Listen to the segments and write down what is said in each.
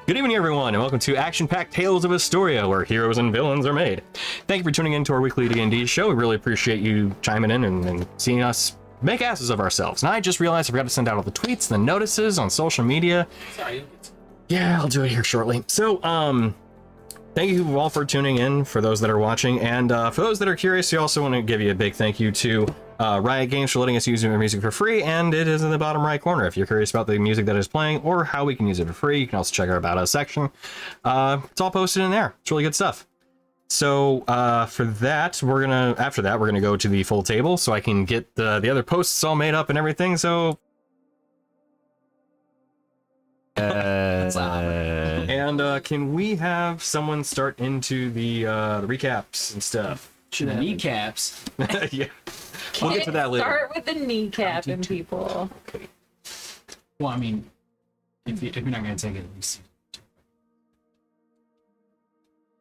Good evening, everyone, and welcome to Action-Packed Tales of Istoria, where heroes and villains are made. Thank you for tuning in to our weekly D&D show. We really appreciate you chiming in and seeing us make asses of ourselves. And I just realized I forgot to send out all the tweets, the notices on social media. Sorry. Yeah, I'll do it here shortly. So, thank you all for tuning in, for those that are watching. And for those that are curious, we also want to give you a big thank you to Riot Games for letting us use their music for free, and it is in the bottom right corner. If you're curious about the music that is playing or how we can use it for free, you can also check our About Us section. It's all posted in there. It's really good stuff. So for that, after that, we're gonna go to the full table so I can get the other posts all made up and everything. So. And can we have someone start into the recaps and stuff? Kneecaps. Yeah. We'll get to that later. Start with the kneecapping people. Okay. Well, I mean, if you're not going to take it, at least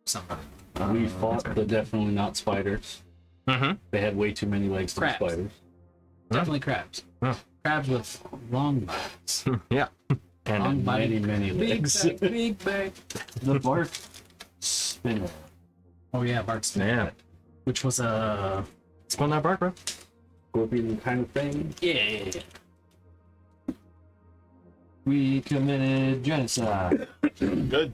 somebody. We fought the definitely not spiders. Mm-hmm. They had way too many legs to be Crabs. spiders. Definitely crabs. Huh. Crabs with long bodies. Yeah. And Long body, Many legs. big back. The bark spinner. Oh yeah, Bart Smith. yeah. Which was a Spell that bark, bro. Scorpion kind of thing. yeah. We committed genocide. Good.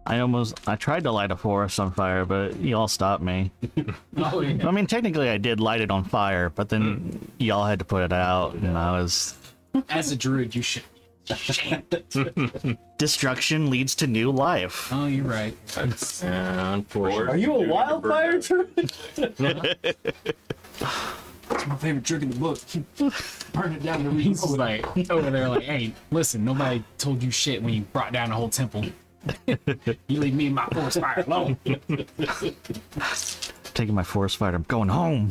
I tried to light a forest on fire, but y'all stopped me. Oh yeah. I mean, technically I did light it on fire, but then y'all had to put it out, and I was... As a druid, you should. Destruction leads to new life. Oh, you're right. Unfortunately. Are you a wildfire druid? It's my favorite trick in the book. Burn it down to He's like over there, like, hey, listen, nobody told you shit when you brought down the whole temple. You leave me and my forest fire alone. Taking my forest fire, I'm going home.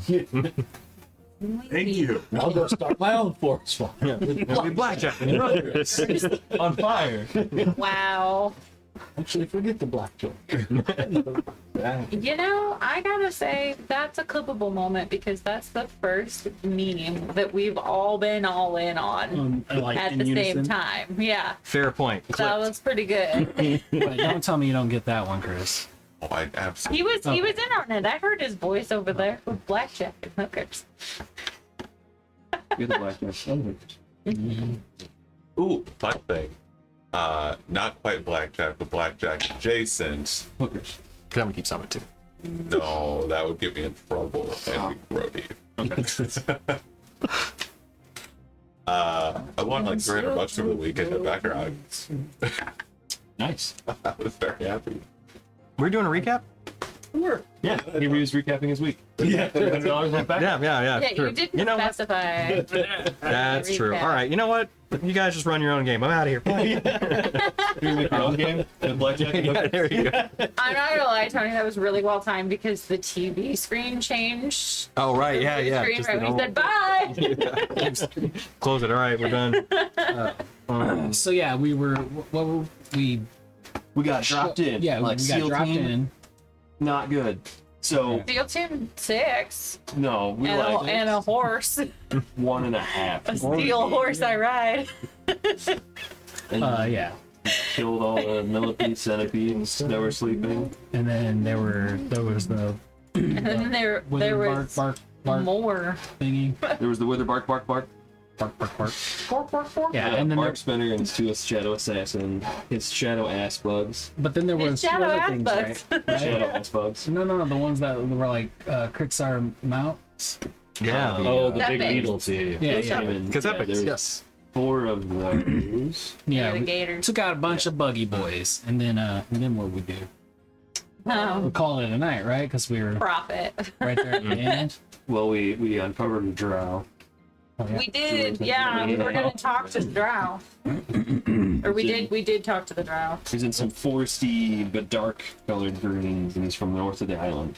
Thank you. I'll go start my own forest fire. Yeah. Blackjack. On fire. Wow. Actually, forget the black joke. You know, I gotta say, that's a clippable moment because that's the first meme that we've all been all in on Like at in the unison. same time. Yeah, Fair point. that was pretty good. Wait, don't tell me you don't get that one, Chris. Oh, I absolutely. He was in on it. I heard his voice over there with blackjack and hookers. You're the black joke. Ooh, fun thing. Not quite blackjack, but blackjack adjacent. Hookers. I'm gonna keep some of it too. No, that would get me in trouble and be grody. I won like $300 over the weekend at Baccarat. Nice. I was very happy. We're doing a recap? Yeah, he was recapping his week. Yeah. $100 went back. Yeah, Yeah, true. you didn't You know what? specify. That's true. Recap. All right, you know what? You guys just run your own game. I'm out of here. You make your own game with blackjack and Yeah, hookers. there you go. I'm not gonna lie, Tony, that was really well timed because the TV screen changed. Oh, right. The Yeah, movie yeah. Screen, Just right the when he normal- said bye. Close it. All right, we're done. So yeah, we were. What were we? We got dropped in. Yeah, like we got SEAL dropped team, in. Not good. So Steel Team 6 no, we and liked and a horse, a 1.5. steel horse I ride. And Yeah. killed all the millipede centipedes that were sleeping. And then there was the And then there wither was bark more. thingy. There was the wither bark. Yeah, and then bark spinner and his two shadow assassin, his shadow ass bugs. but then there was two shadow other ass things, bugs. right? Shadow ass bugs. No, the ones that were like Krixar mounts. Yeah. Oh, the That big big. beetles. Yeah. Yeah, Those yeah. came in- Because epics, there's yes. 4 of those. Yeah, the we gators. took out a bunch of buggy boys, and then what we do? We call it a night, right? Because we were Profit. right there at the end. Well, we uncovered a drow. Oh, yeah. We did, yeah. We were gonna talk to the drow, or we did talk to the drow. He's in some foresty but dark colored greens, and he's from north of the island.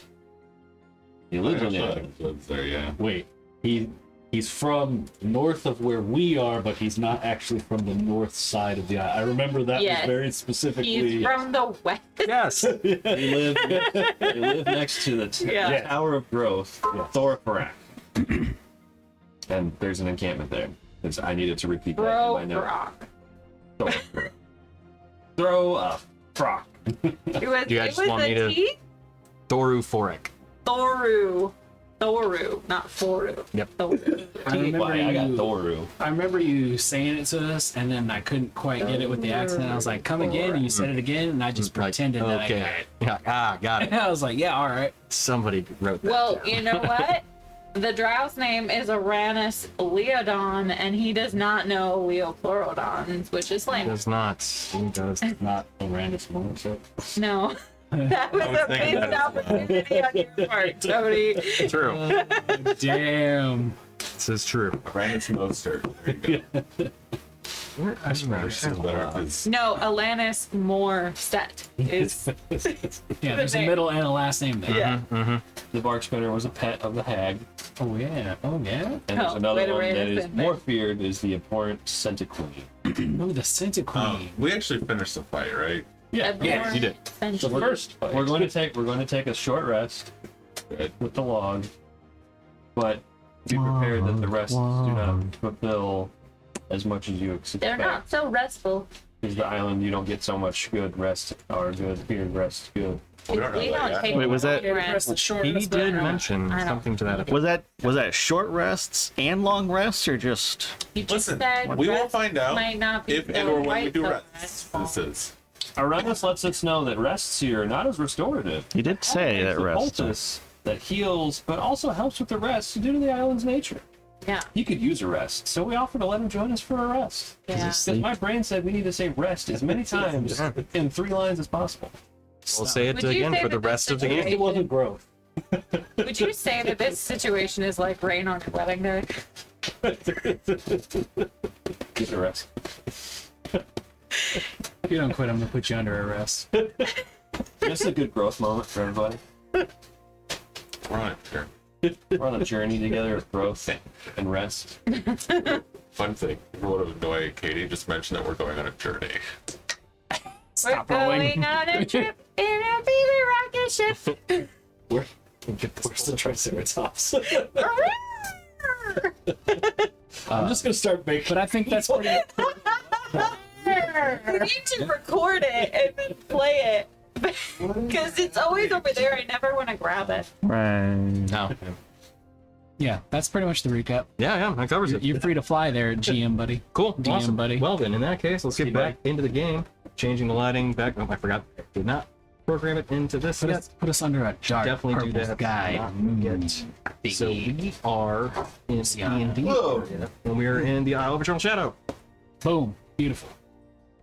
He lives on the island. Lives there, yeah. Wait, he's from north of where we are, but he's not actually from the north side of the island. I remember that Yes. was very specifically. He's from the west. Yes. They live next to the Yeah. Tower of Growth, Yeah. Thoraparak. And there's an encampment there. I needed to repeat that in Bro, my note. rock. Thoraparak. Throw a frock. It was, You guys it just was want me a to- T? Thoru Forik. Thoru, not Foru. Yep. Thoru. I remember Why, I got you. Thoru. I remember you saying it to us, and then I couldn't quite get it with the accent. I was like, "Come again," and you said it again, and I just pretended that I got Okay. it. Yeah, got it. I was like, "Yeah, all right." Somebody wrote that. Well, down. you know what? The drow's name is Uranus Leodon, and he does not know Leopleurodons, which is He lame. does not. He does. Not a random moment. No. That was was a thinking missed that as opportunity on your part, Tony. True. Damn. This is true. Brandon's Mostert. There you go. This is better 'cause No, Alanis Morissette is. Yeah, there's a middle and a last name there. Yeah. The bark spinner was a pet of the hag. Oh yeah. Oh yeah. And there's Oh, another wait a one that minute, is it's more feared is the abhorrent centiqueen. Oh, the Centiqueen. we actually finished the fight, right? Yeah, you did. So first, we're going to take a short rest with the log, but be prepared that the rests do not fulfill as much as you expect. They're not so restful. Because the island, you don't get so much good rest or good feared rest. Good. We don't know We that don't yet. take Wait, was that- rest. He did mention I don't- something to that effect. Was that short rests and long rests, or just? You just Listen, said we will rest find out might not be if so and or when we quite do so rests. restful. This is. Aramis lets us know that rests here are not as restorative. You did say that It's a rest. poultice that heals, but also helps with the rest due to the island's nature. Yeah, He could use a rest, so we offered to let him join us for a rest. yeah. Because my brain said we need to say rest as many times in 3 lines as possible. We'll say it Would you again say for the that this rest of the game. It wasn't growth. Would you say that this situation is like rain on your wedding day? Get a rest. If you don't quit, I'm gonna put you under arrest. Just a good growth moment for everybody. We're on it here. We're on a journey together of growth and rest. Fun thing. What would annoy Katie just mentioned that we're going on a journey. Stop We're rolling. going on a trip in a baby rocket ship. Where's the Triceratops? I'm just gonna start baking. But I think that's pretty. We need to record it and then play it. Because it's always over there. I never want to grab it. Right. No. Yeah, that's pretty much the recap. Yeah, that covers it. You're free to fly there, GM buddy. Cool. DM, Awesome. buddy. Well then, in that case, let's get back into the game. Changing the lighting back. Oh, I forgot. Did not program it into this yet. Put us under a dark Definitely do purple that. sky. Not forget. So we are in D&D Whoa. area, and we are in the Isle of Eternal Shadow. Boom. Beautiful.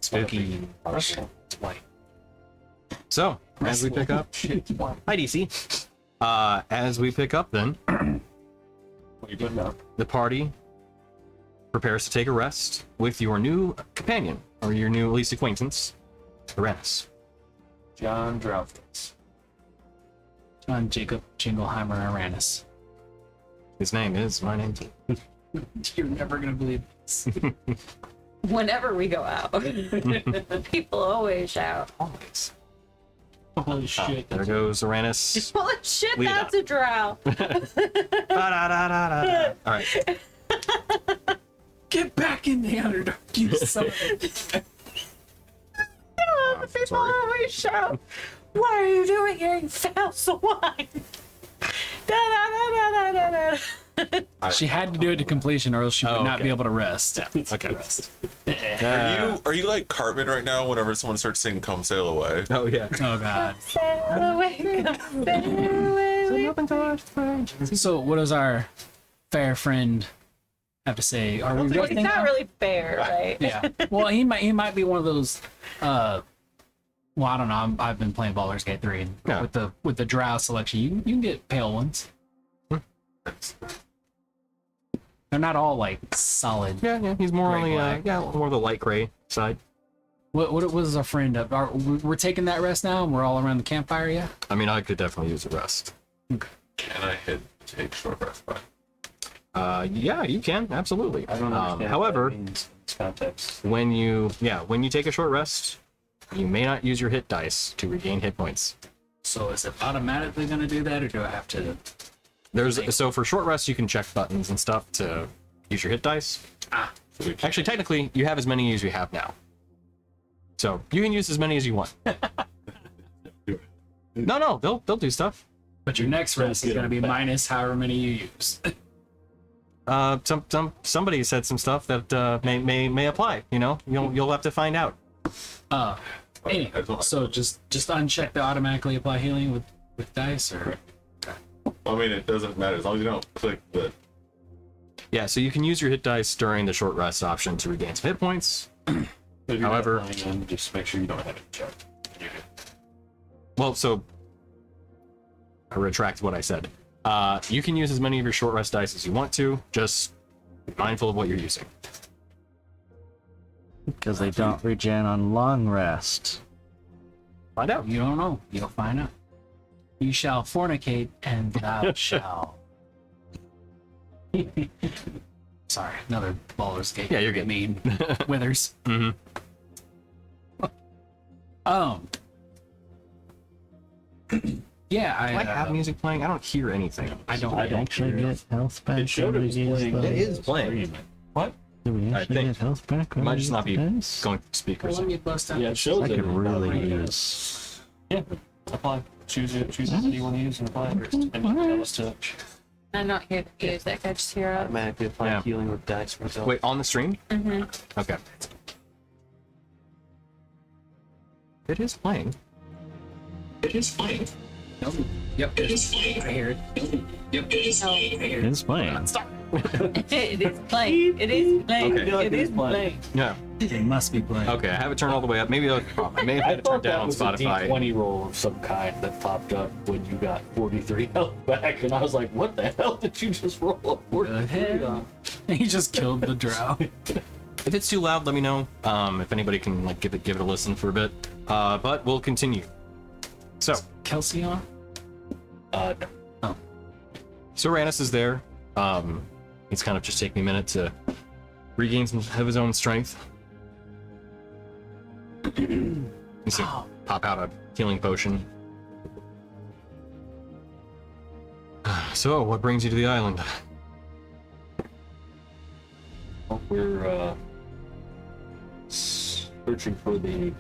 Spooky. It's white. So as we pick up, hi DC. As we pick up, then What you putting up? the party prepares to take a rest with your new companion, or your new at least acquaintance, Uranus. John Drouthies. John Jacob Jingleheimer Uranus. His name is my name too. You're never gonna believe this. Whenever we go out, people always shout, Always. Holy shit. There goes Uranus. holy shit, Lead that's a drow. Da-da-da-da-da. All right. Get back in the Underdark, you son of a... People sorry. always shout, what are you doing here, you foul swine? Da-da-da-da-da-da-da. She had to do it to completion or else she would not okay. be able to rest. Okay. Are you like Cartman right now? Whenever someone starts singing "Come Sail Away," Oh yeah. Oh god. Sail away, come sail away. So what does our fair friend have to say? Are we Well, resting it's not now? really fair, right? Yeah. Well, he might be one of those. Well, I don't know. I've been playing Baldur's Gate 3 and Yeah. with the drow selection. You can get pale ones. They're not all like solid. Yeah. He's more on Gray the black. more the light gray side. What was our friend up? We're taking that rest now, and we're all around the campfire. Yeah. I mean, I could definitely use a rest. and I hit take short rest by. Yeah, you can absolutely. I don't understand. However, what that means in this context. when you take a short rest, you may not use your hit dice to regain hit points. So is it automatically going to do that, or do I have to? So for short rests, you can check buttons and stuff to use your hit dice. Actually, technically, you have as many as you have now So you can use as many as you want. No, they'll do stuff. But your next rest is going to be minus however many you use. Somebody said some stuff that may apply. You know, you'll have to find out. Anyway, so just uncheck the automatically apply healing with dice, or I mean, it doesn't matter as long as you don't click the. Yeah, so you can use your hit dice during the short rest option to regain some hit points. If you're However- not playing them, just make sure you don't have it checked. Well, so I retract what I said. You can use as many of your short rest dice as you want to. Just be mindful of what you're using. Because they don't regen on long rest. Find out. you don't know. You'll find out. You shall fornicate, and thou shall. Sorry, another Baldur's Gate. Yeah, you're good. Mean withers. Mm-hmm. Yeah, Do I have music playing? I don't hear anything. I don't. I don't Actually hear get health back. It showed it was when we use playing. the- It is playing. What? Do we I actually think. get health back? It when might we just use not the be dice? going through speakers. Let me bust out. Yeah, it shows I it. could really Yeah. use. Yeah, apply. Choose what you want to use and apply it. And tell us to I'm not here to use that. I just hear up. Automatically apply Yeah. healing with dice myself. Wait, on the stream? Mm-hmm. Okay. It is playing. Yep. It is. I hear it. Yep. I hear it. It's playing. It is playing. It is playing. Okay. It is playing. Yeah. It must be playing. Okay, I have it turned all the way up. Maybe I may have I had it thought turned down that on was a Spotify. D20 roll of some kind that popped up when you got 43 health back, and I was like, what the hell did you just roll a 43 on? He just killed the drow. If it's too loud, let me know. If anybody can like give it a listen for a bit. But we'll continue. So Kelsey on? No. So Rannis is there. He's kind of just taking a minute to regain some of his own strength. He's gonna pop out a healing potion. So, what brings you to the island? We're searching for the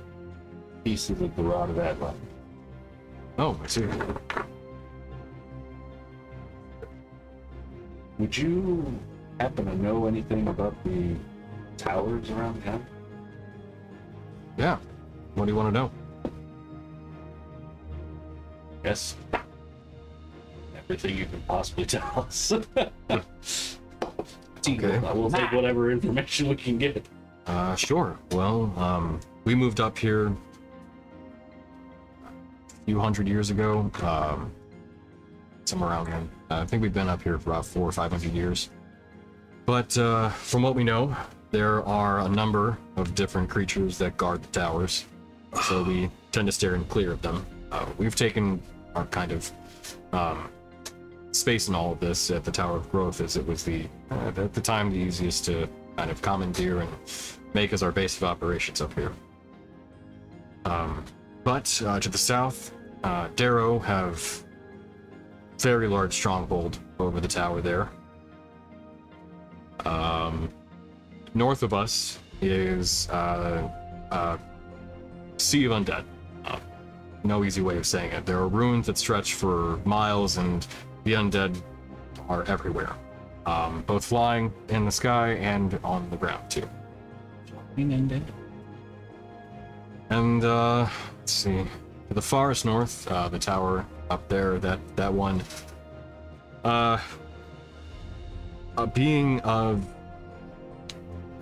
pieces of the Rod of Adlon. Oh, I see. Would you happen to know anything about the towers around town? Yeah. What do you want to know? Yes. Everything you can possibly tell us. Okay. We'll take whatever information we can get. Sure. Well, we moved up here a few hundred years ago. Somewhere around then. I think we've been up here for about 400 or 500 years. But from what we know, there are a number of different creatures that guard the towers, so we tend to steer clear of them. We've taken our kind of space in all of this at the Tower of Growth, as it was at the time the easiest to kind of commandeer and make as our base of operations up here. But to the south, Darrow have very large stronghold over the tower there. North of us is Sea of Undead. No easy way of saying it. There are ruins that stretch for miles, and the undead are everywhere, both flying in the sky and on the ground too. And let's see, to the farthest north, the tower up there, that one, being of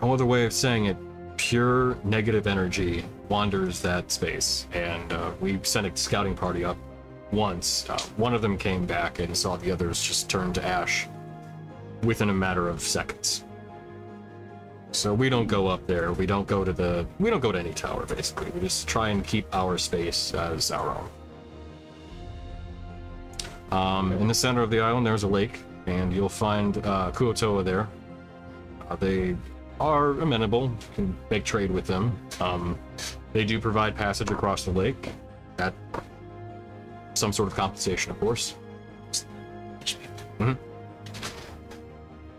no other way of saying it, pure negative energy wanders that space, and we sent a scouting party up once. One of them came back and saw the others just turn to ash within a matter of seconds. So we don't go up there. We don't go to any tower, basically. We just try and keep our space as our own. In the center of the island, there's a lake, and you'll find Kuotoa there. They are amenable. You can make trade with them. They do provide passage across the lake at some sort of compensation, of course. Mm-hmm.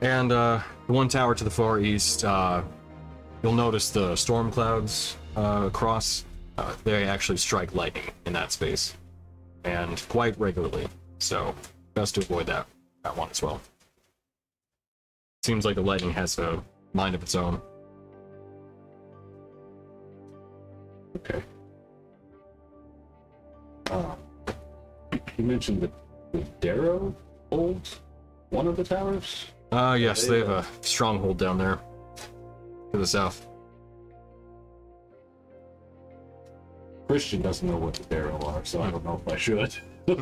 And the one tower to the far east You'll notice the storm clouds across. They actually strike lightning in that space, and quite regularly. So best to avoid that one as well. Seems like the lightning has a mind of its own. Okay. You mentioned that the Darrow holds one of the towers? Yes, they have a stronghold down there to the south. Christian doesn't know what the Darrow are, so I don't know if I should. But,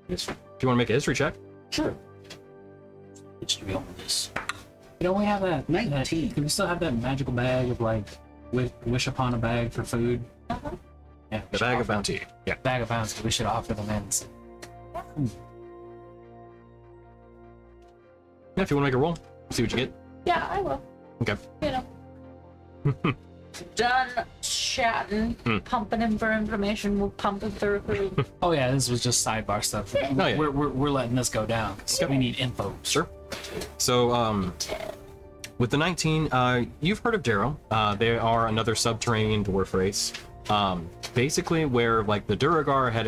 yes. Do you want to make a history check? Sure. History on this. You know, we have that 19. Do we still have that magical bag of like wish upon a bag for food? Uh-huh. Yeah. The bag of bounty. Yeah. Bag of bounty. We should offer them ends. Yeah, if you want to make a roll, see what you get. Yeah, I will. Okay. You know. Done chatting, pumping him for information. We'll pump him through food. Oh yeah, this was just sidebar stuff. Oh, yeah. We're letting this go down. Yep. We need info. Sure. So, with the 19, you've heard of Darrow. They are another subterranean dwarf race. Basically, where like the Duragar had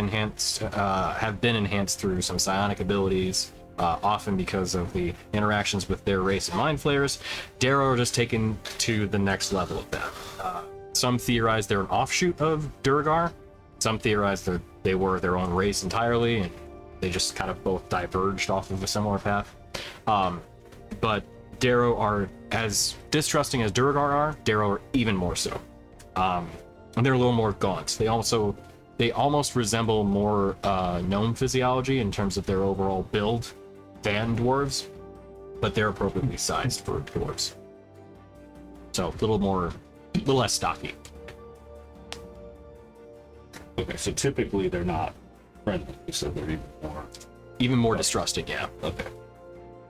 have been enhanced through some psionic abilities, often because of the interactions with their race and mind flayers. Darrow are just taken to the next level of that. Some theorize they're an offshoot of Duragar. Some theorize that they were their own race entirely, and they just kind of both diverged off of a similar path. But Darrow are as distrusting as Duragar are. Darrow are even more so. And they're a little more gaunt. They almost resemble more gnome physiology in terms of their overall build than dwarves, but they're appropriately sized for dwarves. So a little less stocky. Okay, so typically they're not friendly, so they're Even more distrusting, yeah. Okay.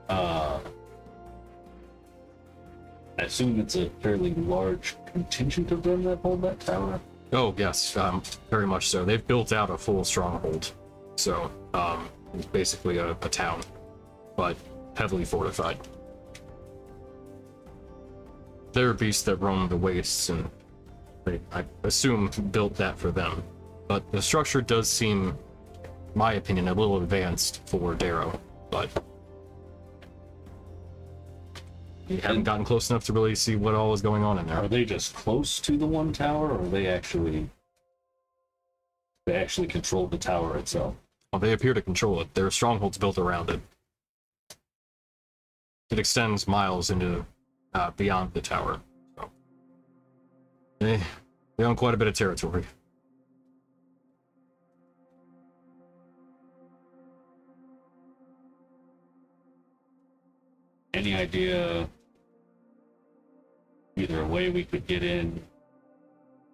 I assume it's a fairly large contingent of them that hold that tower? Oh, yes, very much so. They've built out a full stronghold. So, it's basically a town, but heavily fortified. There are beasts that roam the wastes, and I assume built that for them. But the structure does seem, in my opinion, a little advanced for Darrow, but you haven't gotten close enough to really see what all is going on in there. Are they just close to the one tower, or are they actually control the tower itself? Well, they appear to control it. Their stronghold's built around it. It extends miles into beyond the tower. So they own quite a bit of territory. Any idea either a way we could get in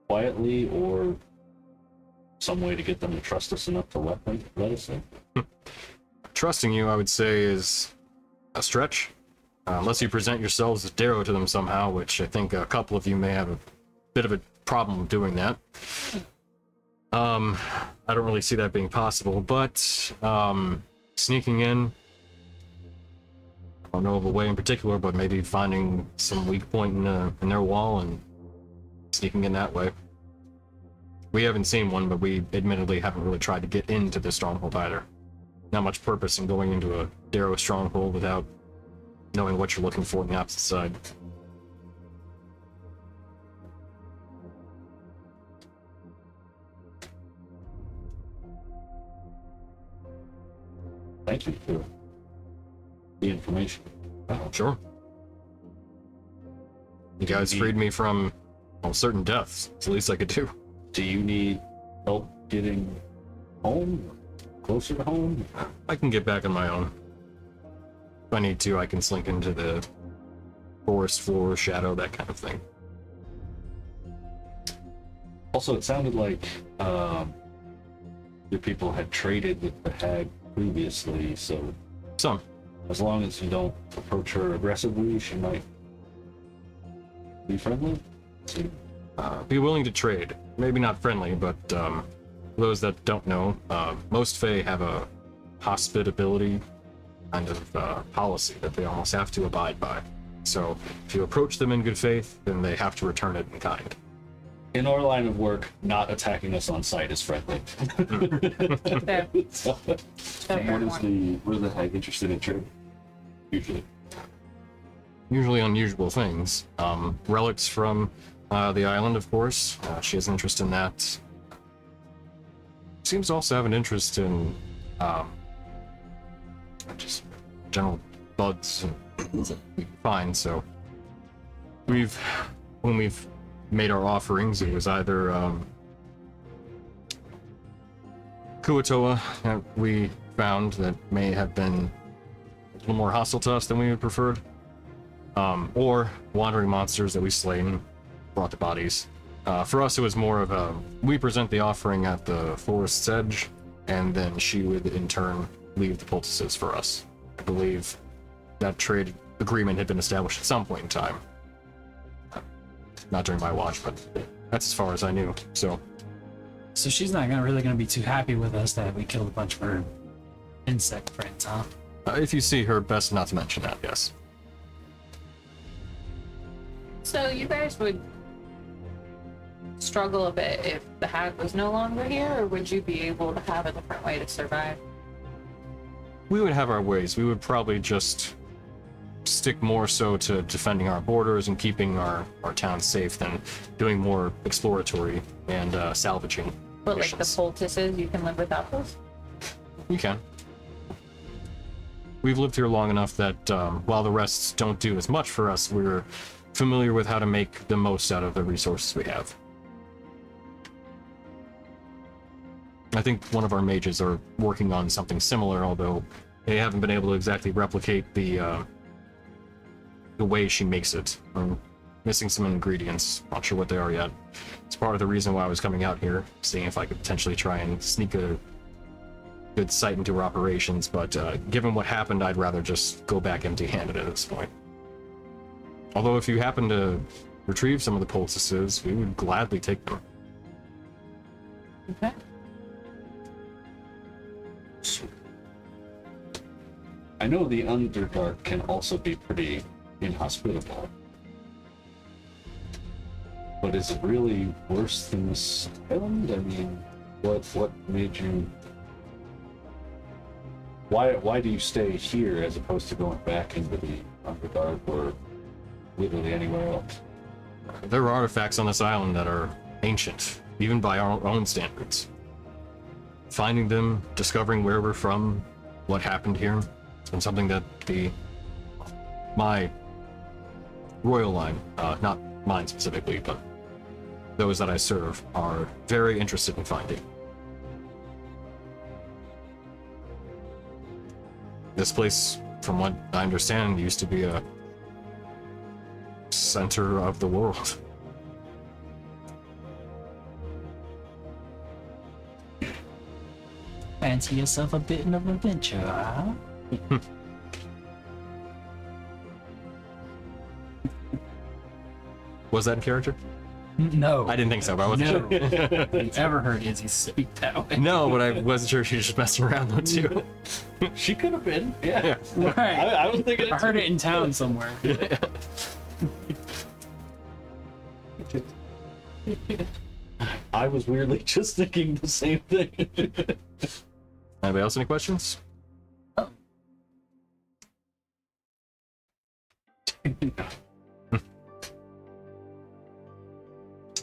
quietly or some way to get them to trust us enough to let us in? Trusting you, I would say, is a stretch. Unless you present yourselves as Darrow to them somehow, which I think a couple of you may have a bit of a problem doing that. I don't really see that being possible, but sneaking in, I don't know of a way in particular, but maybe finding some weak point in their wall and sneaking in that way. We haven't seen one, but we admittedly haven't really tried to get into the stronghold either. Not much purpose in going into a Darrow stronghold without knowing what you're looking for on the opposite side. Thank you for the information. Sure. You guys freed me from, well, certain deaths. It's the least I could do. Do you need help getting home? Closer to home? I can get back on my own. If I need to, I can slink into the forest floor, shadow, that kind of thing. Also, it sounded like your people had traded with the hag previously, so Some. as long as you don't approach her aggressively, she might be friendly. Be willing to trade. Maybe not friendly, but for those that don't know, most Fae have a hospitability kind of policy that they almost have to abide by. So if you approach them in good faith, then they have to return it in kind. In our line of work, not attacking us on sight is friendly. Fair. So, Fair What are the hag interested in trading? Usually. Usually unusual things. Relics from the island, of course. She has an interest in that. Seems to also have an interest in just general bugs and things that we can find. So when we've made our offerings, it was either Kuatoa that we found that may have been a little more hostile to us than we would preferred, or wandering monsters that we slain, brought the bodies. For us, it was more of a, we present the offering at the forest's edge, and then she would in turn leave the poultices for us. I believe that trade agreement had been established at some point in time. Not during my watch, but that's as far as I knew. So she's not really gonna be too happy with us that we killed a bunch of her insect friends, huh? if you see her, best not to mention that, yes. So you guys would struggle a bit if the hag was no longer here, or would you be able to have a different way to survive? We would have our ways. We would probably just stick more so to defending our borders and keeping our town safe than doing more exploratory and salvaging But like the missions. poultices, you can live without those? You can. We've lived here long enough that while the rest don't do as much for us, we're familiar with how to make the most out of the resources we have. I think one of our mages are working on something similar, although they haven't been able to exactly replicate the way she makes it. We're missing some ingredients. Not sure what they are yet. It's part of the reason why I was coming out here, seeing if I could potentially try and sneak a good sight into her operations, but given what happened, I'd rather just go back empty-handed at this point. Although if you happen to retrieve some of the poultices, we would gladly take them. Okay. I know the Underdark can also be pretty inhospitable. But is it really worse than this island? I mean, what made you... Why do you stay here as opposed to going back into the Underdark or literally anywhere else? There are artifacts on this island that are ancient, even by our own standards. Finding them, discovering where we're from, what happened here, it's been something that my royal line, not mine specifically, but those that I serve, are very interested in finding. This place, from what I understand, used to be a center of the world. Fancy yourself a bit of an adventure, huh? Was that in character? No. I didn't think so, but I wasn't sure. You ever heard Izzy speak that way? No, but I wasn't sure if she was just messing around though too. She could have been, yeah. Right. I was thinking I heard it in town somewhere. I was weirdly just thinking the same thing. Anybody else any questions?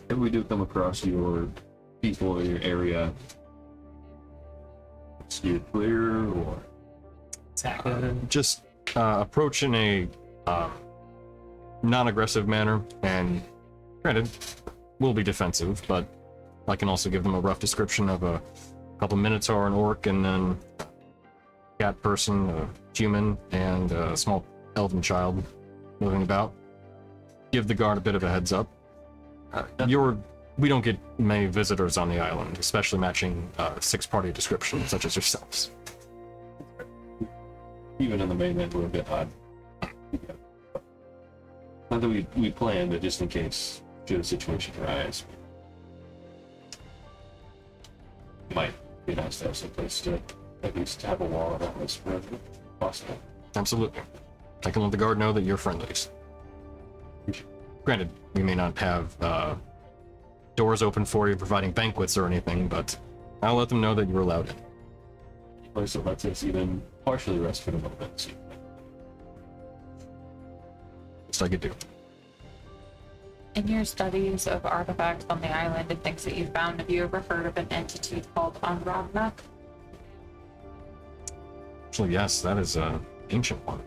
If we do come across your people or your area, steer clear or Exactly. Just approach in a non-aggressive manner, and granted, we'll be defensive, but I can also give them a rough description of a couple minotaur, an orc, and then a cat person, a human, and a small elven child moving about. Give the guard a bit of a heads up. We don't get many visitors on the island, especially matching six-party descriptions such as yourselves. even on the mainland we're a bit odd. Not that we planned, but just in case should a situation arise. Might be nice to have some place to at least have a wall around us wherever possible. Absolutely. I can let the guard know that you're friendlies. Granted, we may not have doors open for you providing banquets or anything, but I'll let them know that you're allowed in. Place that lets us even partially rest for the moment. Just like you do. In your studies of artifacts on the island and things that you found, have you ever heard of an entity called Unragnak? Actually, yes, that is an ancient one.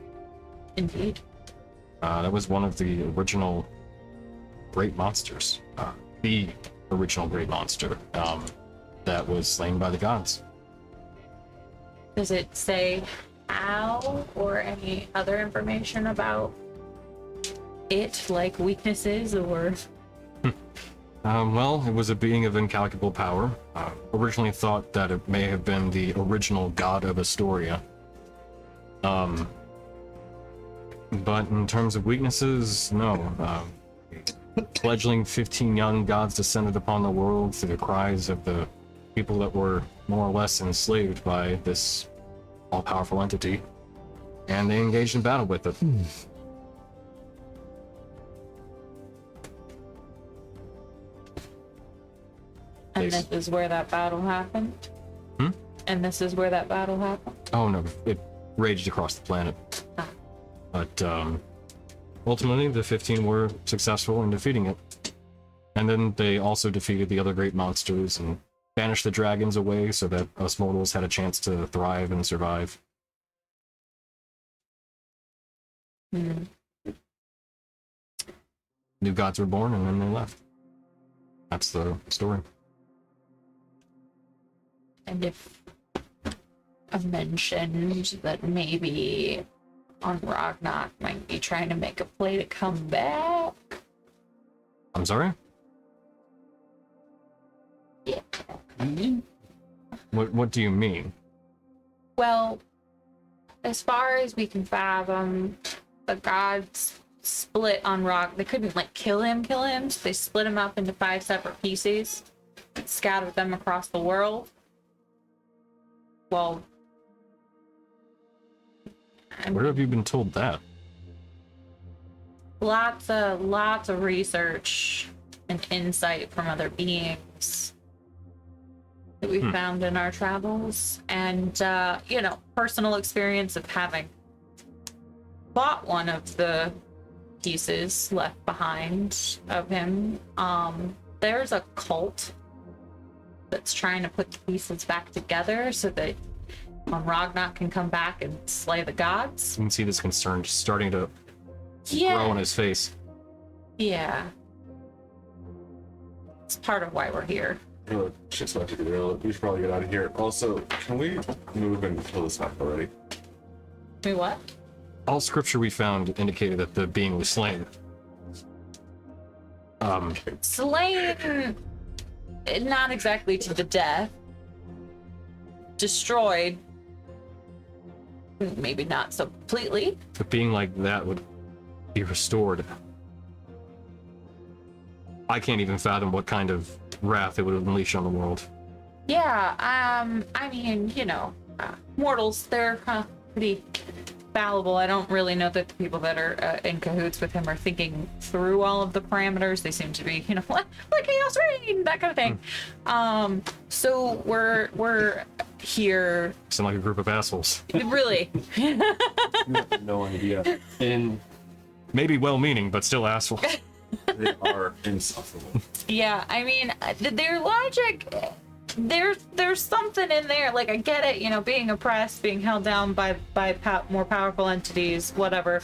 Indeed. That was one of the original great monsters. The original great monster that was slain by the gods. Does it say how or any other information about it, like weaknesses or? Well, it was a being of incalculable power. Originally thought that it may have been the original god of Istoria. But in terms of weaknesses, no. Fledgling 15 young gods descended upon the world through the cries of the people that were more or less enslaved by this all-powerful entity, and they engaged in battle with it. And this is where that battle happened? And this is where that battle happened? Oh no, it raged across the planet. But ultimately, the 15 were successful in defeating it. And then they also defeated the other great monsters and banished the dragons away so that us mortals had a chance to thrive and survive. New gods were born and then they left. That's the story. And if I've mentioned that maybe on Ragnak might be trying to make a play to come back. I'm sorry? Yeah. What do you mean? Well, as far as we can fathom, the gods split on Rock. They couldn't like kill him. So they split him up into 5 separate pieces, scattered them across the world. Well, Where have you been told that? lots of research and insight from other beings that we found in our travels, and personal experience of having bought one of the pieces left behind of him. There's a cult that's trying to put the pieces back together so that Ragnak can come back and slay the gods. You can see this concern just starting to grow on his face. Yeah. It's part of why we're here. Oh, shit's about to get real. We should probably get out of here. Also, can we move and kill this up already? Wait, what? All scripture we found indicated that the being was slain. Slain, not exactly to the death. Destroyed, maybe not so completely. A being like that would be restored. I can't even fathom what kind of wrath it would unleash on the world. Yeah, I mean, mortals, they're pretty fallible. I don't really know that the people that are in cahoots with him are thinking through all of the parameters. They seem to be, like Chaos Reign, that kind of thing. So we're here. Sound like a group of assholes. Really. No idea. And Maybe well-meaning, but still assholes. They are insufferable. Yeah, I mean, their logic, there's something in there. Like, I get it, being oppressed, being held down by more powerful entities, whatever.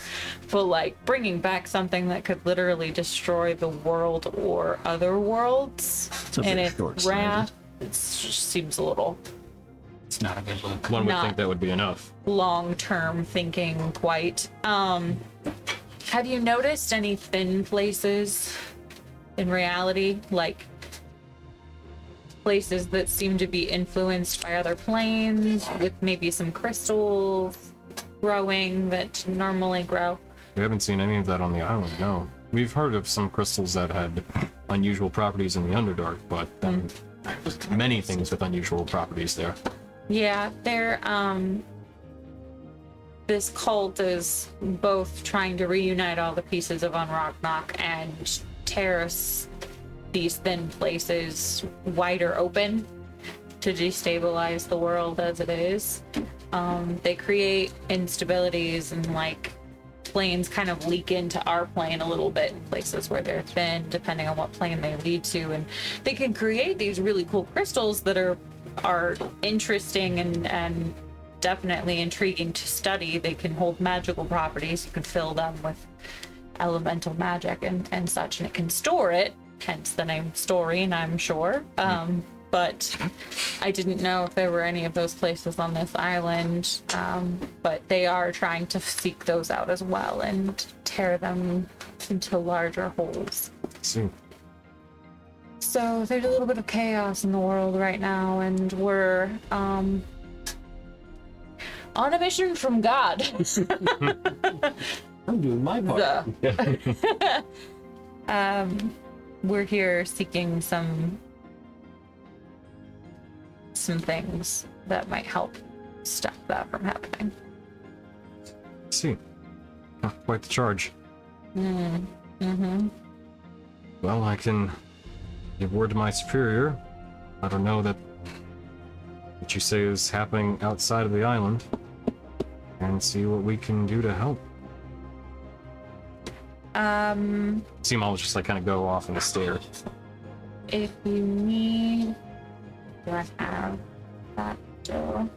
But, like, bringing back something that could literally destroy the world or other worlds, and its wrath, it just seems a little It's not a good look. One would Not- think that would be enough. long-term thinking quite. Have you noticed any thin places in reality? Like, places that seem to be influenced by other planes, with maybe some crystals growing that normally grow? We haven't seen any of that on the island, no. We've heard of some crystals that had unusual properties in the Underdark, but many things with unusual properties there. Yeah, they're this cult is both trying to reunite all the pieces of Unrocknock and terrace these thin places wider open to destabilize the world as it is. They create instabilities and like planes kind of leak into our plane a little bit in places where they're thin, depending on what plane they lead to. And they can create these really cool crystals that are interesting and definitely intriguing to study. They can hold magical properties. You can fill them with elemental magic and such, and it can store it, hence the name Storine, I'm sure. But I didn't know if there were any of those places on this island. But they are trying to seek those out as well and tear them into larger holes. See. So there's a little bit of chaos in the world right now, and we're on a mission from God. I'm doing my part. We're here seeking some things that might help stop that from happening. See. Quite the charge. Mm-hmm. Well, I can give word to my superior. I don't know that what you say is happening outside of the island, and see what we can do to help. See him all just like kind of go off in a stare. If you need, do I have that still?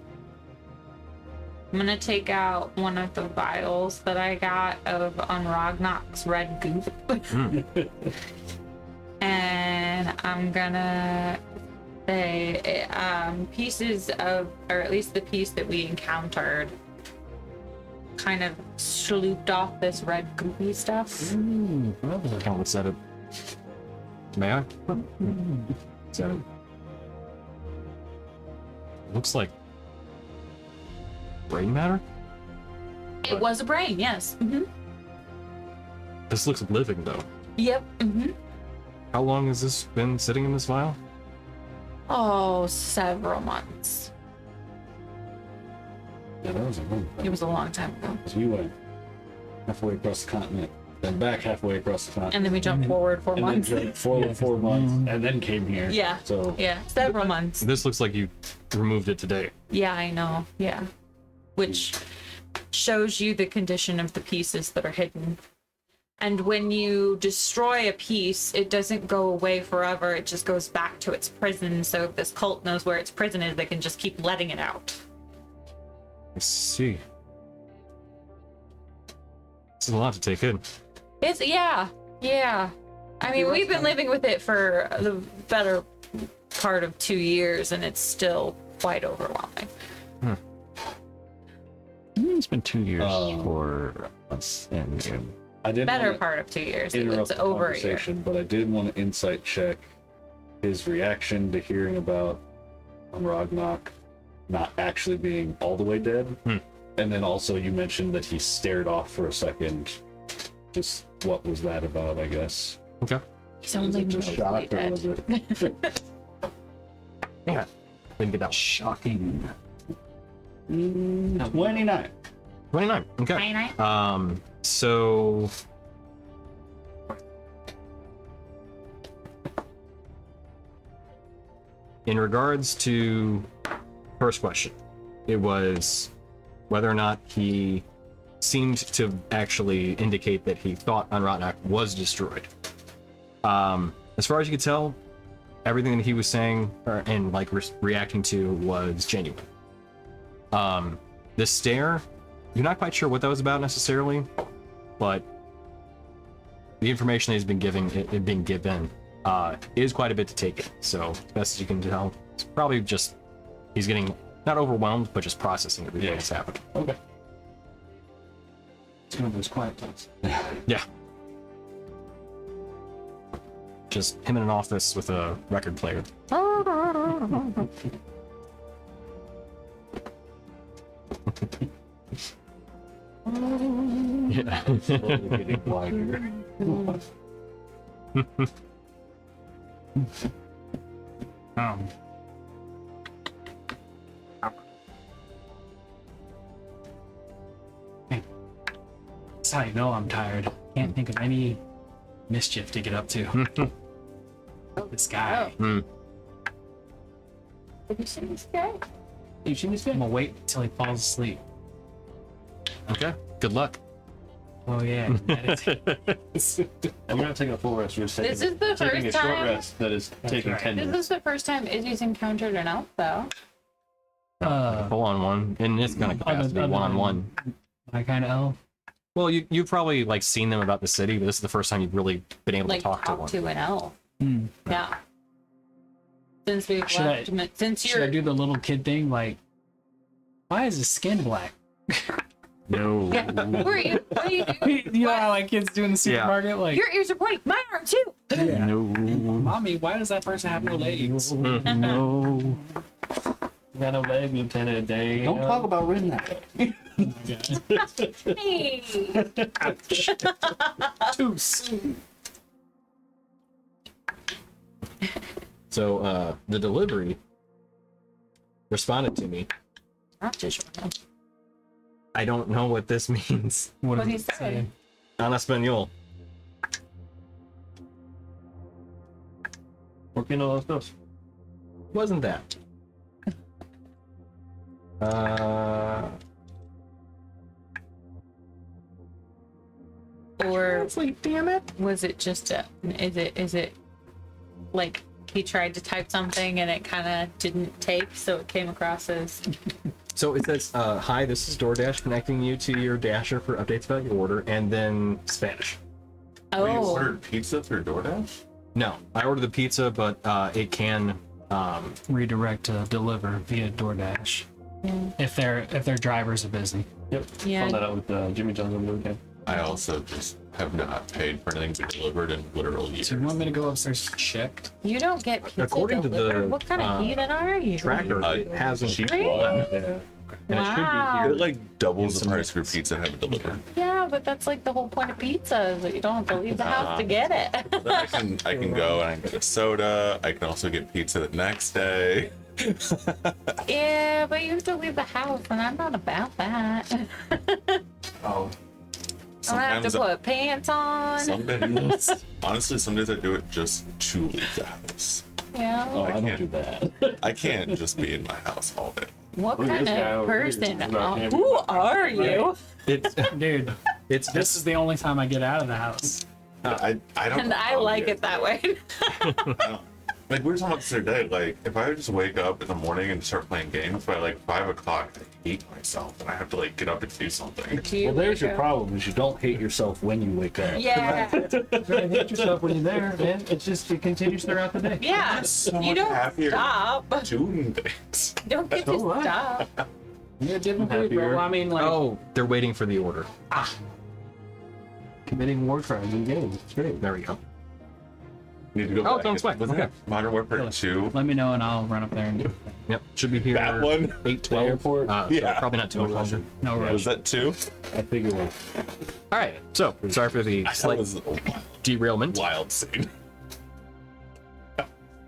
I'm gonna take out one of the vials that I got of Unrognok's red goop. And I'm gonna say pieces of, or at least the piece that we encountered, kind of slooped off this red goopy stuff. Can't set it. May I? Set it. Looks like brain matter? It was a brain, yes. Mm-hmm. This looks living though. Yep. Mm-hmm. How long has this been sitting in this vial? Oh, several months. Yeah, that was a long It was a long time ago. Because we went halfway across the continent, then back halfway across the continent, And then we jumped forward 4 and months. then jumped forward 4 months, and then came here. Yeah. So Yeah, several months. This looks like you removed it today. Yeah, I know. Yeah. Which shows you the condition of the pieces that are hidden. And when you destroy a piece, it doesn't go away forever. It just goes back to its prison. So if this cult knows where its prison is, they can just keep letting it out. I see. This is a lot to take in. It's, yeah. I mean, we've been living with it for the better part of 2 years, and it's still quite overwhelming. It's been 2 years for us and you. I didn't Better wanna part of 2 years. interrupt It's the over a year. conversation, but I did want to insight check his reaction to hearing about Ragnarok not actually being all the way dead. And then also you mentioned that he stared off for a second. Just what was that about, I guess? Okay. He's Was only it just mostly shocked or dead. was it Yeah. Didn't get that. shocking? 29. 29. Okay. 29? So in regards to first question, it was whether or not he seemed to actually indicate that he thought Unrotnak was destroyed. As far as you could tell, everything that he was saying and like reacting to was genuine. The stare, you're not quite sure what that was about necessarily, but the information that he's been being given is quite a bit to take in. So as best as you can tell, it's probably just he's getting not overwhelmed, but just processing everything that's happened. Okay. It's one of those quiet times. Yeah. Just him in an office with a record player. Yeah. Slowly getting wider. how you know I'm tired. Can't think of any mischief to get up to. This guy. Have you seen this guy? You seen this guy? I'm gonna wait until he falls asleep. Okay. Good luck. Oh yeah. meditate. I'm not taking a full rest. We're just This is the taking a first short time. rest that is taking right. 10 This minutes. is the first time Izzy's encountered an elf, though. Full on one in this kind of capacity, other one on than- one. My kind of elf. Well, you've probably like seen them about the city, but this is the first time you've really been able Like, to talk to one. an elf. Hmm. Yeah. Since we've Should I- left, since Should I you're. do the little kid thing? Like, why is his skin black? No. Yeah. Who are you? What do you do? You know how like kids do in the supermarket? Like, Your ears are pointing. Mine are too. yeah. No. Mommy, why does that person have no legs? No. You got no leg, Lieutenant. Dang. Don't talk about Rin that way. Hey. Too soon. So the delivery responded to me. Not just one. I don't know what this means. What What did he he said. say? En español. ¿Por qué no los dos? Wasn't that? Or Like, damn it. was it just a? Is it like he tried to type something and it kind of didn't take, so it came across as. So it says, "Hi, this is DoorDash connecting you to your Dasher for updates about your order," and then Spanish. Oh. You ordered pizza through DoorDash? No, I ordered the pizza, but it can. Redirect to deliver via DoorDash. If their drivers are busy. Yep. Yeah. Found that out with Jimmy John's over the weekend. I also just have not paid for anything to be delivered in literal years. So you want me to go upstairs and check? You don't get pizza According to delivered? the, What kind of heathen are you? Tracker, it hasn't. cheap Really? one. Yeah. And it should be Wow. here. It like doubles the price for pizza and have it delivered. Yeah, but that's like the whole point of pizza is that you don't have to leave the house to get it. Then I can go and I can get a soda. I can also get pizza the next day. Yeah, but you have to leave the house, and I'm not about that. Oh. I have to Sometimes, put pants on. some days, honestly, some days I do it just to leave the house. Yeah. Oh, I don't can't. do that. I can't just be in my house all day. What Look at kind this guy of over here person? talking about him. Who are you? It's Dude, it's this is the only time I get out of the house. I don't. And know I how like you it that way. I don't- Like we were talking about this other day. Like if I would just wake up in the morning and start playing games by like 5 o'clock, I hate myself and I have to like get up and do something. Well, there's your problem: is you don't hate yourself when you wake up. Yeah. Don't hate yourself when you're there, man. It continues throughout the day. Yeah. So You much don't happier stop. doing things. Don't get So to what? stop. You're a different I'm dude, bro. happier. I mean, like, oh, they're waiting for the order. Committing war crimes in games. It's great. There we go. Need to go Oh, back. don't sweat. Wasn't Okay. it Modern Warfare 2? let me know and I'll run up there and do it. Yep, should be here. That one? 8:12. airport? So Yeah. probably not 2:00. No rush. Was that 2? I figure it. All right. So sorry for the That slight was a derailment. wild scene.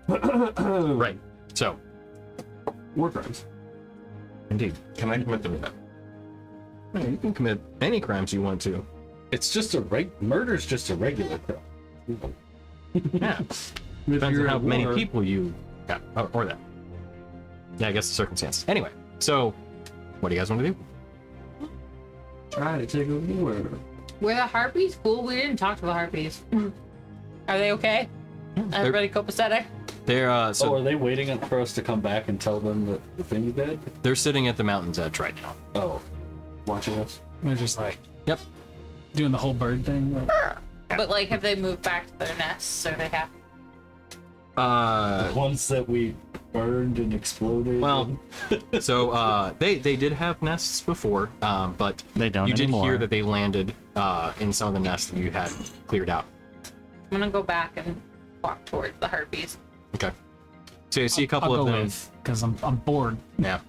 Right. So War crimes. indeed, Can I commit them? you can commit any crimes you want to. It's just murder's just a regular crime. Yeah. Depends on how many people you got, or that. Yeah, I guess the circumstances. Anyway, so what do you guys want to do? Try to take over the world. Were the harpies cool? We didn't talk to the harpies. Are they okay? Everybody copacetic? They're Oh, so are they waiting for us to come back and tell them that the thing is dead? they're sitting at the mountain's edge right now. Oh, Watching us. They're just like Yep. doing the whole bird thing. Like, But like, have they moved back to their nests? Or they have? the ones that we burned and exploded. Well, so they did have nests before, but They don't you did anymore. hear that they landed in some of the nests that you had cleared out. I'm gonna go back and walk towards the harpies. Okay. So you see a couple I'll of go them. with because I'm bored. Yeah.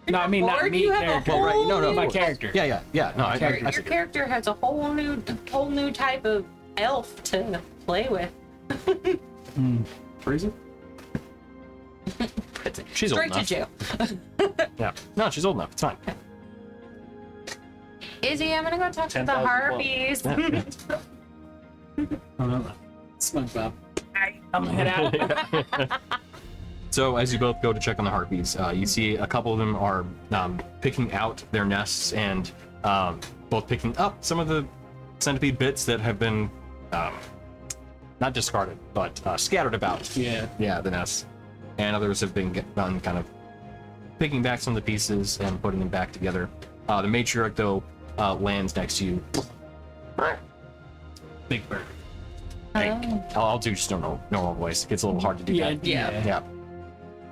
No, I mean not bored? me. You have a character. whole Well, right, no, no, new- My character. Yeah. No, I Your see. character has a whole new type of elf to play with. Freeze it? She's old Straight to enough. jail. Yeah. No, she's old enough. It's fine. Izzy, I'm gonna go talk to the 10,000 harpies. SpongeBob. I'm gonna head out. So as you both go to check on the harpies, you see a couple of them are picking out their nests and both picking up some of the centipede bits that have been not discarded, but scattered about. Yeah. The nests. And others have been done kind of picking back some of the pieces and putting them back together. The matriarch, though, lands next to you. Big bird. I'll do just a normal voice. It gets a little hard to do that. Yeah.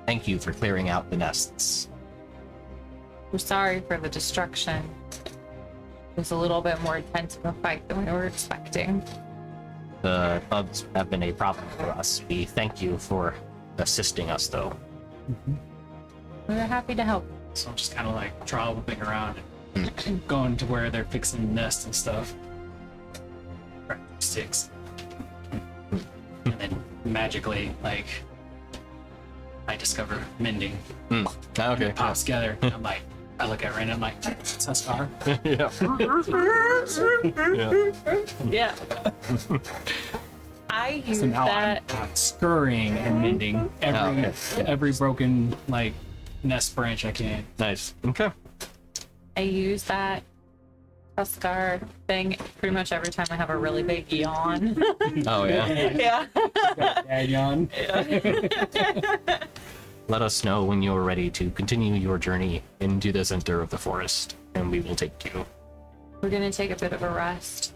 Thank you for clearing out the nests. We're sorry for the destruction. It was a little bit more intense of a fight than we were expecting. The bugs have been a problem for us. We thank you for assisting us, though. We were happy to help. So I'm just kind of like trolloping around and going to where they're fixing the nest and stuff. Right, sticks. And then magically, like, I discover mending. Okay. Pops together. I'm like, I look at Ren, I'm like, it's a scar. Yeah. Yeah. I use So now that. I'm scurrying and mending every broken, like, nest branch I can. Nice. Okay. I use that Tuskar thing pretty much every time I have a really big yawn. Oh, yeah. Yeah. Yawn. Let us know when you're ready to continue your journey into the center of the forest, and we will take you. We're gonna take a bit of a rest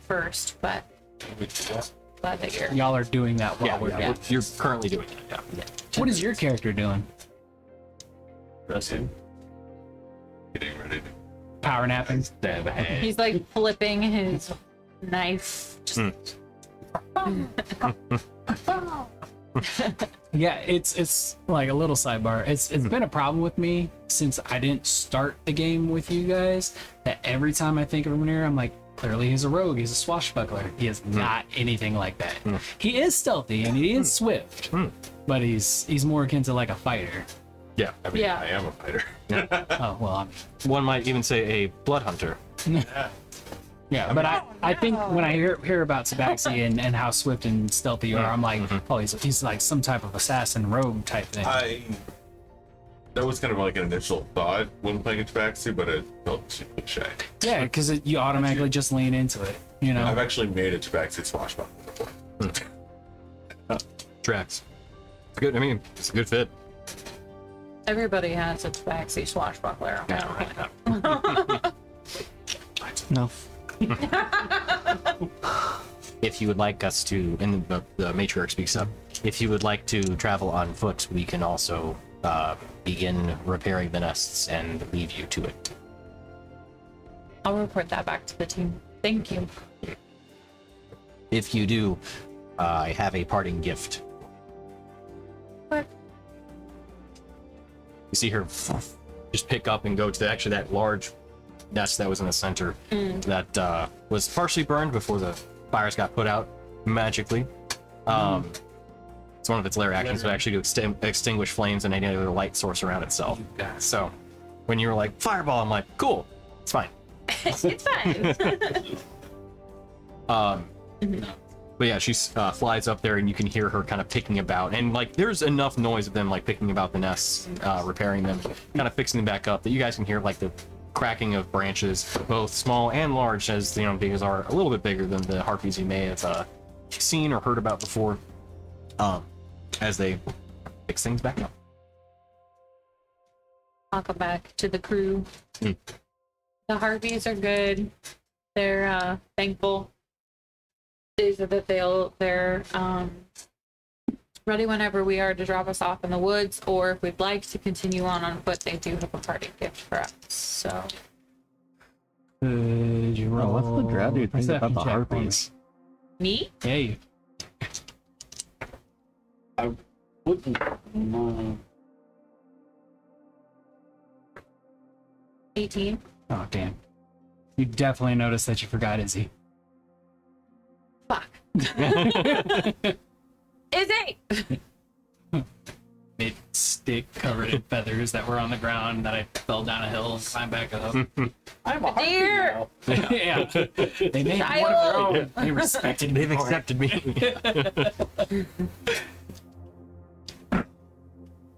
first, but glad that you're. Y'all are doing that while we're yeah. You're currently doing it. Yeah. What is your character doing? Resting. Getting ready to Power napping? stab a hand. He's like flipping his knife. Just Yeah, it's like a little sidebar. It's been a problem with me since I didn't start the game with you guys. That every time I think of Munir, I'm like, clearly he's a rogue. He's a swashbuckler. He is not anything like that. He is stealthy and he is swift, but he's more akin to like a fighter. Yeah. I mean, Yeah. I am a fighter. Oh well, One might even say a blood hunter. yeah. But I think when I hear about Tabaxi and how swift and stealthy you are, I'm like, oh, he's like some type of assassin rogue type thing. That was kind of like an initial thought when playing Tabaxi, but it felt too cliche. Yeah, because you automatically just lean into it. You know. I've actually made a Tabaxi swashbuckler before. Tracks. It's good. I mean, it's a good fit. everybody has a tabaxi swashbuckler. No. If you would like us to, and the matriarch speaks up, if you would like to travel on foot, we can also begin repairing the nests and leave you to it. I'll report that back to the team. Thank you. If you do, I have a parting gift. What? You see her just pick up and go to actually that large nest that was in the center that was partially burned before the fires got put out magically. It's one of its lair actions, but actually to extinguish flames and any other light source around itself. So when you were like, fireball, I'm like, cool, it's fine. It's fine. But yeah, she flies up there and you can hear her kind of picking about. And like, there's enough noise of them like picking about the nests, repairing them, kind of fixing them back up that you guys can hear like the cracking of branches, both small and large, as you know, these are a little bit bigger than the harpies you may have seen or heard about before, as they fix things back up. I'll come back to the crew. The harpies are good. They're thankful. They said that they're ready whenever we are to drop us off in the woods, or if we'd like to continue on foot, they do have a parting gift for us. So Could you roll? What's the draft dude think Perception about the check for me? harpies? me? Yeah, you. Wouldn't 18. Oh damn! You definitely noticed that you forgot Izzy. Fuck. Izzy! Big stick covered in feathers that were on the ground that I fell down a hill and climbed back up. I'm a Deer. harpy now. Yeah. They made one of their own. They respected me. They've for it. accepted me.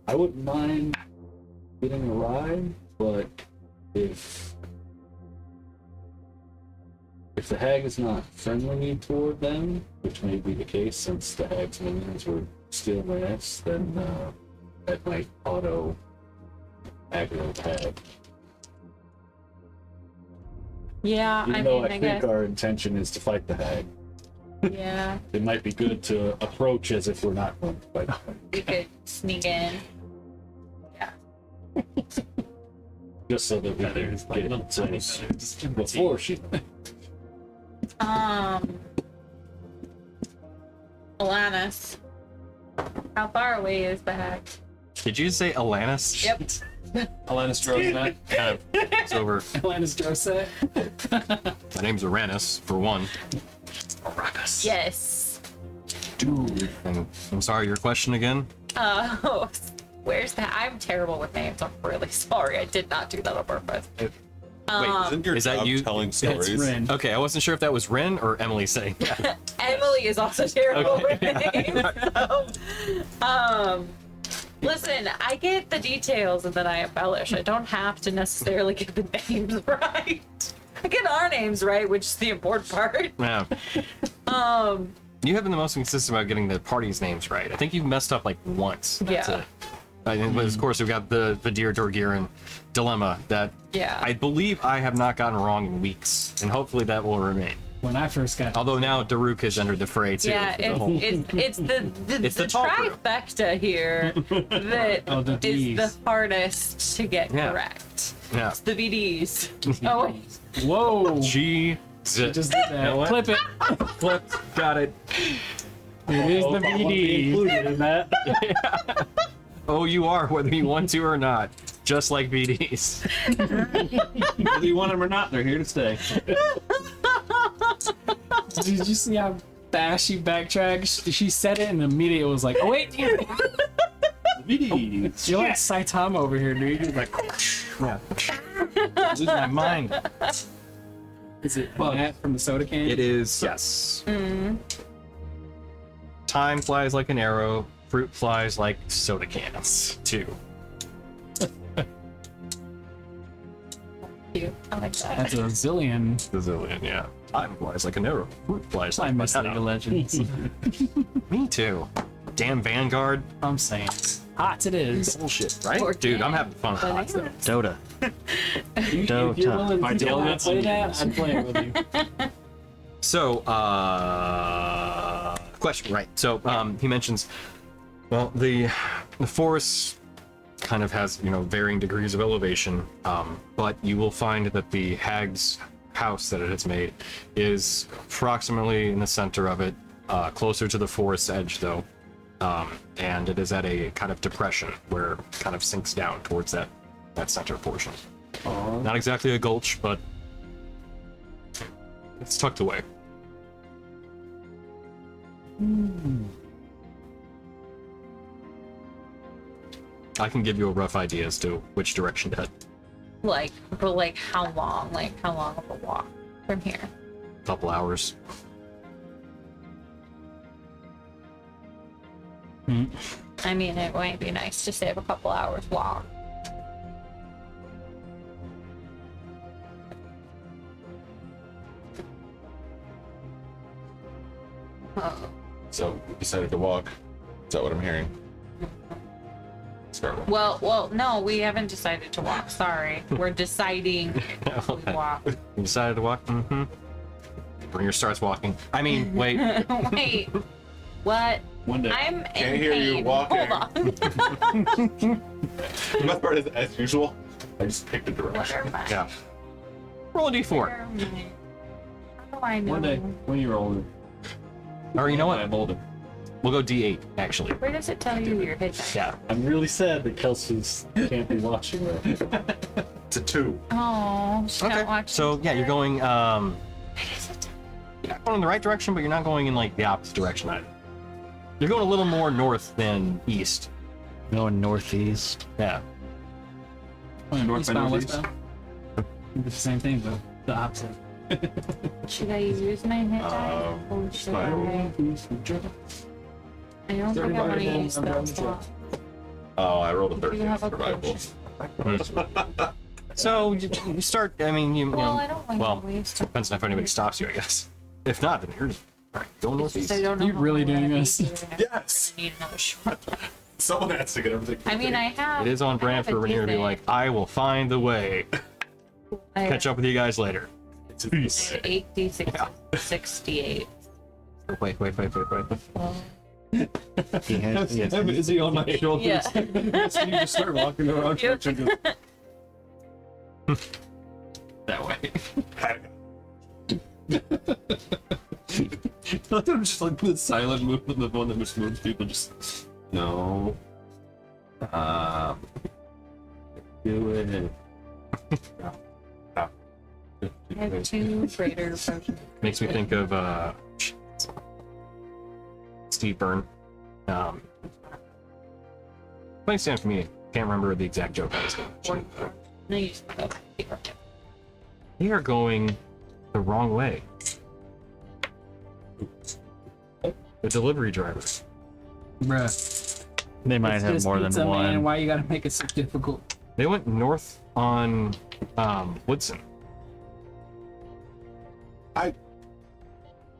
I wouldn't mind getting a ride, but if the hag is not friendly toward them, which may be the case since the hag's minions were stealing their nests, then that might auto aggro the hag. Yeah, Even I though mean, I I think guess. our intention is to fight the hag, Yeah, it might be good to approach as if we're not going to fight the hag. we could sneak in. Just so that we can Feathers, like get little tiny feathers. before she. Alanis. How far away is the hag? Did you say Alanis? Yep. Alanis Droznak. Kind of. It's over. Atlantis Jose. My name's Uranus, for one. Yes. Dude. And I'm sorry, your question again? Where's the? I'm terrible with names. I'm really sorry. I did not do that on purpose. Wait, Isn't your is that job you? telling stories? Ren. Okay, I wasn't sure if that was Ren or Emily saying that. Emily is also terrible with Okay. names. So, listen, I get the details and then I embellish. I don't have to necessarily get the names right. I get our names right, which is the important part. Yeah. You have been the most consistent about getting the party's names right. I think you've messed up like once. That's Yeah. it. And of course, we've got the Vadir Dorgiran dilemma that Yeah. I believe I have not gotten wrong in weeks, and hopefully that will remain. When I first got Although now Daruk has entered the fray too. Yeah, for the whole- it's the It's the the tall crew. trifecta here that Oh, the is the Ds. hardest to get Yeah. correct. yeah. It's the VDs. Oh wait. Whoa. G. Just did that. know what? Clip it. Flip. Got it. It is the VD. Included in that. Oh, you are, whether you want to or not. Just like VDs. Whether you want them or not, they're here to stay. Did you see how fast she backtracked? She said it and immediately was like, oh wait, damn it. VDs. You're like Saitama over here, dude. You're like, Yeah. Losing my mind. is it Matt from the soda can? It is, yes. Time flies like an arrow, fruit flies like soda cans, too. Cute. I like that. That's a zillion. Gazillion, yeah. Time flies like an arrow, fruit flies I like miss League banana. of Legends. Me too. Damn Vanguard. I'm saying. Hot it is. Bullshit, right? Or Dude, I'm damn having fun with hot stuff. Dota. If you're Dota. willing My to tail not nuts play and that, games. I'd play it with you. So, question, right. So, he mentions, well, the forest kind of has, varying degrees of elevation, but you will find that the hag's house that it has made is approximately in the center of it, closer to the forest edge, though. And it is at a kind of depression where it kind of sinks down towards that center portion. Not exactly a gulch, but it's tucked away. I can give you a rough idea as to which direction to head. But like how long? Like how long of a walk from here? A couple hours. I mean, it might be nice to save a couple hours walk. So we decided to walk. Is that what I'm hearing? Start walking. Well, no, we haven't decided to walk. Sorry, we're deciding if we walk. You decided to walk? Mm-hmm. Bringer starts walking. I mean, wait. Wait, what? One day. I'm Can't in hear you pain. walking. Hold on. The best part is, as usual, I just picked a direction. Where am I? Yeah. Roll a d4. Where am I? How do I know? One day, when you're older. Or you know what? I'm older. We'll go d8, actually. Where does it tell you you're hidden? Yeah. I'm really sad that Kelsey's can't be watching that. It's a 2. Oh, she's not watching. So, yeah, you're going, you're not going in the right direction, but you're not going in, like, the opposite direction either. You're going a little more north than east. Going northeast. Yeah. North by Eastbound, northeast. westbound? the same thing, but the opposite. Should I use my hit die? Or should I don't think I want to use spell slot. Oh, I rolled a You 13 have a survival. potion. So you start. I mean, you Well, know. I don't like Well, to waste depends on if anybody stops you, I guess. If not, then you're going northeast. I don't know. You how really long doing I'm this? gonna be here. Yes! I'm gonna need another short. Someone has to get everything. I mean, I have. It is on brand for Rainier to be like, I will find the way. Catch up with you guys later. Peace. 8d6, Yeah. 68. Wait. Well, He has, he has, Is he on my shoulders? yeah. So you just start walking around Yep. church and just that way. I thought it was just like the silent movement, the one that just moves people. Just no. Do it. I have 2 greater potions. Makes me think of Steve Byrne. Playing stand for me. Can't remember the exact joke I was going. No, you just go. They are going the wrong way. The delivery drivers. Bruh. they might It's have just more pizza, than one. Man. Why you gotta make it so difficult? They went north on Woodson. I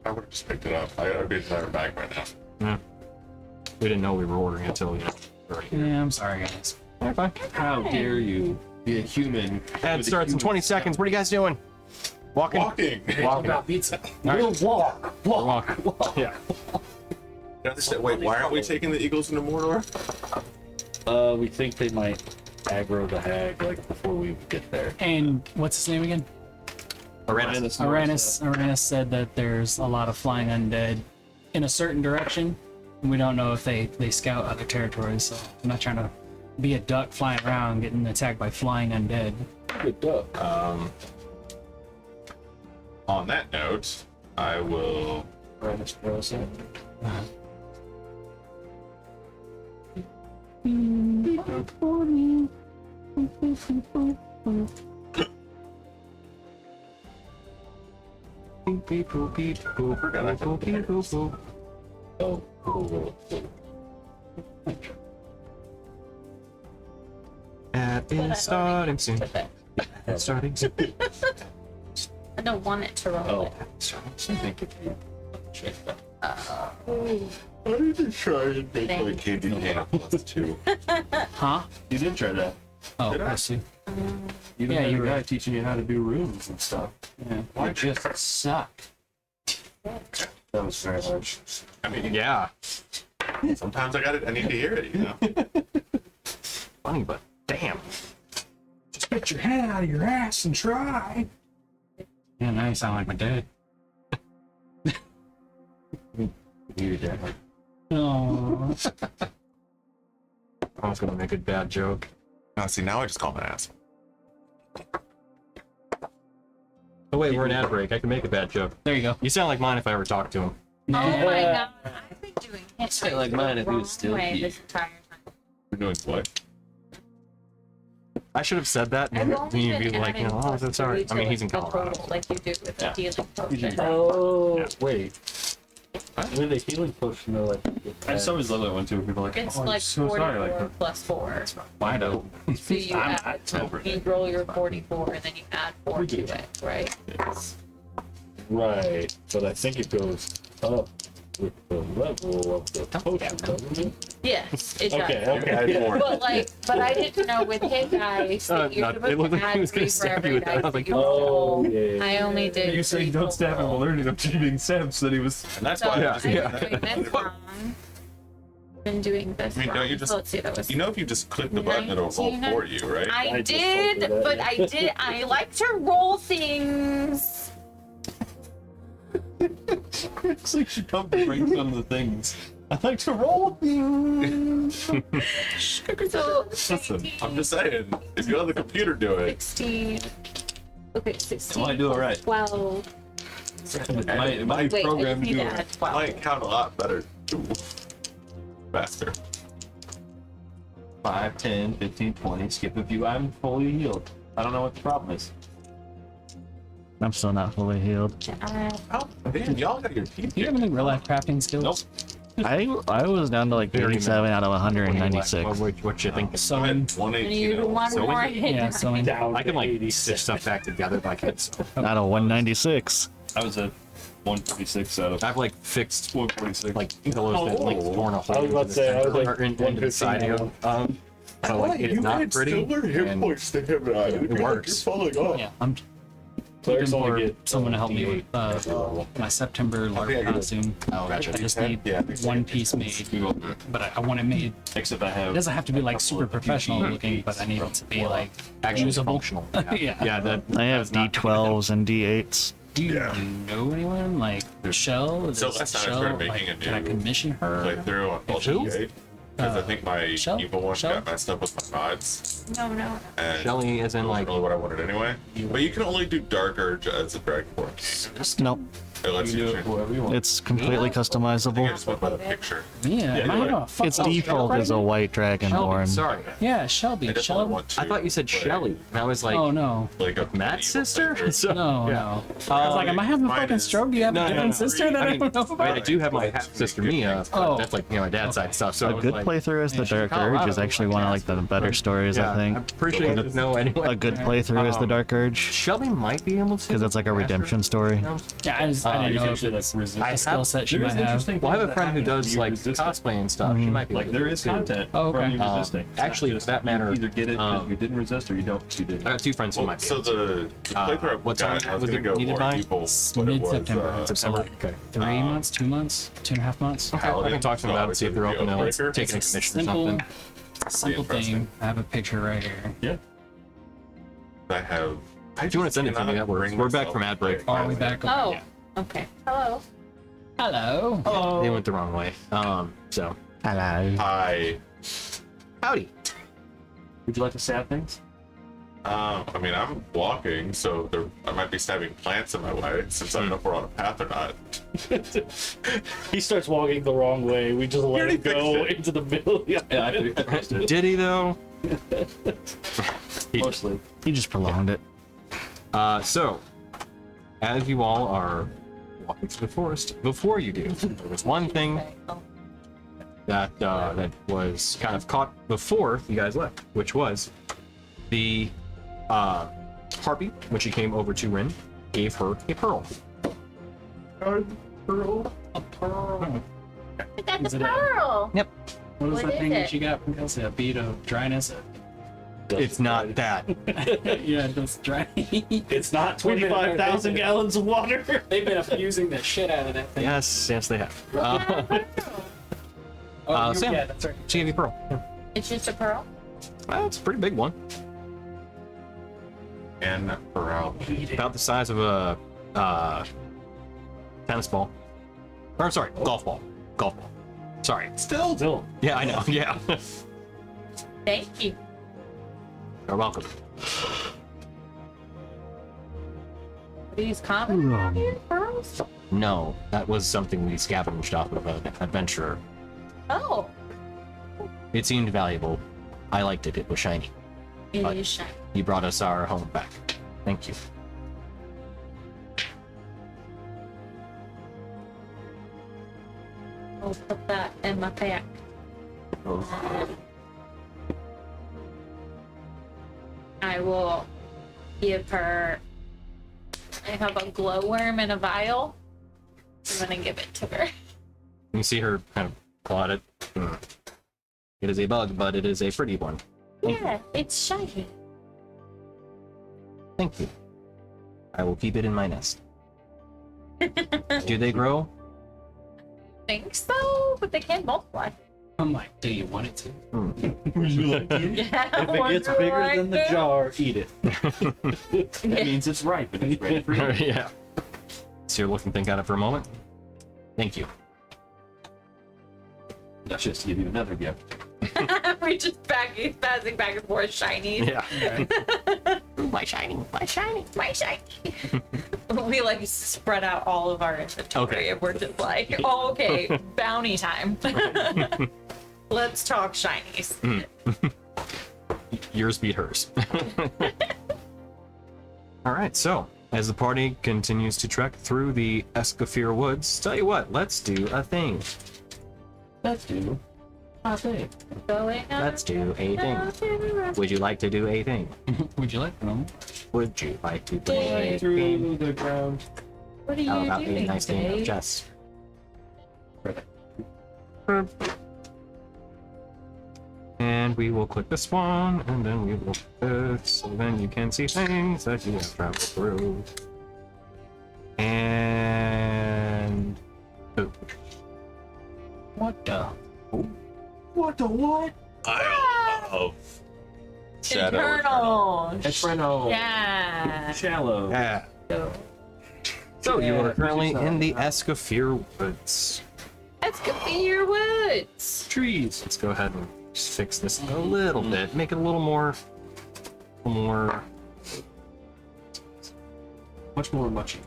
would have just picked it up. I'd be entire bag by now. Yeah. We didn't know we were ordering it until, already here. Yeah, I'm sorry, guys. Alright, fine. How dare you be a human? Ad starts in 20 seconds. What are you guys doing? Walking? Walking! Walking. pizza. We'll walk. walk. Yeah. Wait, why aren't we taking the Eagles into Mordor? We think they might aggro the hag like before we get there. And what's his name again? Aranus said that there's a lot of flying undead in a certain direction. And we don't know if they scout other territories, so I'm not trying to be a duck flying around getting attacked by flying undead. Good duck. On that note, I will. Ad is starting soon. It's starting soon. I don't want it to roll it. Thank you. I need to try and make Thank my candy cane a +2. Huh? You did try that. Oh, Did I? I see. You Yeah, had you a were- guy teaching you how to do runes and stuff. Yeah. You just suck. That was very harsh. I mean, Yeah. sometimes I need to hear it, Funny, but damn. Just get your head out of your ass and try. Yeah, now you sound like my dad. You did. Oh. I was gonna make a bad joke. Now, see, now I just call him an ass. Oh wait, we're in ad break. I can make a bad joke. There you go. You sound like mine if I ever talk to him. Oh my god, I've been doing hit Say dice like mine the if it was wrong still way here. this entire time. We're doing what? I should have said that, I've and only you'd be been like, adding oh, I'm so +3 sorry. I to, mean, like, he's in the Colorado. total, like you do with Yeah. a dealing potion. Oh, wait. With a healing potion, though, like. I just always love that one too. People are like, It's oh, I'm like so 44 sorry. Like, plus 4. why don't? So you I'm add, over it. you roll your 44 and then you add 4 to it, right? Right, but I think it goes up with the level of the potion, doesn't it? Yes, it does. Okay. But I didn't know with hit dice that you're It supposed looked to like he add was 3 gonna for stab every you with that. I dice was that like, you oh, roll. yeah. I only did. You're saying 3 don't stab him total. while learning. I'm cheating Sam said he was. And that's So why I've been doing this wrong. Been doing this I mean, wrong. don't you just- So let's see, that was. you know, if you just click the button, it'll roll 19. for you, right? I I just did, told you that. but I did. I like to roll things. It's like she come to bring some of the things. I like to roll things. So Listen, I'm just saying, if you let the computer do it, 16. Okay, 16. Oh, I do it right. 12. My Wait, I program just need do to it. add I 12. might count a lot better. Ooh. Faster. 5, 10, 15, 20. Skip a few. I'm fully healed. I don't know what the problem is. I'm still not fully healed. Oh, damn, y'all got your teeth. Do you have any real life crafting skills? I was down to like 87 out of 196. What you think? Sewing. You want So more we- hit Yeah, die. sewing. I can like stitch stuff back together like it's. Out of 196. I was at 146 out of I've like fixed 146. like pillows that like torn a hole I was about into to say, I was the like center, into the side of so like it's you not had pretty. similar hit and points to him and I. it works. You're falling off. Yeah, I'm Clerics looking only for get someone to help me with my September think I LARP get costume. Oh, gotcha. I just need Yeah. one piece made, but I want it made. Except I have. It doesn't have to be like super professional looking, but I need it to be like Actually usable. functional. Yeah. Yeah, that I have that's not- D12s and D8s. Do you Yeah. know anyone like Shell? So Does last time I Shell, started making like, a can I new commission her? Playthrough on Baldur's Gate. Because I think my Shell? evil one Shell? got messed up with my mods. No. And Shelly is in it wasn't like really what I wanted anyway. But you can only do Dark Urge as a Drag Force. Nope. It lets You you do it change. whoever you want. It's completely I think I customizable. just went by the picture. Yeah, am I a fuck Its up default right is a now? white Shelby. dragonborn. Sorry, Yeah, I Shelby. just only Shelby. want to I thought you said play, Shelly. And I was like, Oh no. Like a Matt's medieval sister. playthrough. So, No, yeah. no. I was like, am I having a Mine fucking is- stroke? Do you have No, a no, different no. sister that I don't know I mean, about? I do have my half sister Mia. Oh. That's like my dad's side stuff. So I A was good like, playthrough as the Dark Colorado, Urge is actually one of like the better stories, Yeah, I think. I'm pretty sure you didn't know anyone. A good playthrough is the Dark Urge Shelby might be able to because it's like a redemption story. Yeah, I didn't know if it's a skill set she might have. Well, I have a friend who does like cosplay and stuff. She might be Like able there to is too. content Oh, okay. from you resisting. It's not actually, just for that matter, you either get it because um, you didn't resist or you don't. You did. I got two friends who might be. So the playthrough I've what got, time I was was gonna it go needed more by? evil, but it was Mid-September. September. Okay. 3 months, 2 months, 2.5 months. I can talk to them about it, see if they're open to like, Dealbreaker. taking a commission or Simple, something. simple thing. I have a picture right here. Yeah. I have. If you want to send it to me, that works. We're back from ad break. Are we back? Oh, Yeah. okay. Hello. Hello. They went the wrong way. So Hello. Hi. howdy. Would you like to stab things? I mean, I'm walking, so I might be stabbing plants in my way since I don't know if we're on a path or not. He starts walking the wrong way. We just let already him go fixed it. into the middle. Yeah. Yeah, I fixed it. Did he though? Mostly. You just prolonged it. So, as you all are walking through the forest, before you do, there was one thing Okay. Oh, that was kind of caught before you guys left, which was the harpy, when she came over to Rin, gave her a pearl. A pearl. I got Is the it a- pearl. Yep. What was What that is thing it? that you got from Kelsey? A bead of dryness? It's not that. Yeah, that's dry. It's not 25,000 gallons of water. They've been abusing the shit out of that thing. Yes, they have. Oh, Sam. yeah, that's right. She gave you a pearl. Yeah. It's just a pearl. Well, it's a pretty big one. And around. About the size of a tennis ball. Or sorry, golf ball. Golf ball. Sorry. Still. Yeah, I know. Yeah. Thank you. You're welcome. Are these common around here? Pearls? No, that was something we scavenged off of an adventurer. Oh, It seemed valuable. I liked it. It was shiny. it But- is shiny. He brought us our home back. Thank you. I'll put that in my pack. I will give her. I have a glowworm in a vial. I'm gonna give it to her. You see her kind of claw at it. It is a bug, but it is a pretty one. Yeah, it's shiny. Thank you. I will keep it in my nest. Do they grow? Think so, but they can multiply. I'm like, do you want it to? Yeah, If it gets bigger than the jar, eat it. That means it's ripe and it's ready for you. Yeah. So you're looking, think on it for a moment. Thank you. That's just to give you another gift. We just passing back and forth shinies. Yeah. My shiny, my shiny, my shiny. We like spread out all of our inventory Okay. and we're just like, oh, okay, bounty time. Let's talk shinies. Yours beat hers. All right. So, as the party continues to trek through the Escafir Woods, tell you what, let's do a thing. Let's do a thing. Let's do a thing. Would you like to do a thing? Would you like them? Would you like to do a thing? Through the ground. What are you How about a doing, nice game of Dave? chess? And we will click this one, and then we will click this, so then you can see things that you have traveled through. And... oh. What the? What the what? I love Shadow Eternal. Eternal. Yeah. Shallow. Yeah. Go. So you Yeah, are currently which is in the Escafir Woods. Let's go in your woods. Trees. Let's go ahead and just fix this a little bit, make it a little more... Much more muchy.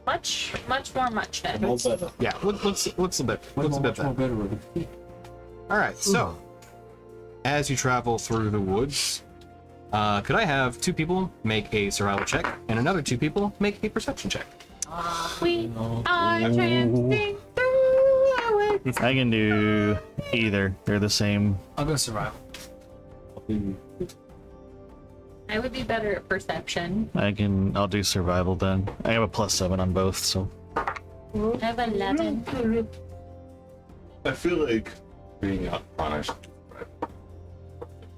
Much more muchness. More better. Yeah, looks a bit Much better. more better. All right, so as you travel through the woods, could I have 2 people make a survival check and another 2 people make a perception check? We are tramping through our woods. I can do either. They're the same. I'll go survival. I would be better at perception. I'll do survival then. I have a +7 on both, so. I have 11. I feel like being punished.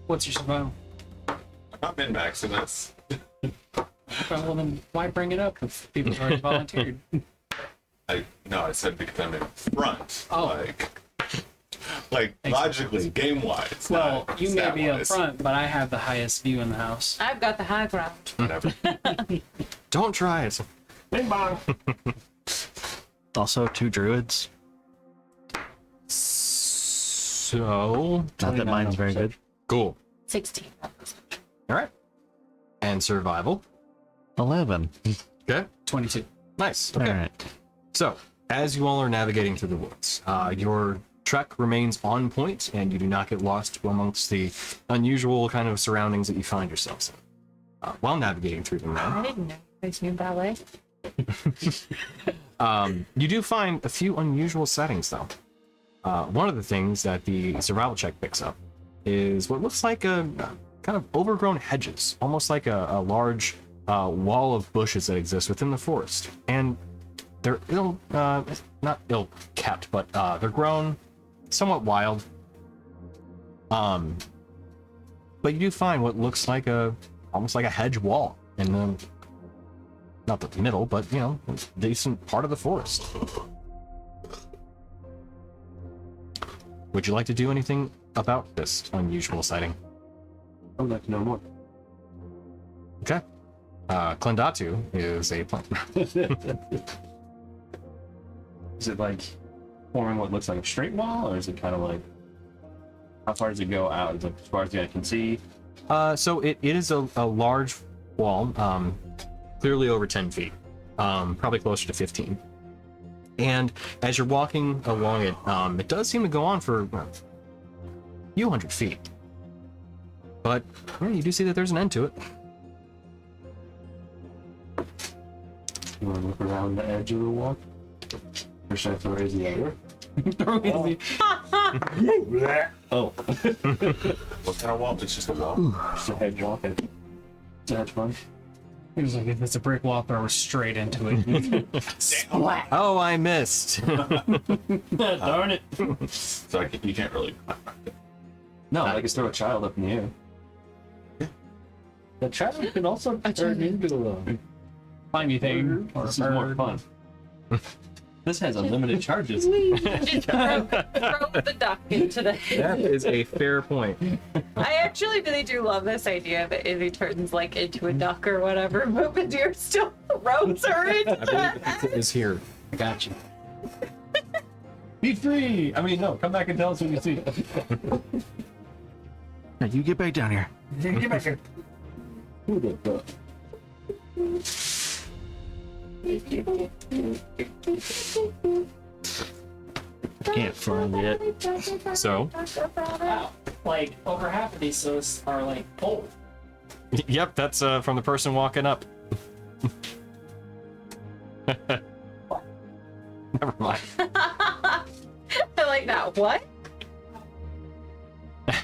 What's your survival? I'm not min-maxing this. Well, then why bring it up if people have already volunteered? No, I said because I'm in front. Oh. Like logically, game-wise. Well, not you may be up stat-wise. front, but I have the highest view in the house. I've got the high ground. Whatever. Don't try it. Bing bong. Also, 2 druids. So Not that mine's very good. cool. 16. All right, and survival. 11. Okay, 22. nice. Okay. All right. So, as you all are navigating through the woods, your trek remains on point, and you do not get lost amongst the unusual kind of surroundings that you find yourselves in. While navigating through them now, I didn't know you guys knew ballet. you do find a few unusual settings, though. One of the things that the survival check picks up is what looks like a kind of overgrown hedges, almost like a large wall of bushes that exist within the forest. And they're not ill kept, but they're grown somewhat wild. But you do find what looks like almost like a hedge wall in the, not the middle, but decent part of the forest. Would you like to do anything about this unusual sighting? I would like to know more. Okay. Klendatu is a plant. Is it like forming what looks like a straight wall, or is it kind of like how far does it go out? Is it as far as the eye can see? So it is a large wall, clearly over 10 feet, probably closer to 15. And as you're walking along it, it does seem to go on for a few hundred feet. But you do see that there's an end to it. You want to look around the edge of the wall? Or should I throw it the other? Oh, What kind of wall? It's just a wall. just a hedge wall. It's a hedge fund. He was like, if it's a brick wall, throw her straight into it. Oh, I missed. Darn it! So you can't really. No, I can throw a child up in the air. The child can also turn into a Climby thing. Or This is more bird. fun. This has unlimited charges. Just throw the duck into the. That is a fair point. I actually really do love this idea that Izzy turns like into a duck or whatever, but Madeir still throws her into I believe the that. pizza is here. I got you. Be free! I mean, no, come back and tell us when you see. Now you get back down here. Get back here. Who the duck? Can't find it. So, Wow. Like, over half of these are like old. yep, that's from the person walking up. Never mind. I like that. What?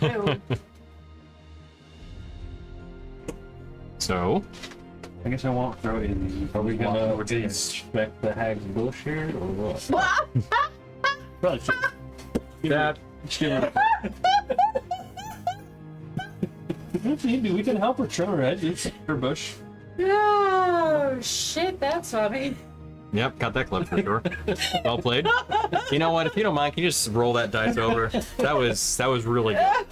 Ew. So, I guess I won't throw it in. Are we gonna inspect the hag's bush here, or what? Probably should. that If need be, we can help her trim her edges, her bush. Oh shit, that's funny. Yep, got that clip for sure. Well played. You know what? If you don't mind, can you just roll that dice over? That was really good.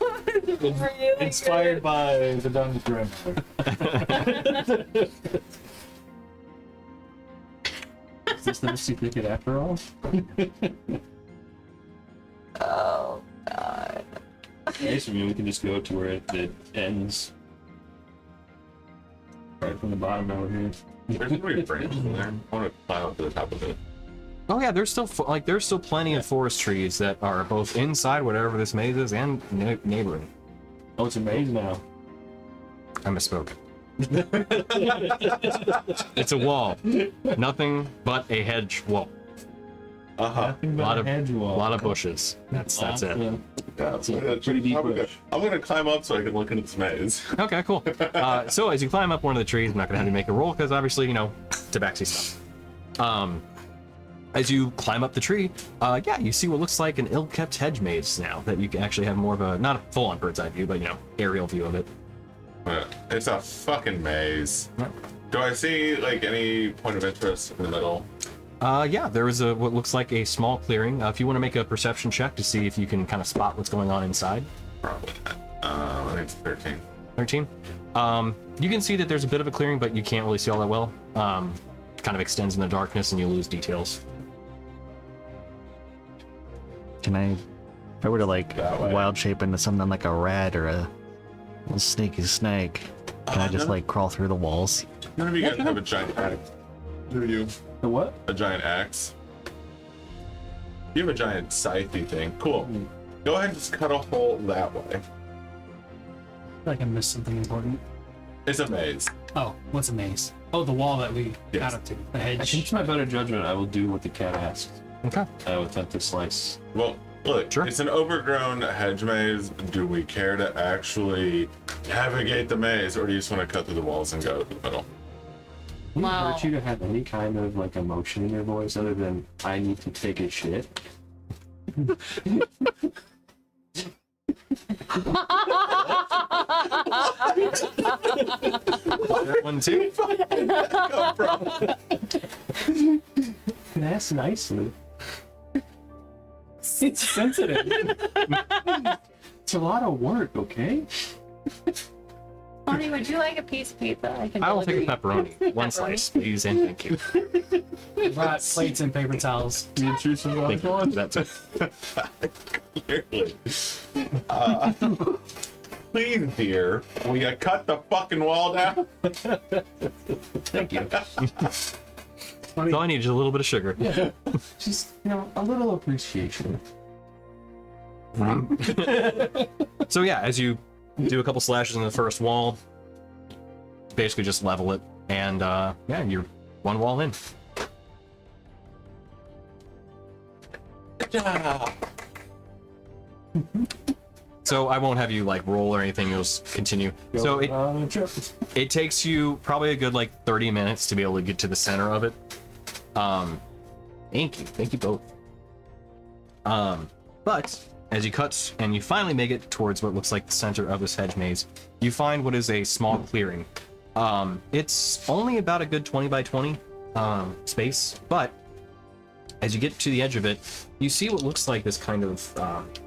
Really Inspired by the Dungeons Grandmother. Is this the Misty Thicket after all? Oh god. Nice of you, we can just go to where it ends. Right from the bottom over here. There's gonna be a branch in there. I want to climb up to the top of it. Oh yeah, there's still there's still plenty of forest trees that are both inside whatever this maze is and neighboring. Oh, it's a maze now. I misspoke. It's a wall. Nothing but a hedge wall. Nothing but Lot a of- hedge wall. A lot of bushes. That's it. Yeah, It's a pretty deep bush. I'm gonna climb up so I can look into this maze. Okay, cool. So as you climb up one of the trees, I'm not gonna have you make a roll because obviously, you know, tabaxi stuff. As you climb up the tree, yeah, you see what looks like an ill-kept hedge maze now that you can actually have more of a, not a full-on bird's eye view, but, you know, aerial view of it. It's a fucking maze. Yep. Do I see like any point of interest in the middle? Yeah, there is a what looks like a small clearing. If you want to make a perception check to see if you can kind of spot what's going on inside. Probably not. I think it's 13. 13. You can see that there's a bit of a clearing, but you can't really see all that well. Kind of extends in the darkness and you lose details. Can I, if I were to like That way. wild shape into something like a rat or a little sneaky snake, can I just no. like crawl through the walls? None of you guys have a giant axe. Do you? The what? A giant axe? You have a giant scythe thing. Cool. Go ahead and just cut a hole that way. I feel like I missed something important. It's a maze. Oh, what's a maze? Oh, the wall that we Yes. got up to. The hedge. Against my better judgment, I will do what the cat asks. Okay. I will attempt to slice. Well, look, Sure. it's an overgrown hedge maze. Do we care to actually navigate the maze, or do you just want to cut through the walls and go to the middle? Would it Wow. hurt you to have any kind of like emotion in your voice other than I need to take a shit? That one too. That's nicely. It's sensitive. It's a lot of work, okay? Tony, would you like a piece of pizza? I can I will take a deliver you. pepperoni. One slice, please, and thank you. Brought plates and paper towels. The intrusive Thank you. That's it. Clearly. Please, dear, will you cut the fucking wall down? Thank you. All I need is a little bit of sugar. Just, you know, a little appreciation. So yeah, as you do a couple slashes in the first wall, basically just level it, and yeah, you're one wall in. So I won't have you like roll or anything. You'll just continue. So it takes you probably a good like 30 minutes to be able to get to the center of it. Thank you both. But as you cut and you finally make it towards what looks like the center of this hedge maze, you find what is a small clearing. It's only about a good 20 by 20 space, but as you get to the edge of it, you see what looks like this kind of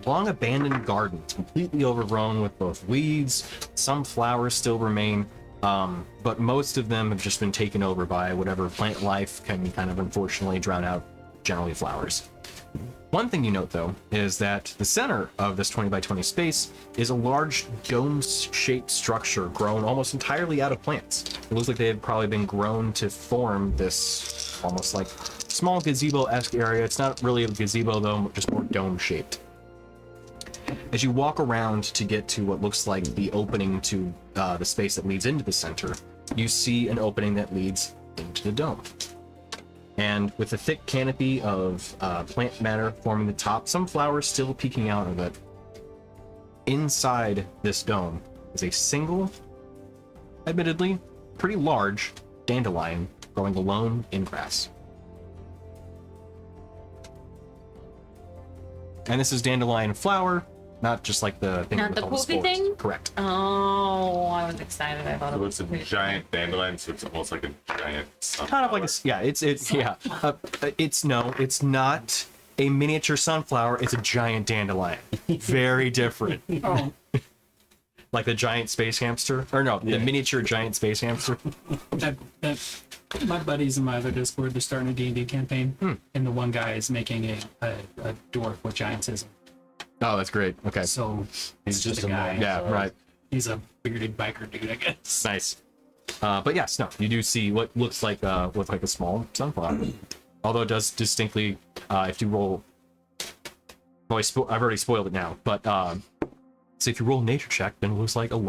long abandoned garden, completely overgrown with both weeds. Some flowers still remain, but most of them have just been taken over by whatever plant life can kind of unfortunately drown out generally flowers. One thing you note though is that the center of this 20 by 20 space is a large dome-shaped structure grown almost entirely out of plants. It looks like they have probably been grown to form this almost like small gazebo-esque area. It's not really a gazebo though, just more dome-shaped. As you walk around to get to what looks like the opening to the space that leads into the center, you see an opening that leads into the dome. And with a thick canopy of plant matter forming the top, some flowers still peeking out of it, inside this dome is a single, admittedly pretty large, dandelion growing alone in grass. And this is dandelion flower, not just like the thing Not with the all the poofy spores. thing? Correct. Oh, I was excited. I thought it So was it's a giant dandelion, so it's almost like a giant sunflower. Kind of like it's not a miniature sunflower. It's a giant dandelion. Very different. Oh, Like the giant space hamster, or no, the miniature giant space hamster. that my buddies in my other Discord, they're starting a D&D campaign, and the one guy is making a dwarf with giantism. Oh, that's great. Okay. So He's just a guy. man. Yeah, right. He's a bearded biker dude, I guess. Nice. But yes, no, you do see what looks like a small sunflower. Although it does distinctly, if you roll, well, I've already spoiled it now, but so if you roll a nature check, then it looks like an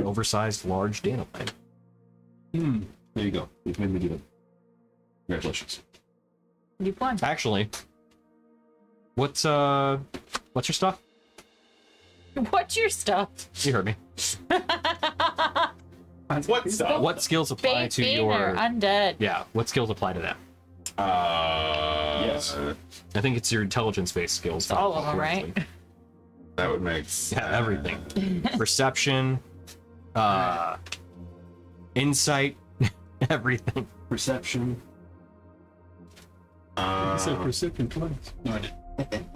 oversized large dandelion. There you go. You've made me do it. Congratulations. You won. Actually, what's your stuff? What's your stuff? You heard me. What stuff? What skills apply to Baby your? or undead? Yeah, what skills apply to that? Yes. I think it's your intelligence-based skills. It's all of them, right? That would make sense. Yeah, everything. Perception, insight, everything. Perception. I said perception twice. No, I didn't.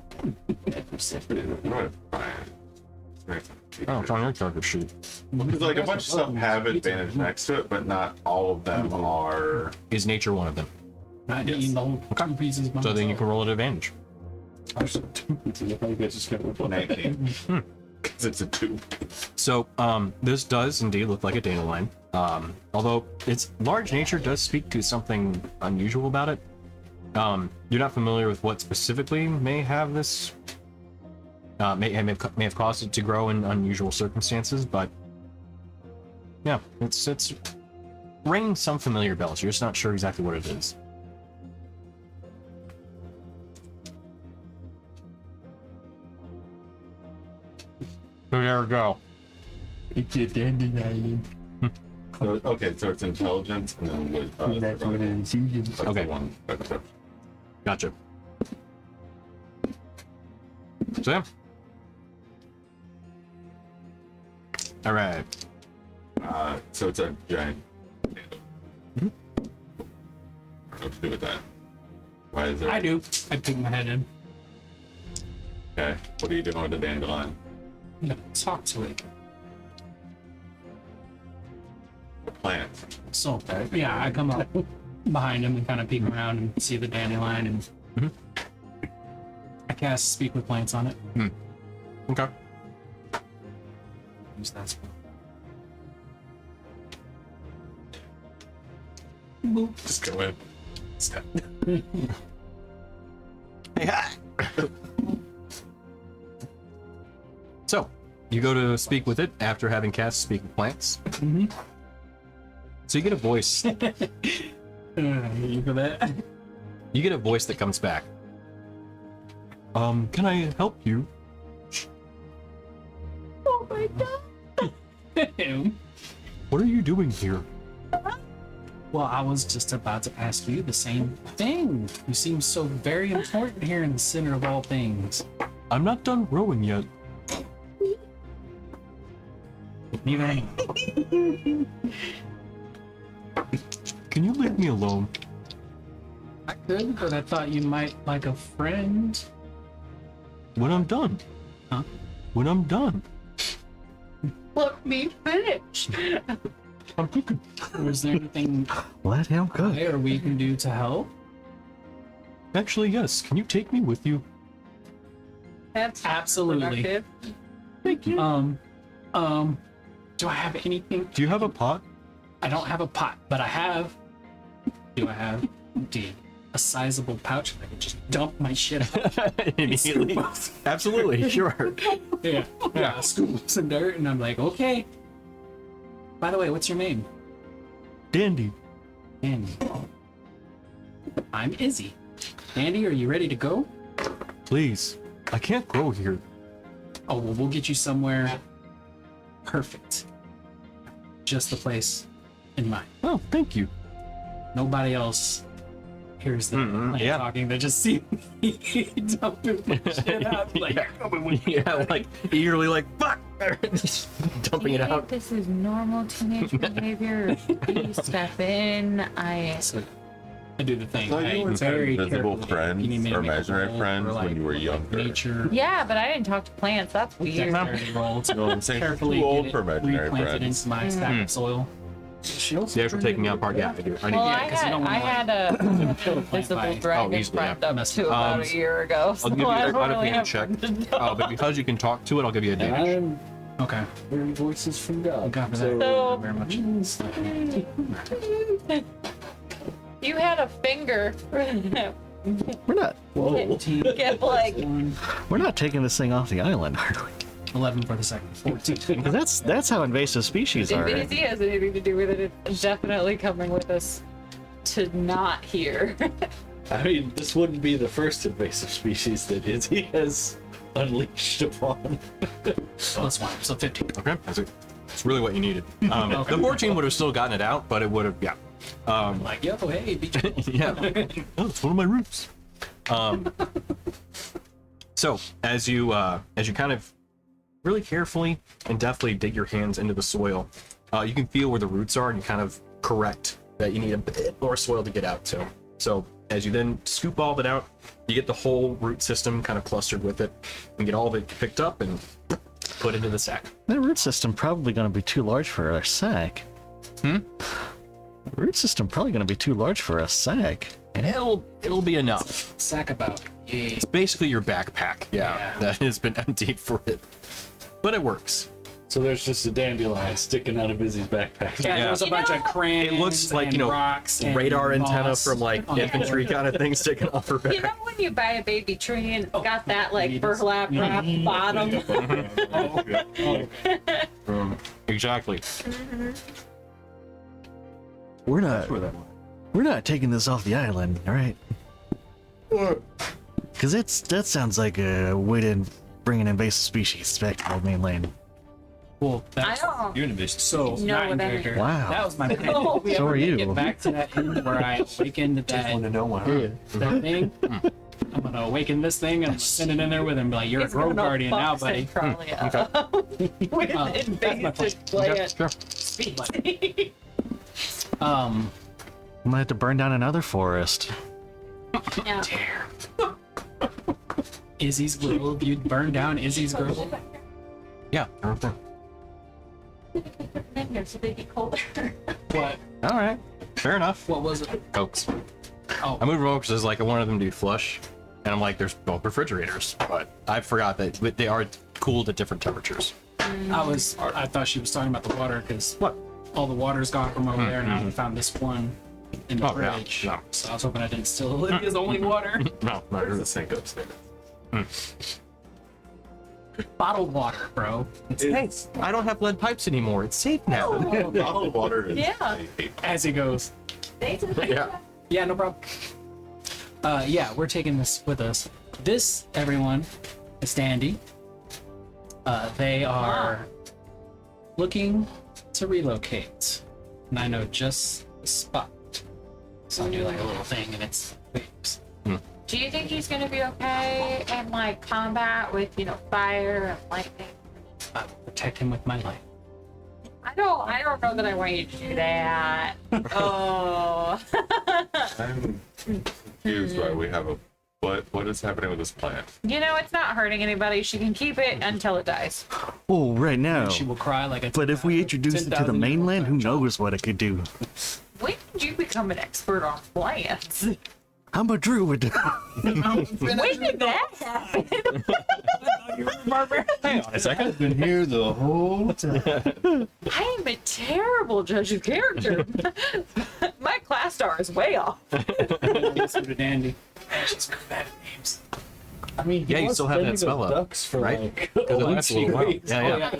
Oh, it's on your character sheet. Because like a bunch of stuff have advantage next to it, but not all of them are. Is nature one of them? Not eating the whole 2 pieces. by So then you myself. can roll at advantage. You guys just got to 19. Because it's a 2. So this does indeed look like a dandelion. Although its large nature does speak to something unusual about it. You're not familiar with what specifically may have this. May have caused it to grow in unusual circumstances, but yeah, it's ringing some familiar bells. You're just not sure exactly what it is. So there we go. It's a dandelion. So, okay, so it's intelligence and then with. That's what it is. Okay. One. Okay. Gotcha. So yeah. All right. So it's a giant. I don't know what to do with that. Why is there? I do. I pick my head in. Okay. What are you doing with the dandelion? I'm gonna talk to it. The plant. So yeah, I come up behind him and kind of peek around and see the dandelion, and I cast Speak with Plants on it. Okay. Use that spell. Just go in. Hey, hi. So, you go to speak with it after having cast Speak with Plants. Mm-hmm. So you get a voice. You for that? You get a voice that comes back. Can I help you? Oh my god. What are you doing here? Well, I was just about to ask you the same thing. You seem so very important here in the center of all things. I'm not done rowing yet. Neither am I. Can you leave me alone? I could, but I thought you might like a friend. When I'm done. Huh? When I'm done. Let me finish. I'm cooking. Was there anything Let him go. I or we can do to help? Actually, yes. Can you take me with you? That's Absolutely. productive. Thank you. Do I have anything? Do you have a pot? I don't have a pot, but I have. Do I have indeed a sizable pouch that I can just dump my shit out? Immediately. Absolutely, sure. Yeah, yeah. Scoop some dirt, and I'm like, okay. By the way, what's your name? Dandy. Andy. I'm Izzy. Andy, are you ready to go? Please. I can't grow here. Oh, well, we'll get you somewhere perfect. Just the place in mind. Oh, thank you. Nobody else hears the plant yeah. talking. They just see me dumping my shit out. Like, Yeah. you're coming with me. Yeah, like eagerly, like fuck, just dumping it out. This is normal teenage behavior. You step in. So I do the thing. thought you I always had very invisible carefully- friends you need me to or make a imaginary roll friends for, when you were younger. Nature. Yeah, but I didn't talk to plants. That's weird. Dexterity roll to No, I'm saying you're carefully too old get for it imaginary replanted friends. into my stack of soil. The actual taking out part, yeah, I do. I need Well, Yeah, I 'cause you had don't wanna, I had a kill the plant invisible by- dragon easily, yeah. friend up Mess to with about bones. a year ago. So I'll give you I a don't really opinion have check. to know. But because you can talk to it, I'll give you a And damage. I'm Okay. hearing voices from God. God for that. So, Thank you very much. You had a finger. We're not. whoa. Get like We're not taking this thing off the island, are we? 11 for the second. 14. 'Cause that's how invasive species if are. he has anything to do with it, it's definitely coming with us to not here. I mean, this wouldn't be the first invasive species that Izzy has unleashed upon. Plus 1, so 15. Okay, that's really what you needed. The 14 would have still gotten it out, but it would have, yeah. Like, yo, hey, beat you. Yeah. Oh, it's one of my roots. So as you kind of really carefully and deftly dig your hands into the soil, you can feel where the roots are, and you kind of correct that you need a bit more soil to get out to. So as you then scoop all of it out, you get the whole root system kind of clustered with it, and get all of it picked up and put into the sack. That root system probably going to be too large for our sack. The root system probably going to be too large for a sack. And it'll be enough. Sack about. Yay. It's basically your backpack, Yeah. that has been emptied for it. But it works. So there's just a dandelion sticking out of Izzy's backpack. Yeah, Yeah. there's a bunch of crayons. It looks like, and rocks and radar antenna moss from like on the infantry floor. kind of thing sticking off her You know back. when you buy a baby tree and it's got that like Weeds. burlap wrap bottom? Exactly. We're not taking this off the island, all right? Because that sounds like a way to bring an invasive species back to the mainland. Well, I that's don't. You're an invasive. so No, not in that- character. Wow. That was my plan. Oh, If we so ever are make you. Get back to that end where I awakened that, know that thing. I'm gonna awaken this thing and send it in there with him. Be like, you're It's a road gonna guardian now, box buddy. it probably up. With That's my invasive plant Sure. species. I'm gonna have to burn down another forest. Yeah. Izzy's grove. You'd burn down Izzy's grove. Yeah. Okay. In here so they get colder. What? All right. Fair enough. What was it? Cokes. Oh, I moved them over because like I wanted them to be flush, and I'm like, there's both refrigerators, but I forgot that they are cooled at different temperatures. I thought she was talking about the water because What? all the water's gone from over there, and I found this one in the Oh, yeah, fridge. yeah. So I was hoping I didn't steal Olivia's only water. No, There's a sink upstairs. Bottled water, bro. Hey, I don't have lead pipes anymore. It's safe now. Bottled water is. Yeah. As he goes. Yeah. Yeah, no problem. Yeah, we're taking this with us. This, everyone, is Dandy. They are looking to relocate. And I know just the spot. So I'll do like a little thing and it's waves. Do you think he's gonna be okay in like combat with, you know, fire and lightning? I will protect him with my life. I don't know that I want you to do that. Oh. I'm confused why we have a. What is happening with this plant? You know, it's not hurting anybody. She can keep it until it dies. Oh, right now. She will cry like a But if we introduce it to the 10,000 mainland, who knows what it could do? When did you become an expert on plants? I'm a druid. When did that happen? Hang on a second. I've been here the whole time. I am a terrible judge of character. My class star is way off. Yes, to Dandy. She's very bad at names. I mean, Yeah, you still have that spell up, ducks for right? like Because it lasts a little while. weeks. Yeah. Yeah, I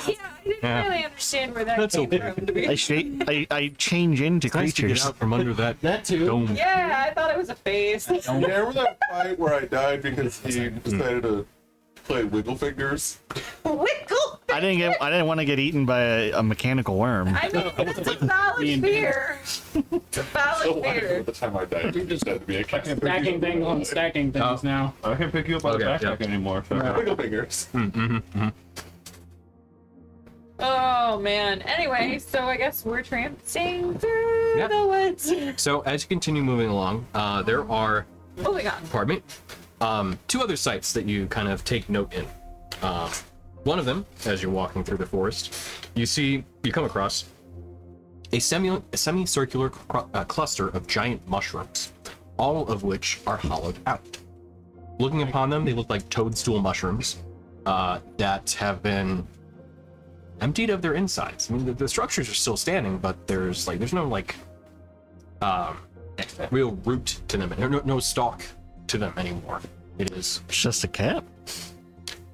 didn't really understand where that That's came okay. from. to be- I change into It's nice to get creatures. out from under that That too. dome. Yeah, I thought it was a face. Yeah, remember that fight where I died because he decided to play Wiggle Fingers? Wiggle. I didn't want to get eaten by a mechanical worm. I mean, that's a valid fear. It's a valid So why fear. at the time I died, you just had to be a cat. Stacking things on stacking things now. I can't pick you up on Okay, the backpack yeah. anymore. So. Wiggle Fingers. Oh man. Anyway, so I guess we're tramping through Yeah. the woods. So as you continue moving along, there are, Moving on. pardon me, two other sites that you kind of take note in. One of them, as you're walking through the forest, you come across a semicircular cluster of giant mushrooms, all of which are hollowed out. Looking upon them, they look like toadstool mushrooms that have been emptied of their insides. I mean, the structures are still standing, but there's no real root to them, no stalk to them anymore. It is It's just a cap.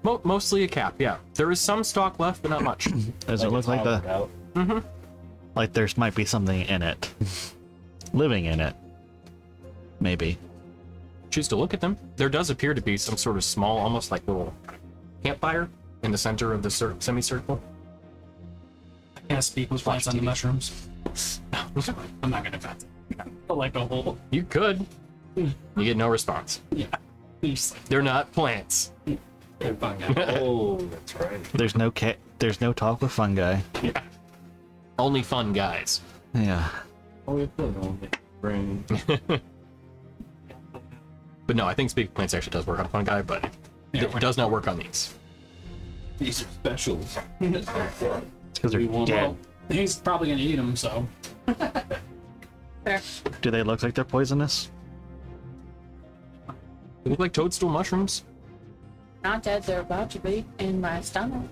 mostly a cap. Yeah, there is some stalk left, but not much. Does it look like hollowed the out. like there's might be something in it, living in it? Maybe. Choose to look at them. There does appear to be some sort of small, almost like little campfire in the center of the semicircle. Can I speak with plants on the mushrooms? I'm not gonna vet them. Like a whole. You could. You get no response. Yeah. Just like, They're not plants. oh, fuck yeah. Oh, that's right. There's no talk with fungi. Only fun guys. Yeah. Oh, we put on the brain. But no, I think speak of plants actually does work on fungi, but Yeah, it does not work on these. These are specials. It's because they're Well, dead. he's probably gonna eat them, so. Fair. Do they look like they're poisonous? They look like toadstool mushrooms. Not dead, they're about to be in my stomach.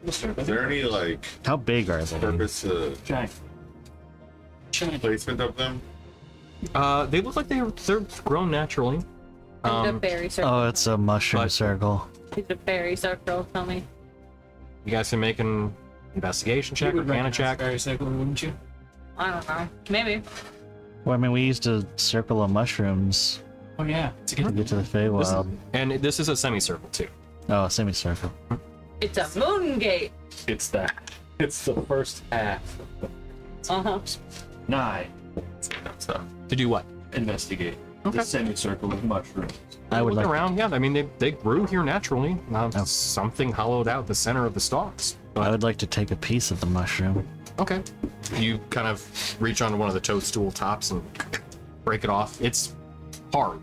Is there any like How big are they? purpose Giant. placement of them? They look like they're grown naturally. The fairy circle. Oh, it's a mushroom But- circle. It's a fairy circle, tell me. You guys can make an investigation check You or would canna recognize check. fairy circle, wouldn't you? I don't know. Maybe. Well, I mean, we used a circle of mushrooms Oh yeah. To to get get to the This is- Feywild. and this is a semicircle too. Oh, a semicircle. It's a moon gate. It's that. It's the first half. Uh-huh. 9. So to do what? Investigate. Okay. The semicircle of mushrooms. I would Look like. around. Yeah, I mean they grew here naturally. Something hollowed out the center of the stalks. I would like to take a piece of the mushroom. Okay. You kind of reach onto one of the toadstool tops and break it off. It's hard.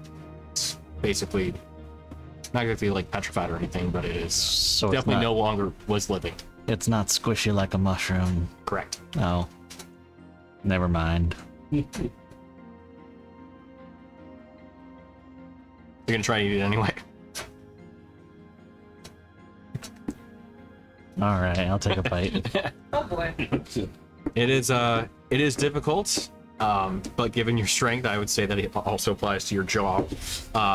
It's basically not exactly like petrified or anything, but it is So definitely it's no not, longer was living. It's not squishy like a mushroom. Correct. Oh. Never mind. You're gonna try to eat it anyway. All right, I'll take a bite. Oh boy. It is difficult, but given your strength, I would say that it also applies to your jaw.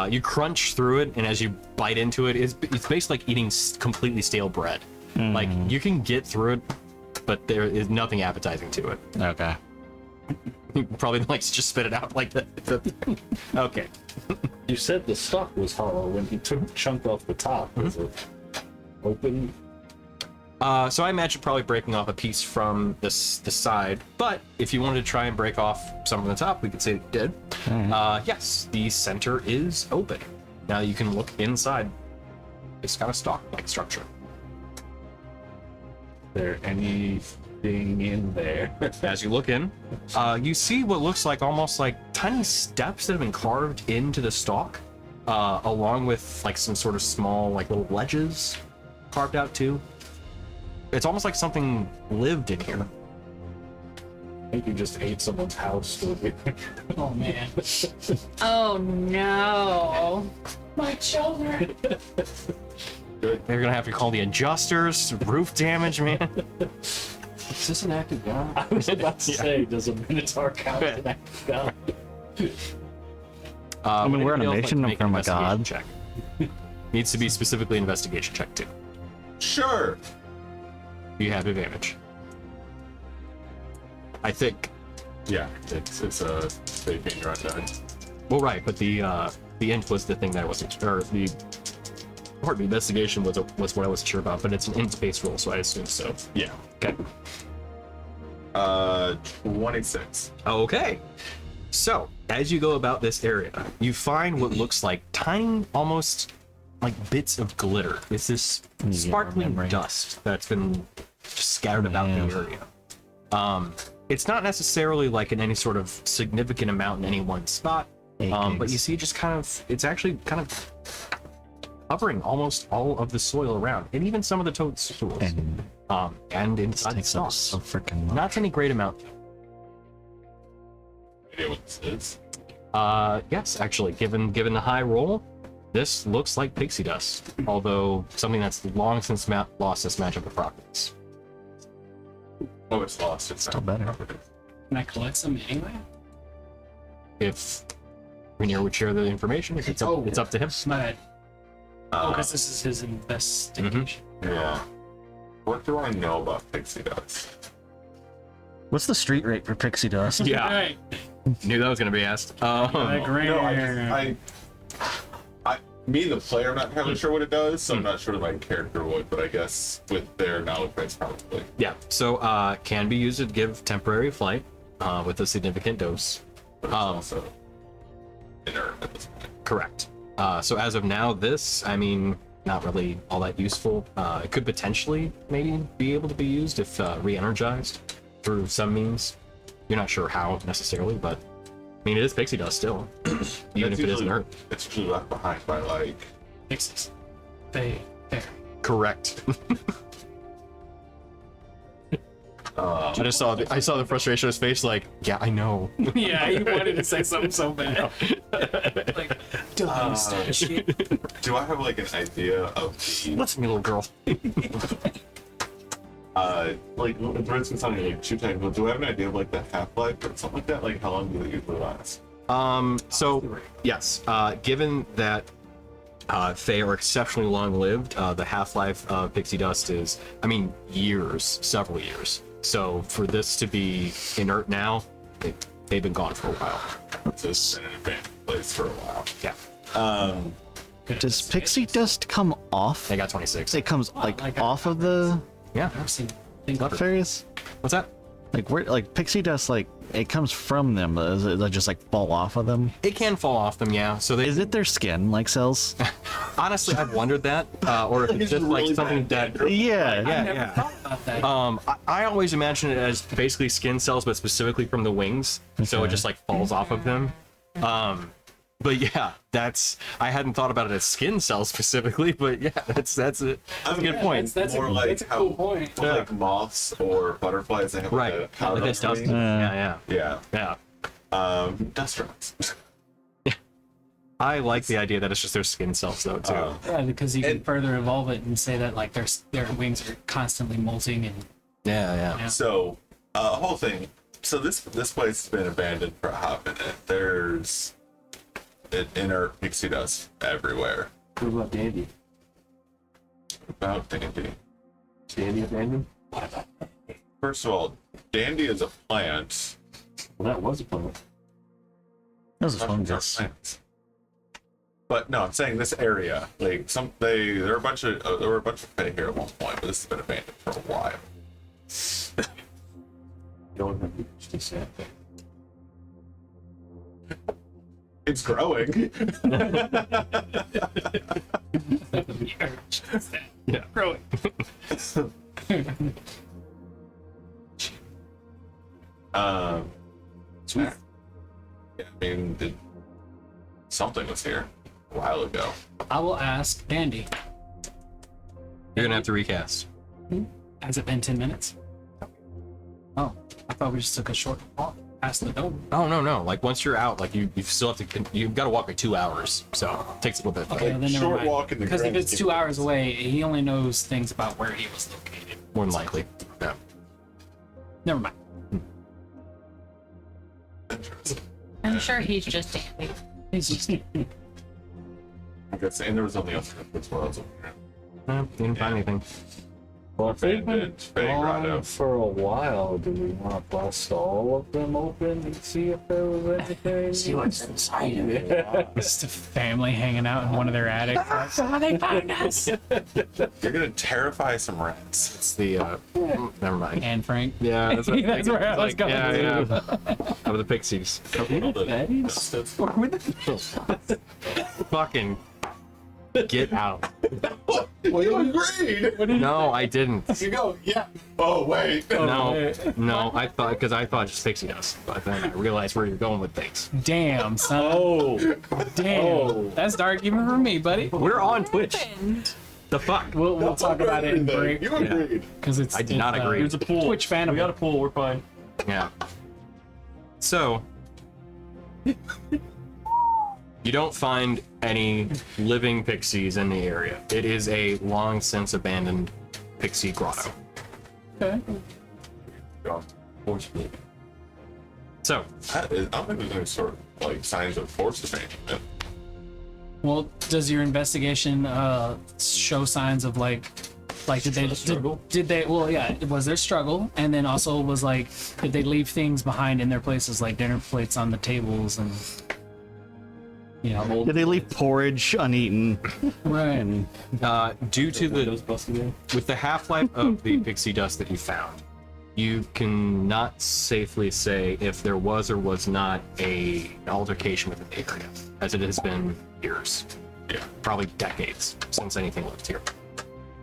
You crunch through it, and as you bite into it, it's basically like eating completely stale bread. Like you can get through it, but there is nothing appetizing to it. Okay. You probably like to just spit it out like that. Okay. You said the stalk was hollow when he took a chunk off the top. Was it open? So I imagine probably breaking off a piece from the side, but if you wanted to try and break off some from the top, we could say that you did. Yes, the center is open. Now you can look inside. It's got a stalk-like structure. Is there anything in there? As you look in, you see what looks like almost like tiny steps that have been carved into the stalk, along with like some sort of small like little ledges carved out too. It's almost like something lived in here. I think you just ate someone's house. Oh man. Oh no. My children. They're gonna have to call the adjusters. Roof damage, man. Is this an active god? I was about to say, does a minotaur count as an active god? I mean, we're on a Would anybody else mission like to make an from a god. investigation check? Needs to be specifically investigation check too. Sure. You have advantage. I think. Yeah, it's a vaping rundown. Well, right, but the int was the thing that I wasn't, or the part of the investigation was what I wasn't sure about, but it's an int-based roll, so I assume so. Yeah. Okay. 26. Okay. So, as you go about this area, you find what looks like tiny, almost like bits of glitter. It's this sparkling remembering. dust that's been just scattered about the area. It's not necessarily like in any sort of significant amount in any one spot, but you see just kind of, it's actually kind of covering almost all of the soil around, and even some of the toadstools, and inside the takes up stalks. so freaking much. Not any great amount. Idea what this is? Yes, actually, given the high roll, this looks like pixie dust, although something that's long since lost its magical properties. Oh, it's lost. It's Still better. Can I collect some anyway? If Rainier would share the information, if it's up to him. My bad. Because this is his investigation. Yeah. What do I know about pixie dust? What's the street rate for pixie dust? Yeah, Right. knew that was gonna be asked. Me, the player, I'm not entirely sure what it does, so I'm not sure my character would, but I guess with their knowledge base, probably. Yeah, so can be used to give temporary flight with a significant dose. But it's also inert at this point. Correct. So as of now, this, I mean, not really all that useful. It could potentially maybe be able to be used if re-energized through some means. You're not sure how necessarily, but I mean, it is pixie dust still, even if it is inert. It's usually left behind by, like... Pixies. There. Correct. Uh, I saw the frustration on his face, like, yeah, I know. Yeah, he wanted to say something so bad. Like, don't start shit. do I have, like, an idea of the... Listen to me, little girl. like, for instance, on like, shoot technical, do I have an idea of, like, the half-life or something like that? Like, how long do they usually last? So, yes, given that Fae are exceptionally long-lived, the half-life of pixie dust is, I mean, years, several years. So for this to be inert now, they've been gone for a while. It's just been in an abandoned place for a while. Yeah, Does pixie dust come off? they got 26. It comes like off of the Yeah, I've seen things nut fairies? what's that? Like where, like pixie dust, like it comes from them. Does it just like fall off of them? It can fall off them, yeah. So they Is it their skin like cells? honestly, I've wondered that, or if it's just like something that. Yeah. Yeah. thought about that. I always imagine it as basically skin cells, but specifically from the wings, so it Okay. just like falls off of them. But yeah, I hadn't thought about it as skin cells specifically, but yeah, that's a good point. That's More a, like that's a how- cool point. Well, like moths or butterflies, they have like Right, a powder like this dust. wing. Yeah. Yeah. Dust drops. I like the idea that it's just their skin cells though too. Yeah, because you can And- further evolve it and say that like their wings are constantly molting and Yeah. So, whole thing. So this place has been abandoned for a hot minute. There's an inert pixie dust everywhere. What about Dandy? About Dandy. Dandy abandoned? First of all, Dandy is a plant. Well, that was a plant. That was a fun Mushrooms are guess. plants. But no, I'm saying this area. Like there were a bunch of Fae here at one point, but this has been abandoned for a while. You don't remember. Just a sad thing. It's growing. Yeah. growing. Sweet. Yeah, I mean, something was here a while ago. I will ask Dandy. You're gonna have to recast. Has it been 10 minutes? Oh, I thought we just took a short walk past the dome. Oh no! Like once you're out, like you still have to. You've got to walk like 2 hours, so it takes a little bit. Okay, Like, then never short mind. walk in the Because if grand it's scheme 2 of hours things. away, he only knows things about where he was located. More than likely. Yeah. Never mind. Interesting. I'm sure he's just Dandy. He's just I guess, and there was something else as well. Didn't find anything. Well, if they've been Bandit, Fey Grotto. gone for a while, do we want to bust all of them open and see if there was anything? see what's inside of it. Just a family hanging out in one of their attics. Oh, they found us. You're gonna terrify some rats. It's the never mind. And Frank. Yeah, that's, what, That's where I was going. yeah, of the pixies. Fucking get out. Well, you agreed. No, I didn't. You go, yeah. Oh wait. No, I thought just pixie dust, but then I realized where you're going with things. Damn, son. Oh, Damn. oh. That's dark even for me, buddy. We're on Twitch. The fuck? We'll talk about it in break. You agreed. Because it's. I did not agree. Here's a pool. Twitch fan. We got a pool. We're fine. Yeah. So, you don't find any living pixies in the area. It is a long since abandoned pixie grotto. Okay. Fortunately. So, I don't think there's any sort of like signs of forced abandonment. Well, does your investigation show signs of like did they struggle? did they well yeah was there struggle, and then also was like did they leave things behind in their places like dinner plates on the tables and you know Did they leave porridge uneaten? right due to the Windows busted in. with the half-life of the pixie dust that you found, you cannot safely say if there was or was not an altercation within the area, as it has been years, Yeah. probably decades since anything lived here.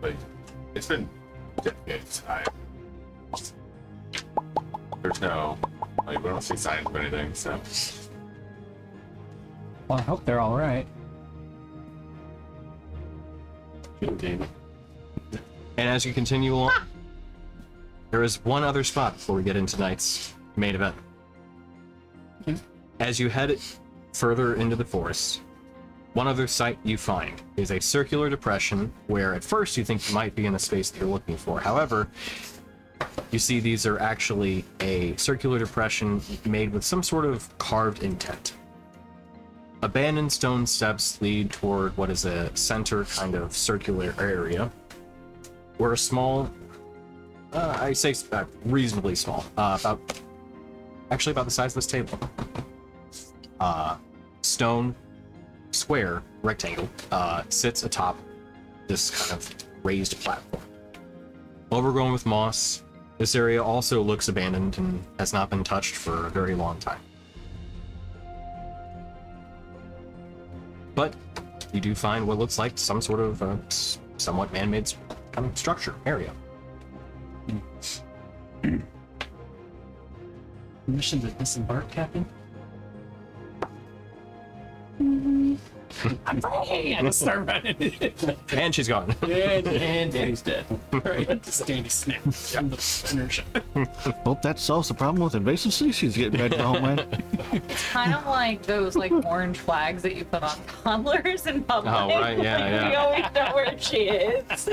Like, it's been decades. There's no, like, we don't see signs of anything, so. well I hope they're all right. And as you continue along, there is one other spot before we get into tonight's main event. As you head further into the forest, one other site you find is a circular depression where at first you think you might be in the space that you're looking for. However, you see these are actually a circular depression made with some sort of carved intent. Abandoned stone steps lead toward what is a center kind of circular area where a small, I say reasonably small, about the size of this table, stone square rectangle sits atop this kind of raised platform. Overgrown with moss, this area also looks abandoned and has not been touched for a very long time. But you do find what looks like some sort of somewhat man-made kind of structure area. Mission to disembark, Captain. I'm ready. I just start running. And she's gone. And Danny's dead. Right, Danny snap from the inertia. Hope that solves the problem with invasive species getting ready to homeland. Kind of like those like orange flags that you put on toddlers in public. Oh, right, yeah, Like, yeah. We always know where she is.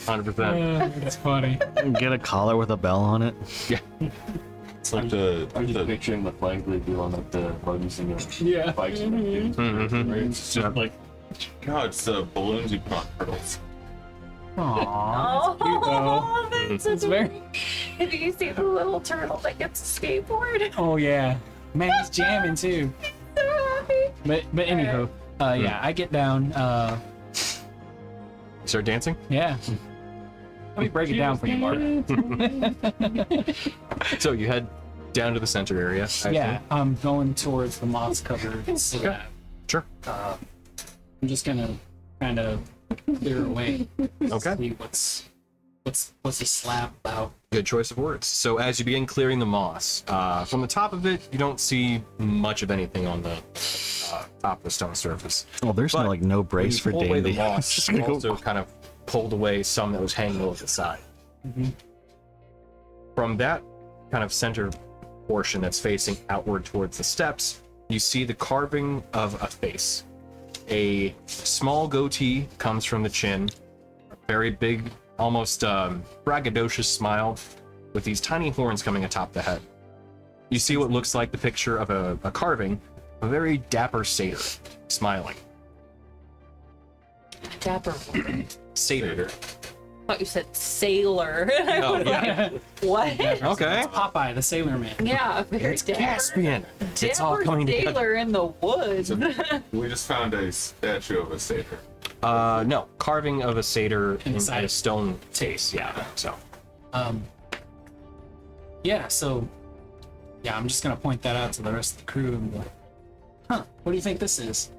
100%. That's funny. Get a collar with a bell on it. It's like the, I'm just picturing the flag they do on like the buggies and the Yeah. bikes and everything. Mm-hmm. Right? It's just like God, it's the balloons you put on turtles. Aww, that's cute though. That's It's such a- very. Did you see the little turtle that gets a skateboard? Oh yeah, man, he's jamming too. So happy. But anywho, yeah, I get down. Start dancing? Yeah. Let me break it down for you, Mark. So you head down to the center area. I Yeah, assume? I'm going towards the moss-covered slab. Sure. I'm just gonna kind of clear away. Okay. See what's the slab about? Good choice of words. So as you begin clearing the moss, from the top of it, you don't see much of anything on the top of the stone surface. Oh, there's But no no When brace you for pull away the dandy. moss, Just you gonna go- also kind of pulled away some that was hanging over the side. From that kind of center portion that's facing outward towards the steps, you see the carving of a face. A small goatee comes from the chin, a very big, almost braggadocious smile with these tiny horns coming atop the head. You see what looks like the picture of a carving a very dapper satyr, smiling. Dapper. Satyr. I thought you said sailor. Oh, yeah. What? Okay. Popeye, the sailor man. Yeah, very It's dapper. Caspian. It's all Dapper coming sailor together. in the woods. We just found a statue of a satyr. No, carving of a satyr Inside. in a stone face. Yeah. So. Yeah, so yeah, I'm just gonna point that out to the rest of the crew and be like, huh, what do you think this is?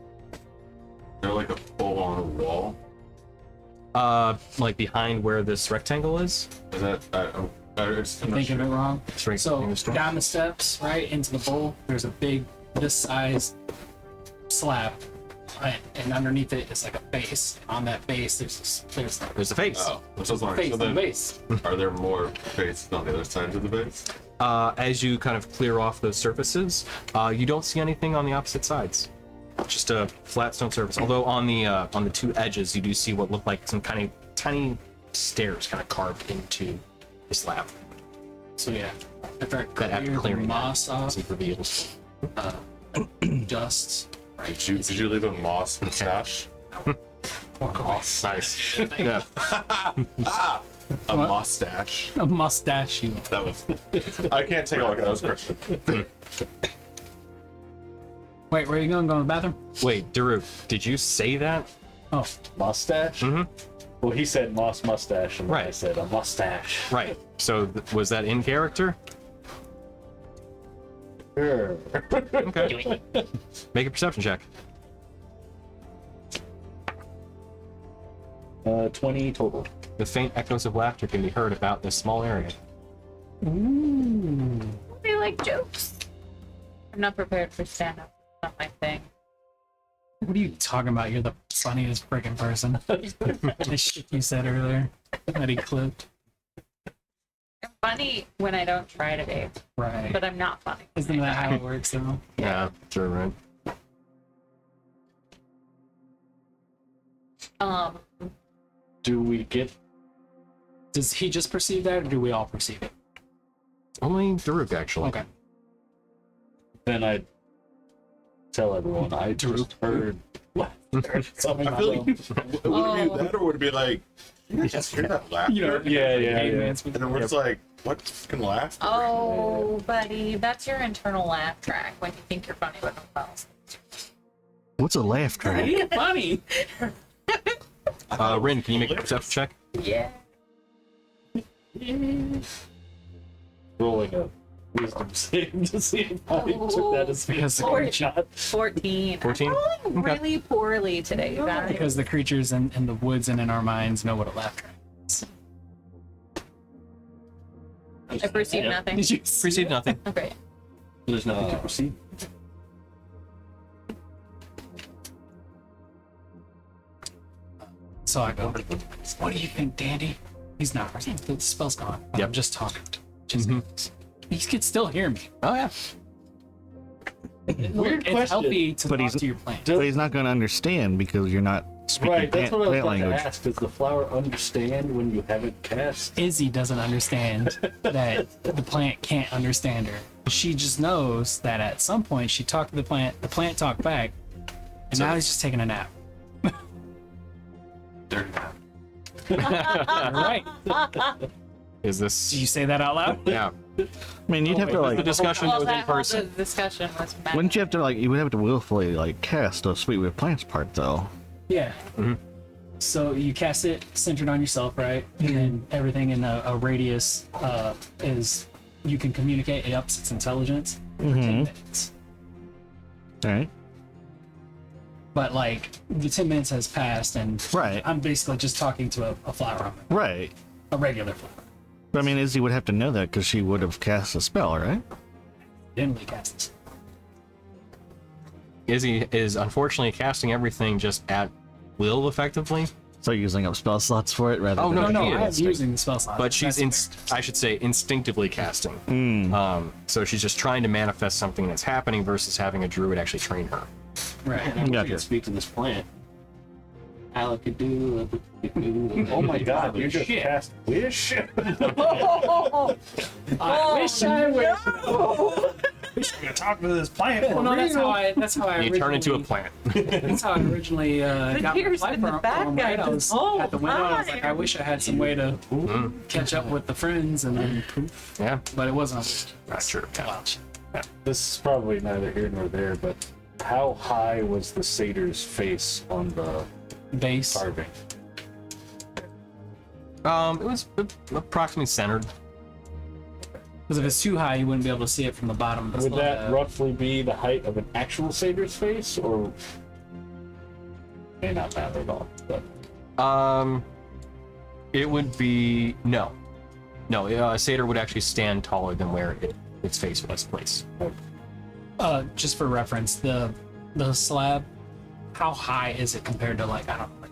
They're like a full-on wall. Like behind where this rectangle is. Is that? I'm just I'm thinking of it wrong. It's right So in the stone. down the steps, right into the bowl, there's a big, this size slab, right? And underneath it is like a base. On that base, there's There's the face. Oh, I'm so sorry. face So on the then, base. are there more faces on the other side of the base? As you kind of clear off those surfaces, you don't see anything on the opposite sides. Just a flat stone surface. Although on the two edges, you do see what look like some kind of tiny stairs kind of carved into the slab. So yeah, after I That after clear the clearing moss off, as it reveals. dust, right? Did you leave a moss mustache? Nice. Yeah. A mustache. A mustache. You. That was. I can't take a look at those, Christian. Wait, where are you going? Going to the bathroom? Wait, Daru, did you say that? Oh, Mustache? Mhm. Well, he said moss mustache, and I Right. said a mustache. Right. So was that in character? Sure. Okay. Make a perception check. 20 total. The faint echoes of laughter can be heard about this small area. They like jokes. I'm not prepared for stand-up. Not my thing. what are you talking about? You're the funniest freaking person. The shit you said earlier that he clipped. I'm funny when I don't try to be, Right. but I'm not funny. Isn't that how it works though? Yeah, sure, right. Do we get Does he just perceive that or do we all perceive it? Only Daruk, actually. Okay. then I tell everyone I just heard something. I feel like would it be that, or would it be like, you just hear that laughter? You know, Yeah, yeah, hey, yeah. man, And then we're just like, what fucking laughter? Oh, buddy, that's your internal laugh track when you think you're funny, but no one else. What's a laugh track? Ain't funny. Rin, can you make a perception check? Yeah. Rolling a wisdom save to see if I took that as Because the Or- creature, 14. 14? I'm rolling really poorly today, guys. because the creatures in the woods and in our minds know what a laugh track is. I perceive nothing. Did you Perceive nothing. Okay. There's nothing to proceed. So I go, what do you think, Dandy? He's not. The spell's gone. Yep. I'm just talking. Just he can still hear me. Oh, yeah. Weird It's question. healthy to But talk he's- to your plant. But he's not going to understand because you're not speaking Right, that's what I was plant going language. to ask. Does the flower understand when you haven't cast? Izzy doesn't understand that the plant can't understand her. She just knows that at some point she talked to the plant talked back, and now he's just taking a nap. They're not. All right. Is Do this... you say that out loud? Yeah. I mean, you'd have to The like, discussion Well, was in that whole person. discussion was mad. wouldn't you have to like, you would have to willfully like cast a sweet with plants part though. Yeah. So you cast it centered on yourself, right? And everything in a radius is you can communicate. It ups its intelligence for 10 minutes. All right. But like the 10 minutes has passed, and Right. I'm basically just talking to a flower, Right. a regular flower. But I mean, Izzy would have to know that because she would have cast a spell, right? Didn't really cast this. Izzy is unfortunately casting everything just at will, effectively. So using up spell slots for it rather Oh, than. no, No, she I'm is. using the spell slot. But she's, That's I should say, instinctively casting. So she's just trying to manifest something that's happening versus having a druid actually train her. right. I wish I Gotcha. could speak to this plant. Alakadoo. Oh my god, you just Shit. cast wish? I wish I would. I'm gonna talk to this plant. Well, no, that's how I. You turn into a plant. That's how I originally got my Here's life been the from. bad guy I was this whole at the window. I was like, I time. wish I had some way to catch up with the friends, and then poof. Yeah. But it wasn't. Not true. Yeah. This is probably neither here nor there, but how high was the satyr's face on the Base. carving? It was approximately centered. Because if it's too high, you wouldn't be able to see it from the bottom. It's Would like that a- roughly be the height of an actual satyr's face, or may not matter at all? But It would be no. A satyr would actually stand taller than where its face was placed. just for reference, the slab, how high is it compared to like I don't know,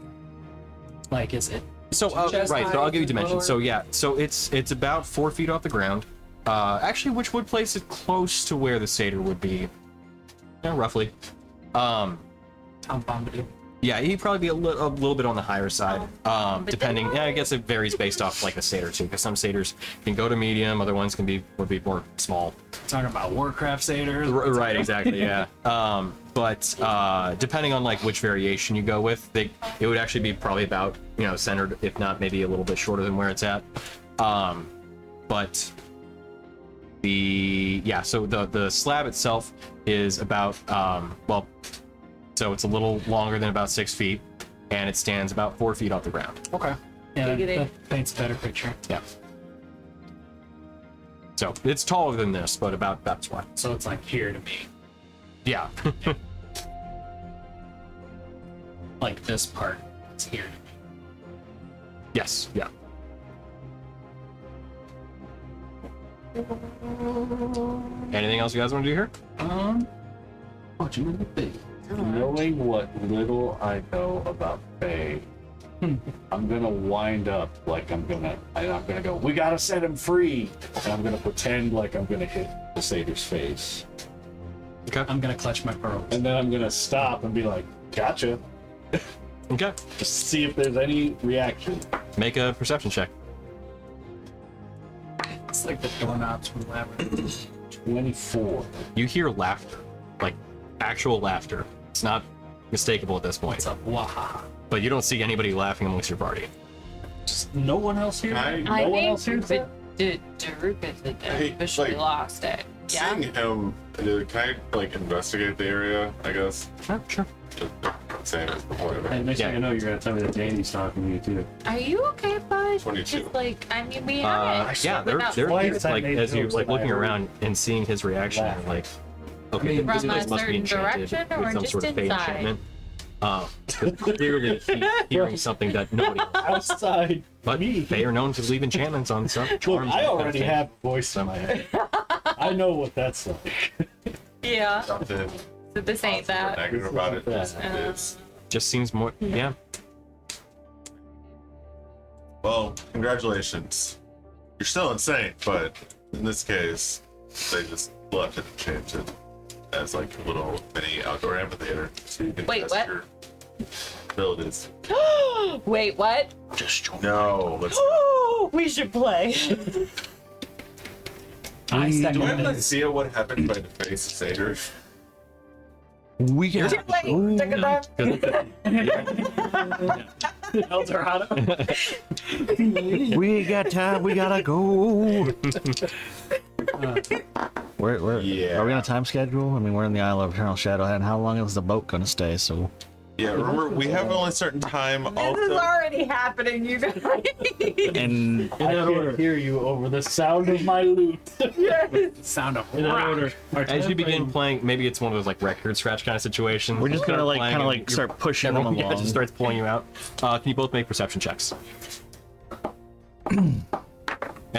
like is it? So Chest right, so I'll give you height, dimensions. lower? So yeah, so it's about 4 feet off the ground. Actually, which would place it close to where the satyr would be, roughly. Tom Bombadil. Yeah, he'd probably be a little bit on the higher side, depending. Yeah, I guess it varies based off like the satyr too, because some satyrs can go to medium, other ones would be more small. Talking about Warcraft satyrs. Right, exactly, yeah. But depending on like which variation you go with, it would actually be probably about centered, if not maybe a little bit shorter than where it's at. But so the slab itself is about so it's a little longer than about 6 feet, and it stands about 4 feet off the ground. Okay. Yeah, Giggity. that paints a better picture. Yeah. So it's taller than this, but about that's why. So it's like here to me, Yeah. like this part. It's here to me. Yes. Yeah. Anything else you guys want to do here? What you gonna be? knowing what little I know about Faye, I'm gonna wind up like I'm gonna go, we gotta set him free, and I'm gonna pretend like I'm gonna hit the satyr's face, Okay. I'm gonna clutch my pearls. and then I'm gonna stop and be like, gotcha, Okay. just to see if there's any reaction. Make a perception check. It's like the doorknobs from Labyrinth. 24. You hear laughter, like actual laughter. It's not mistakable at this point. It's a wahaha. But you don't see anybody laughing amongst your party. Just no one else here? I No one else here? Daruk Hey, officially like, lost it. Yeah. Seeing him, can I like investigate the area? I guess. Sure. Just same as before. Hey, next Yeah. thing I know, you're gonna tell me that Danny's talking to you too. Are you okay, bud? 22. Just like, I mean, we haven't. Yeah, they're Twice I like made as you jokes like that I looking heard around and seeing his reaction, laugh. like okay, From this a place must be certain enchanted direction or with some just sort of fey inside? enchantment. 'Cause clearly he's hearing something that nobody. Outside. But they are known to leave enchantments on some Look, charms. I and already things. have a voice in my head. I know what that's like. Yeah. Something So this ain't positive or that. negative about it. This Just is- is. Just seems more. Yeah. Well, congratulations. You're still insane, but in this case, they just left it and changed it as like a little mini outdoor amphitheater, so you can Wait, test what? your abilities. Wait, what? No, let's. We should play. I Do I second have an this. idea what happened by the face of Satyr? We got El Dorado. we got time. We gotta go. Where? Yeah. Are we on a time schedule? I mean, we're in the Isle of Eternal Shadow, and how long is the boat gonna stay? So Yeah, remember, we have only a certain time. This is Also, already happening, you guys. and I can't hear you over the sound of my lute. Sound of In that rock. order. As you begin playing, maybe it's one of those like record scratch kind of situations. we're just gonna Start like playing kind of and like you're- start pushing them everyone along. just starts pulling you out. Can you both make perception checks? And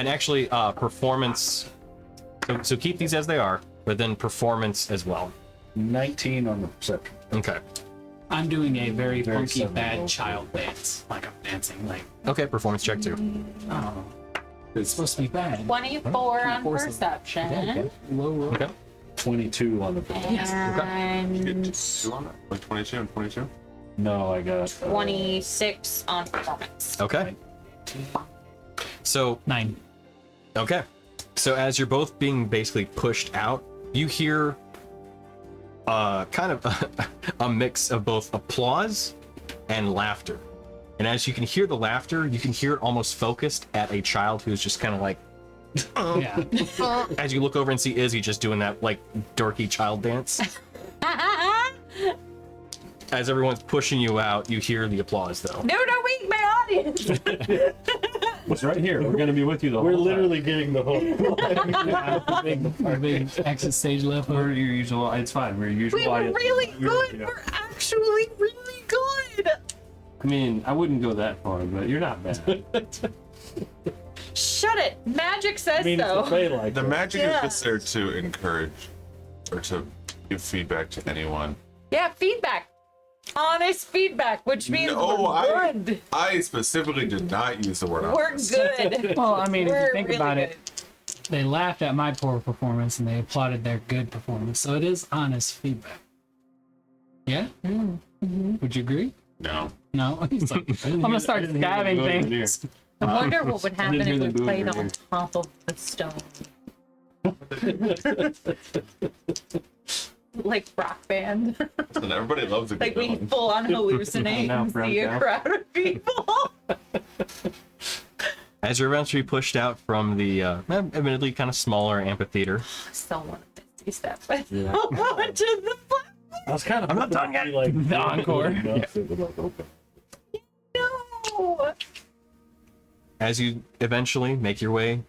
actually, performance. So keep these as they are, but then performance as well. 19 on the perception. Okay. I'm doing a very Very funky similar. bad child dance. Like I'm dancing like, Okay, performance check too. oh, it's supposed to be bad. 24 on 24 's perception. okay. Low roll. Okay. 22 on the perception. And two on it? Like 22 and 22? No, I got 26 on performance. Okay. So 9. okay. So as you're both being basically pushed out, you hear kind of a mix of both applause and laughter. And as you can hear the laughter, you can hear it almost focused at a child who's just kind of like, Yeah. as you look over and see Izzy just doing that like dorky child dance. As everyone's pushing you out, you hear the applause though. No, wait, my audience. It's right here. We're gonna be with you the whole We're time. literally getting the whole. Our big exit stage left. We're your usual. It's fine. We're your usual We were audience. really good. Yeah. We're actually really good. I mean, I wouldn't go that far, but you're not bad. Shut it. Magic says I mean, so. if they like The it. magic Yeah. is just there to encourage or to give feedback to anyone. Yeah, feedback. Honest feedback, which means No, we're good. I specifically did not use the word We're honest. good. Well, I mean, if We're you think really about good. it, they laughed at my poor performance and they applauded their good performance. So it is honest feedback. Yeah? Would you agree? No. No? He's like, I'm gonna start stabbing things. I wonder what would happen hear if we them doing played it on here. top of the stone. Like rock band. And everybody loves a good Like we villain. full on hallucinate Now, and brown see a cow. crowd of people. As you're eventually pushed out from the admittedly kind of smaller amphitheater. So want to misty step. I don't want to the I was kind of. I'm not done yet. Like The encore. enough, it was like, okay. no. As you eventually make your way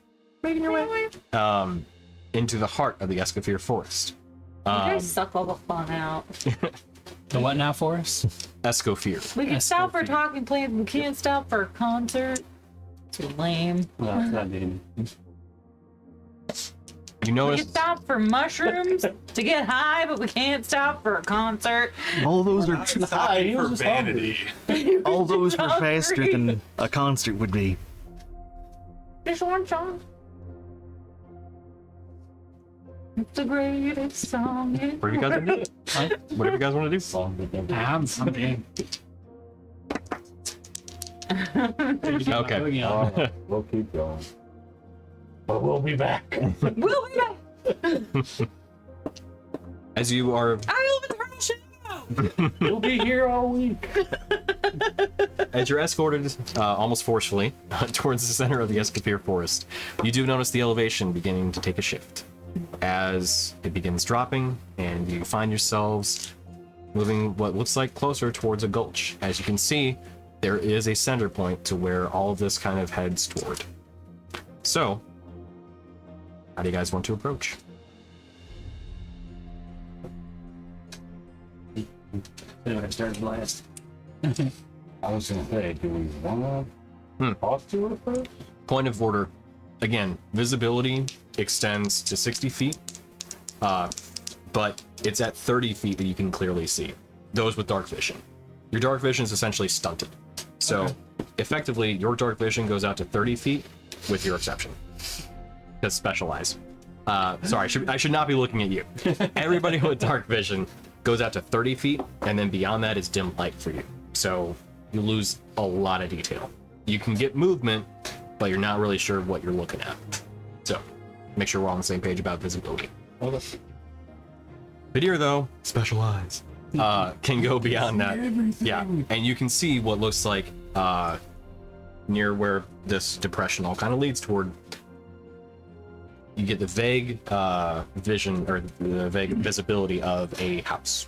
into the heart of the Escafir Forest. You guys suck all the fun out. The what now, Forrest? Escofir. We can Yes, stop for okay. talking plans. We can't stop for a concert. Too lame. No, it's not Danny. You We notice can stop for mushrooms to get high, but we can't stop for a concert. All those are It's not he was for just vanity. all those were faster Hungry. than a concert would be. Just one song. It's the greatest song. in what do you guys want to do? Whatever you guys want to do. Song that never- I'm game. Okay. Oh, we'll keep going. But we'll be back. We'll be back. As you are I live in Herschel. We'll be here all week. As you're escorted almost forcefully towards the center of the Escafir Forest, you do notice the elevation beginning to take a shift. As it begins dropping, and you find yourselves moving what looks like closer towards a gulch. As you can see, there is a center point to where all of this kind of heads toward. So, how do you guys want to approach? Anyway, start blast. I was gonna say, do we wanna talk to her first? Point of order. Again, visibility extends to 60 feet, but it's at 30 feet that you can clearly see. Those with dark vision. Your dark vision is essentially stunted. So, effectively, your dark vision goes out to 30 feet with your exception. Because specialize. Sorry, I should not be looking at you. Everybody with dark vision goes out to 30 feet, and then beyond that is dim light for you. So, you lose a lot of detail. You can get movement, but you're not really sure what you're looking at. So, make sure we're all on the same page about visibility. Vidir, though, special eyes, can go beyond that. Yeah, and you can see what looks like near where this depression all kind of leads toward. You get the vague vision, or the vague visibility of a house.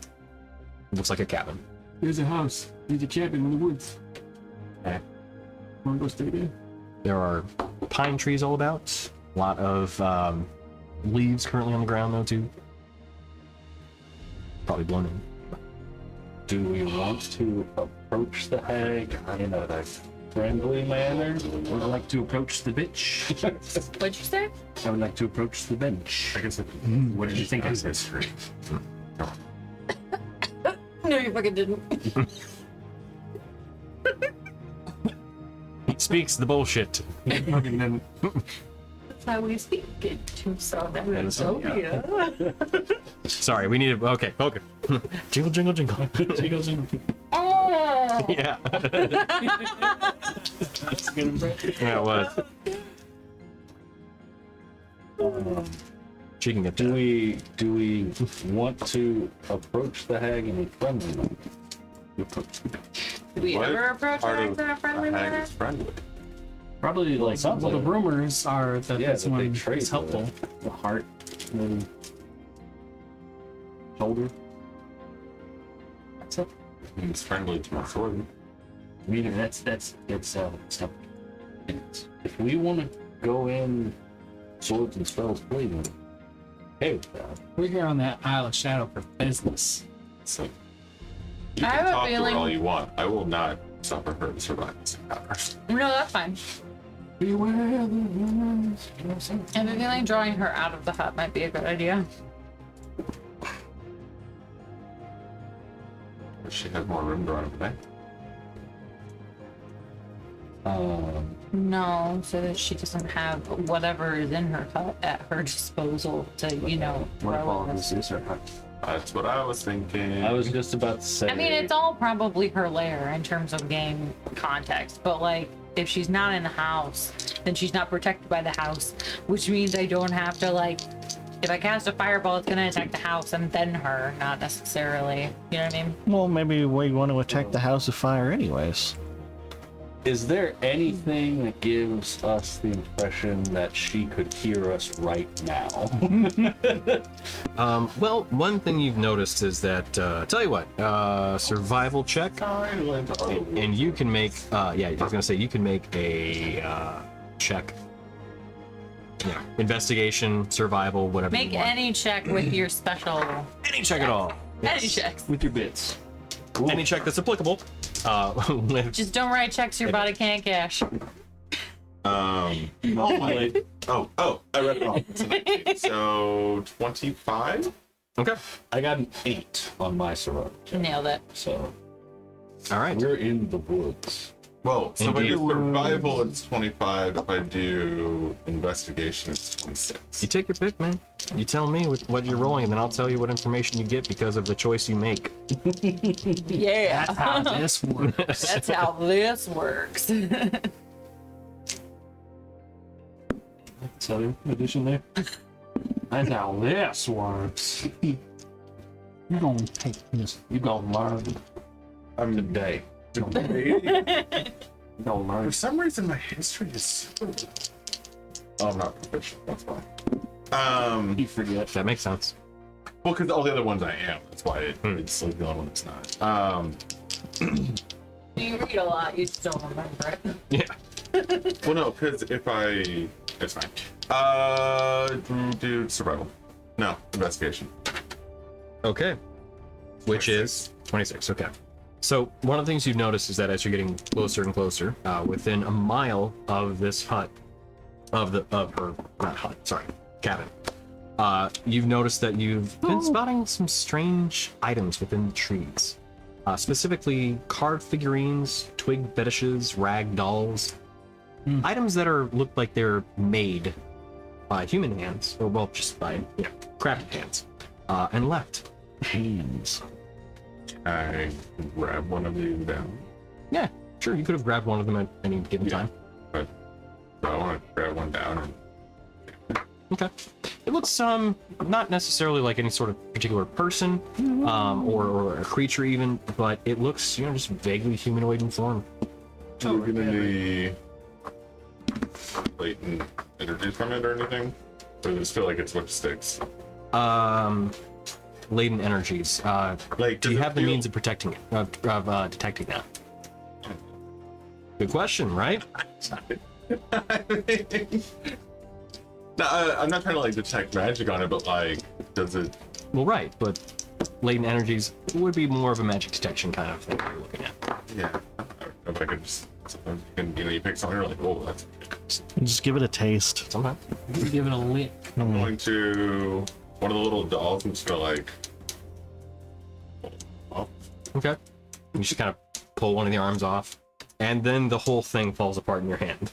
It looks like a cabin. There's a house. There's a cabin in the woods. Okay. Wanna go stay there? There are pine trees all about. A lot of leaves currently on the ground, though, too. Probably blown in. Do we want to approach the hag in a friendly manner? I would like to approach the bitch. What'd you say? I would like to approach the bench. I guess What did you think I said? No, you fucking didn't. He speaks the bullshit. Fucking That's how we speak it to Southern That's- Utopia. Sorry, we need to. Okay. Jingle, jingle, jingle. Jiggles in. Oh! Yeah. That's a good impression. Yeah, it was. She can get Do that. do we want to approach the hag in a friendly manner? Did we What ever approach part her of in a friendly a hag manner? is friendly? Probably like Well, the rumors are that yeah, this that they one trade is helpful. the heart, maybe shoulder. That's it. It's friendly to my sword. I mean, that's stuff. If we want to go in swords and spells blazing, okay with that. We're here on that Isle of Shadow for business. So you I can have a talk to feeling- her all you want. I will not suffer her to survive this encounter. No, that's fine. Beware the rumors. I have a feeling drawing her out of the hut might be a good idea. She has more room to run away. No, so that she doesn't have whatever is in her hut at her disposal to, What throw quality in. is this or hut? That's what I was thinking. I was just about to say. I mean, it's all probably her lair in terms of game context, but like, if she's not in the house, then she's not protected by the house, which means I don't have to like, if I cast a fireball, it's gonna attack the house and then her, not necessarily. You know what I mean? Well, maybe we want to attack the house of fire anyways. Is there anything that gives us the impression that she could hear us right now? Well, one thing you've noticed is that, tell you what, survival check, and you can make, yeah, I was gonna say, you can make a check. Yeah, investigation, survival, whatever Make you want. any check with your special. Any check at all. Any checks. With your bits. Any check that's applicable. With Just don't write checks your body can't cash. Oh my. Oh, I read it wrong. It's a 19. So 25? okay, I got an 8 on my survival, Nailed it. so all right. we're in the woods. Well, so if I Indeed. do survival, it's 25. If I do investigation, it's 26. You take your pick, man. You tell me what you're rolling, and then I'll tell you what information you get because of the choice you make. Yeah. That's how this works. That's how this works. Southern edition there. That's how this works. You gonna take this. You gonna learn. Today. You gonna learn. For some reason, my history is. Oh, I'm not proficient. That's why. You forget. That makes sense. Well, because all the other ones I am. That's why it's like the only one that's not. You read a lot, you just don't remember it. Yeah. Well, no, because if I, it's fine. Do survival. No, investigation. Okay. Which is 26. Okay. So one of the things you've noticed is that as you're getting closer and closer, within a mile of this hut, of her, not hut, sorry, cabin, you've noticed that you've been spotting some strange items within the trees. Specifically carved figurines, twig fetishes, rag dolls, items that look like they're made by human hands, or well, just by crafted hands, and left. Hands. I grab one of these down. Yeah, sure. You could have grabbed one of them at any given time. But so I want to grab one down and Okay. It looks not necessarily like any sort of particular person, or a creature even, but it looks just vaguely humanoid in form. you're gonna need latent energy from it or anything? Or does it feel like it's what sticks? Latent energies. Like, Do does you it have the feel- means of protecting it, of detecting that? Good question, right? No, I'm not trying to like detect magic on it, but like, does it? Well, right, but latent energies would be more of a magic detection kind of thing you're looking at. Yeah. I don't know if I could just. Sometimes you pick something, you're like, oh, that's. Just give it a taste. Sometimes. Give it a lick. I'm going to one of the little dolls and just go like. Oh, Okay. You just kind of pull one of the arms off, and then the whole thing falls apart in your hand.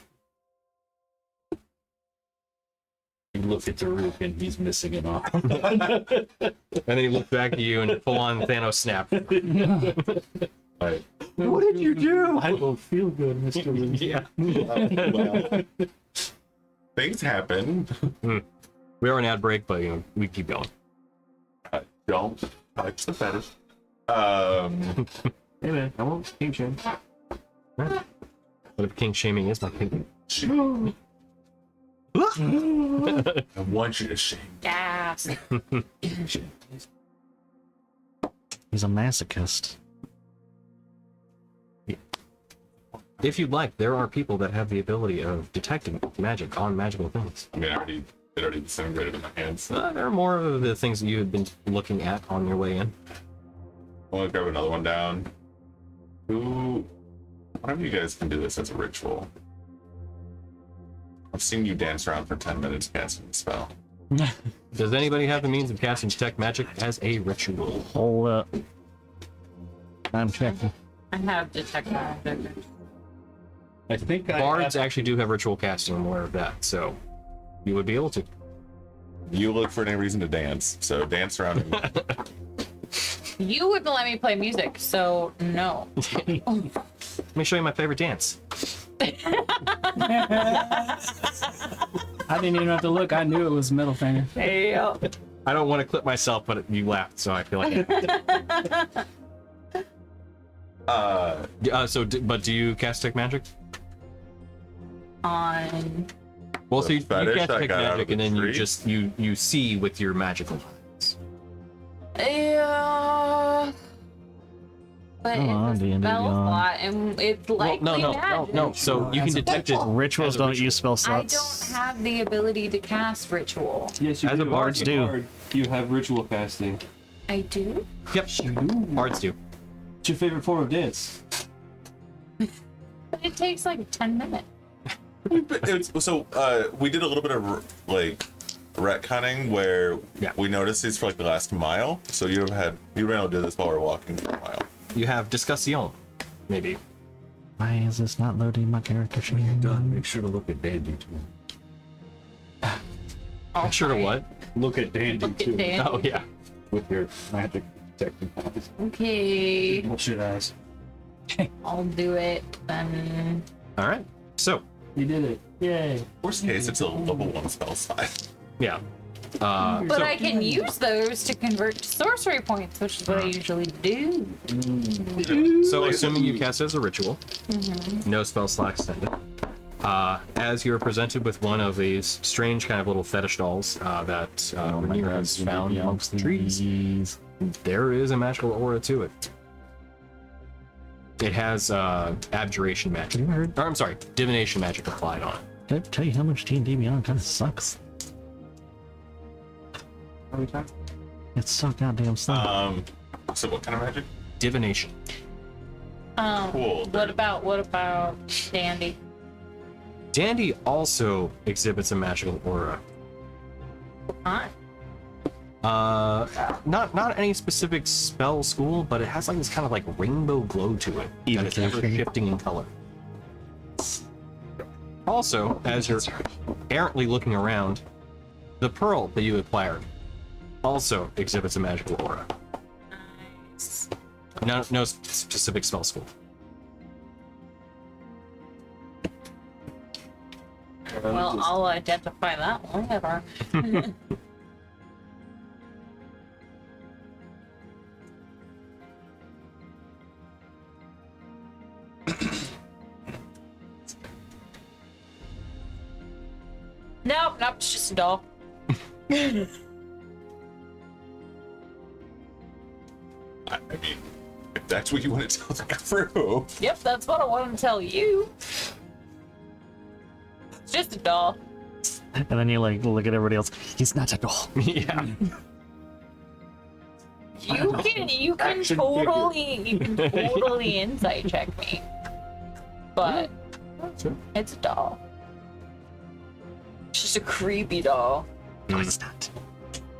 You look at Daruk and he's missing an arm. And then he looked back at you and full on Thanos snap. right. What did you do? I don't feel good, Mr. Lindsay. Yeah. Well, things happen. We are an ad break, but we keep going. Don't touch the fetish. Hey man, I won't king shame. What if king shaming is my king? I want you to shame. Gas. He's a masochist. If you'd like, there are people that have the ability of detecting magic on magical things. I mean, it already disintegrated in my hands. There are more of the things that you had been looking at on your way in. I want to grab another one down. One of you guys can do this as a ritual. I've seen you dance around for 10 minutes casting a spell. Does anybody have the means of casting detect magic as a ritual? Hold up. I'm checking. I have detect magic. I think Bards actually do have ritual casting. I'm aware of that, so you would be able to. You look for any reason to dance, so dance around. You wouldn't let me play music, so no. Let me show you my favorite dance. I didn't even have to look. I knew it was middle finger. Yeah. I don't want to clip myself, but you laughed, so I feel like. But do you cast detect magic? On. Well, so you fetish cast that detect got out of magic, the and then tree? you see with your magical eyes. Yeah. But Come on, it's a D&D spell Beyond. slot, and it's likely No. So you can detect it. Rituals as a don't ritual. use spell I slots. don't have the ability to cast ritual. Yes, you As do. a bards As a do. bard, you have ritual casting. I do. Yep. Bards do. What's your favorite form of dance? But it takes like 10 minutes. We did a little bit of retconning where we noticed these for like the last mile. So you've been able to do this while we're walking for a while. You have discussion, maybe. Why is this not loading my character sheet? Make sure to look at Dandy too. I'll Sure to try. what? Look at Dandy Look at too. Dandy. Oh yeah. With your magic detecting eyes. Okay, Bullshit eyes. I'll do it then. All right. So You did it. Yay. Worst case, it's a level 1 spell slot. yeah. But I can use those to convert to sorcery points, which is what I usually do. So assuming you cast it as a ritual, no spell slot extended. As you're presented with one of these strange kind of little fetish dolls that Rhaenyra has found amongst the trees, there is a magical aura to it. It has abjuration magic. Or, I'm sorry, divination magic applied on it. Did I tell you how much D&D Beyond kind of sucks? It's so goddamn slow. So what kind of magic? Divination. Cool. What about Dandy? Dandy also exhibits a magical aura. Huh? Not any specific spell school, but it has like this kind of like rainbow glow to it. That is ever shifting in color. Also, as you're errantly looking around, the pearl that you acquired also exhibits a magical aura. Nice. No specific spell school. Well, I'll identify that one. Whatever. Nope, it's just a doll. I mean, if that's what you want to tell the crew. Yep, that's what I wanted to tell you. It's just a doll. And then you like look at everybody else. He's not a doll. Yeah. You can totally insight check me. But it's a doll. It's just a creepy doll. No, it's not.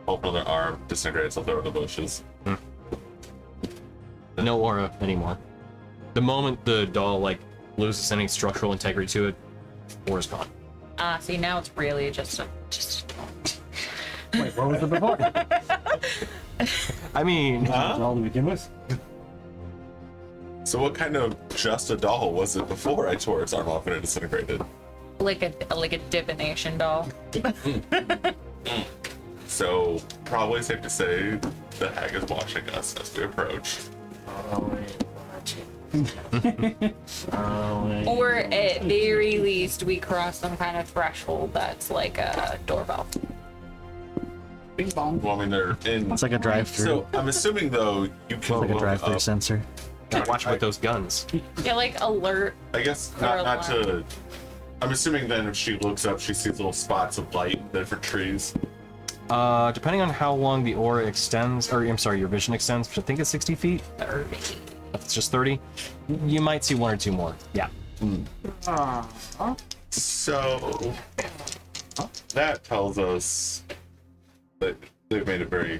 Open their arm, disintegrates, they'll throw it in the bushes. No aura anymore. The moment the doll like loses any structural integrity to it, aura's gone. See, now it's really just a Wait, what was it before? I mean, All to begin with. So what kind of just a doll was it before I tore its arm off and it disintegrated? like a divination doll. So probably safe to say the hag is watching us as we approach. Or at very least, we cross some kind of threshold that's like a doorbell. Bing bong. Well, I mean, they're in. It's like a drive-through. So I'm assuming though you can Like a look drive-through up. sensor. Gotta watch with those guns. Yeah, like alert. I guess not to. I'm assuming then if she looks up, she sees little spots of light in different trees. Depending on how long the aura extends, or I'm sorry, your vision extends, which I think is 60 feet. 30. If it's just 30, you might see one or two more. Yeah. So that tells us that they've made it very.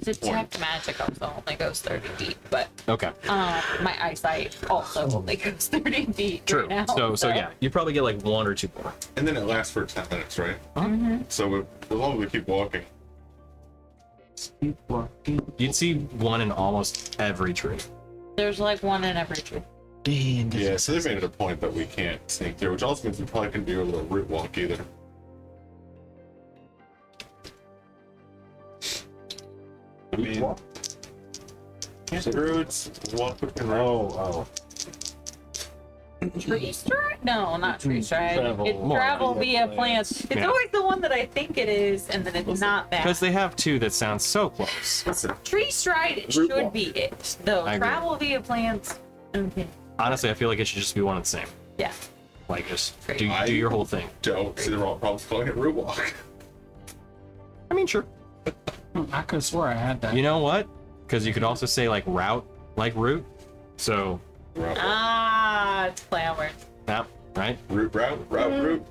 Detect magic also only goes 30 feet, but Okay. my eyesight also only goes 30 feet True. right now. So yeah, you probably get like one or two more. And then it lasts for 10 minutes, right? Mhm. So as long as we keep walking. Keep walking. You'd see one in almost every tree. There's like one in every tree. Yeah, so they made it a point that we can't sneak through, which also means we probably couldn't do a little route walk either. I mean, can't druids walk with the Oh, Tree stride? No, not tree stride. Travel. It's More travel via via plants. It's Yeah. always the one that I think it is, and then it's not Because that. they have two that sound so close. Listen, Tree stride Root should walk. be it, though. I agree. Travel via plants. Okay. Honestly, I feel like it should just be one and the same. Yeah. Like, just Great. do your whole thing. don't see the wrong problem calling it route walk. I mean, sure. I could have swore I had that. You know what? Because you could also say like route, like route. So, Route walk. Ah, it's play on words. yeah, right? Route, route.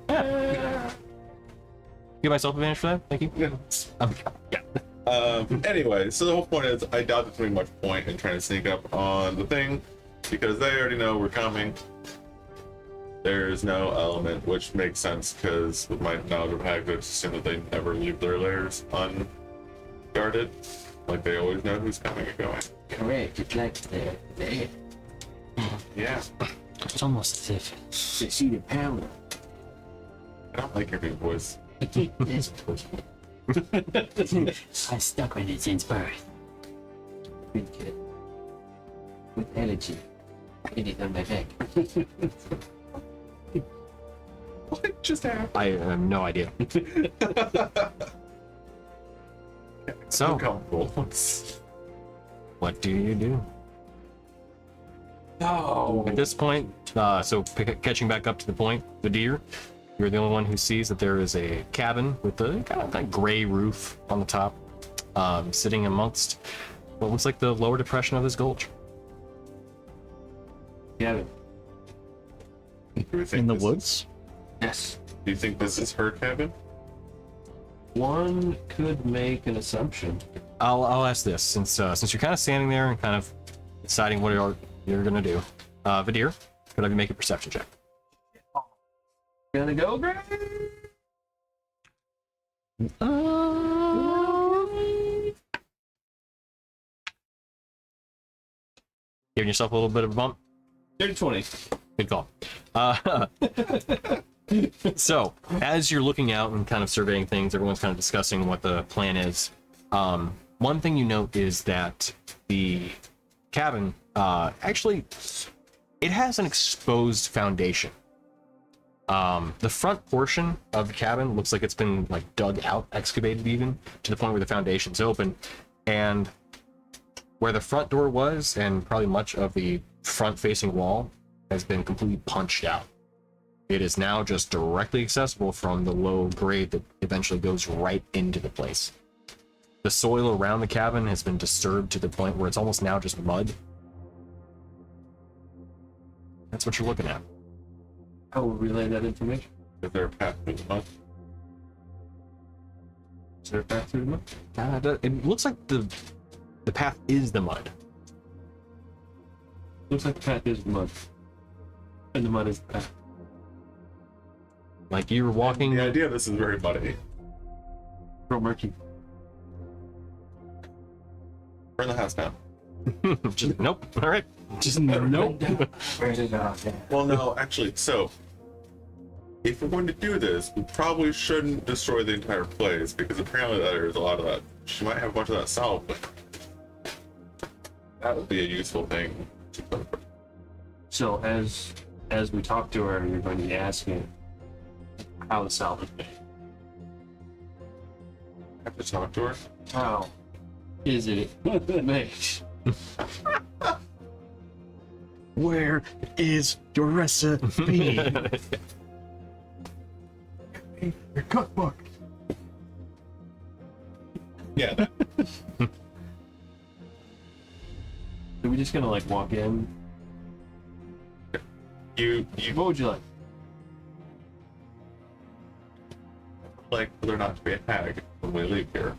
Give myself advantage for that. Thank you. Yeah. Anyway, so the whole point is I doubt there's going to be much point in trying to sneak up on the thing because they already know we're coming. There's no element, which makes sense because with my knowledge of hags, I just assume that they never leave their lairs unguarded. Like they always know who's coming and going. Correct, it's like the Yeah. It's almost as if they see the power. I don't like your new voice. I keep this I stuck with it since birth. Good kid. With energy. Get it on my back. What just happened? I have no idea. So, Uncomfortable. what do you do? No. At this point, catching back up to the point, the deer, you're the only one who sees that there is a cabin with a kind of that gray roof on the top, sitting amongst what looks like the lower depression of this gulch. Yeah. Do we think In the this woods? Yes. Do you think this is her cabin? One could make an assumption. I'll ask this since you're kind of standing there and kind of deciding what you're gonna do. Vadir, could I make a perception check? Gonna go, Greg? Giving yourself a little bit of a bump. 20. Good call. So, as you're looking out and kind of surveying things, everyone's kind of discussing what the plan is. One thing you note is that the cabin, actually, it has an exposed foundation. The front portion of the cabin looks like it's been like dug out, excavated even, to the point where the foundation's open. And where the front door was, and probably much of the front-facing wall, has been completely punched out. It is now just directly accessible from the low grade that eventually goes right into the place. The soil around the cabin has been disturbed to the point where it's almost now just mud. That's what you're looking at. I will relay that information. Is there a path through the mud? Is there a path through the mud? It looks like the path is the mud. Looks like the path is the mud. And the mud is the path. Like you were walking. The idea of this is very muddy. Real murky. Burn the house down. Just, nope. All right. just nope. Where's it off? Well, no, actually, so if we're going to do this, we probably shouldn't destroy the entire place because apparently there's a lot of that. She might have a bunch of that salve, but that would be a useful thing. So as we talk to her, you're going to be asking how the salve is made. I have to talk to her. How is it made? Where is your recipe? Your cookbook. Yeah. that- Are we just gonna like walk in? You What would you like? like whether or not to be a hag when we leave here.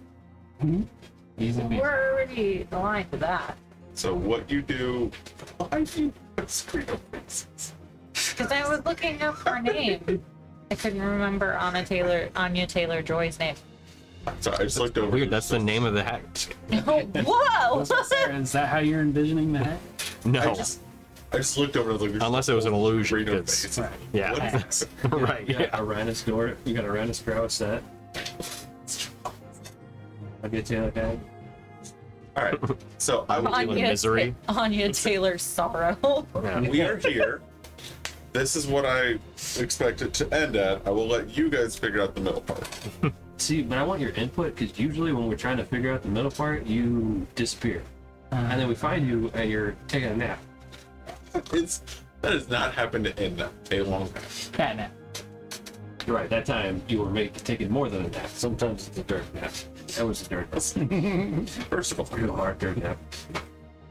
Easy peasy. We're already aligned to that. So what you do? Why do you put screen faces? Because I was looking up her name. I couldn't remember Anya Taylor Joy's name. Sorry, I just looked over. Weird, that's the name of the hack. Whoa! Sarah, is that how you're envisioning the hat? No, I just looked over and I was like, unless it was an illusion. Reno 'cause- face. Yeah, Axe. right. You got Yeah. a Rhinus door. You got a Rhinus Grow set. I'll get you okay. All right. So I will. Anya- misery. Anya Taylor Sorrow. We are here. This is what I expect it to end at. I will let you guys figure out the middle part. See, but I want your input because usually when we're trying to figure out the middle part, you disappear, and then we find you and you're taking a nap. That has not happened in a long time. Catnap. You're right. That time you were taking more than a nap. Sometimes it's a dirt nap. That was a dirt nap. First of all, Real hard dirt nap.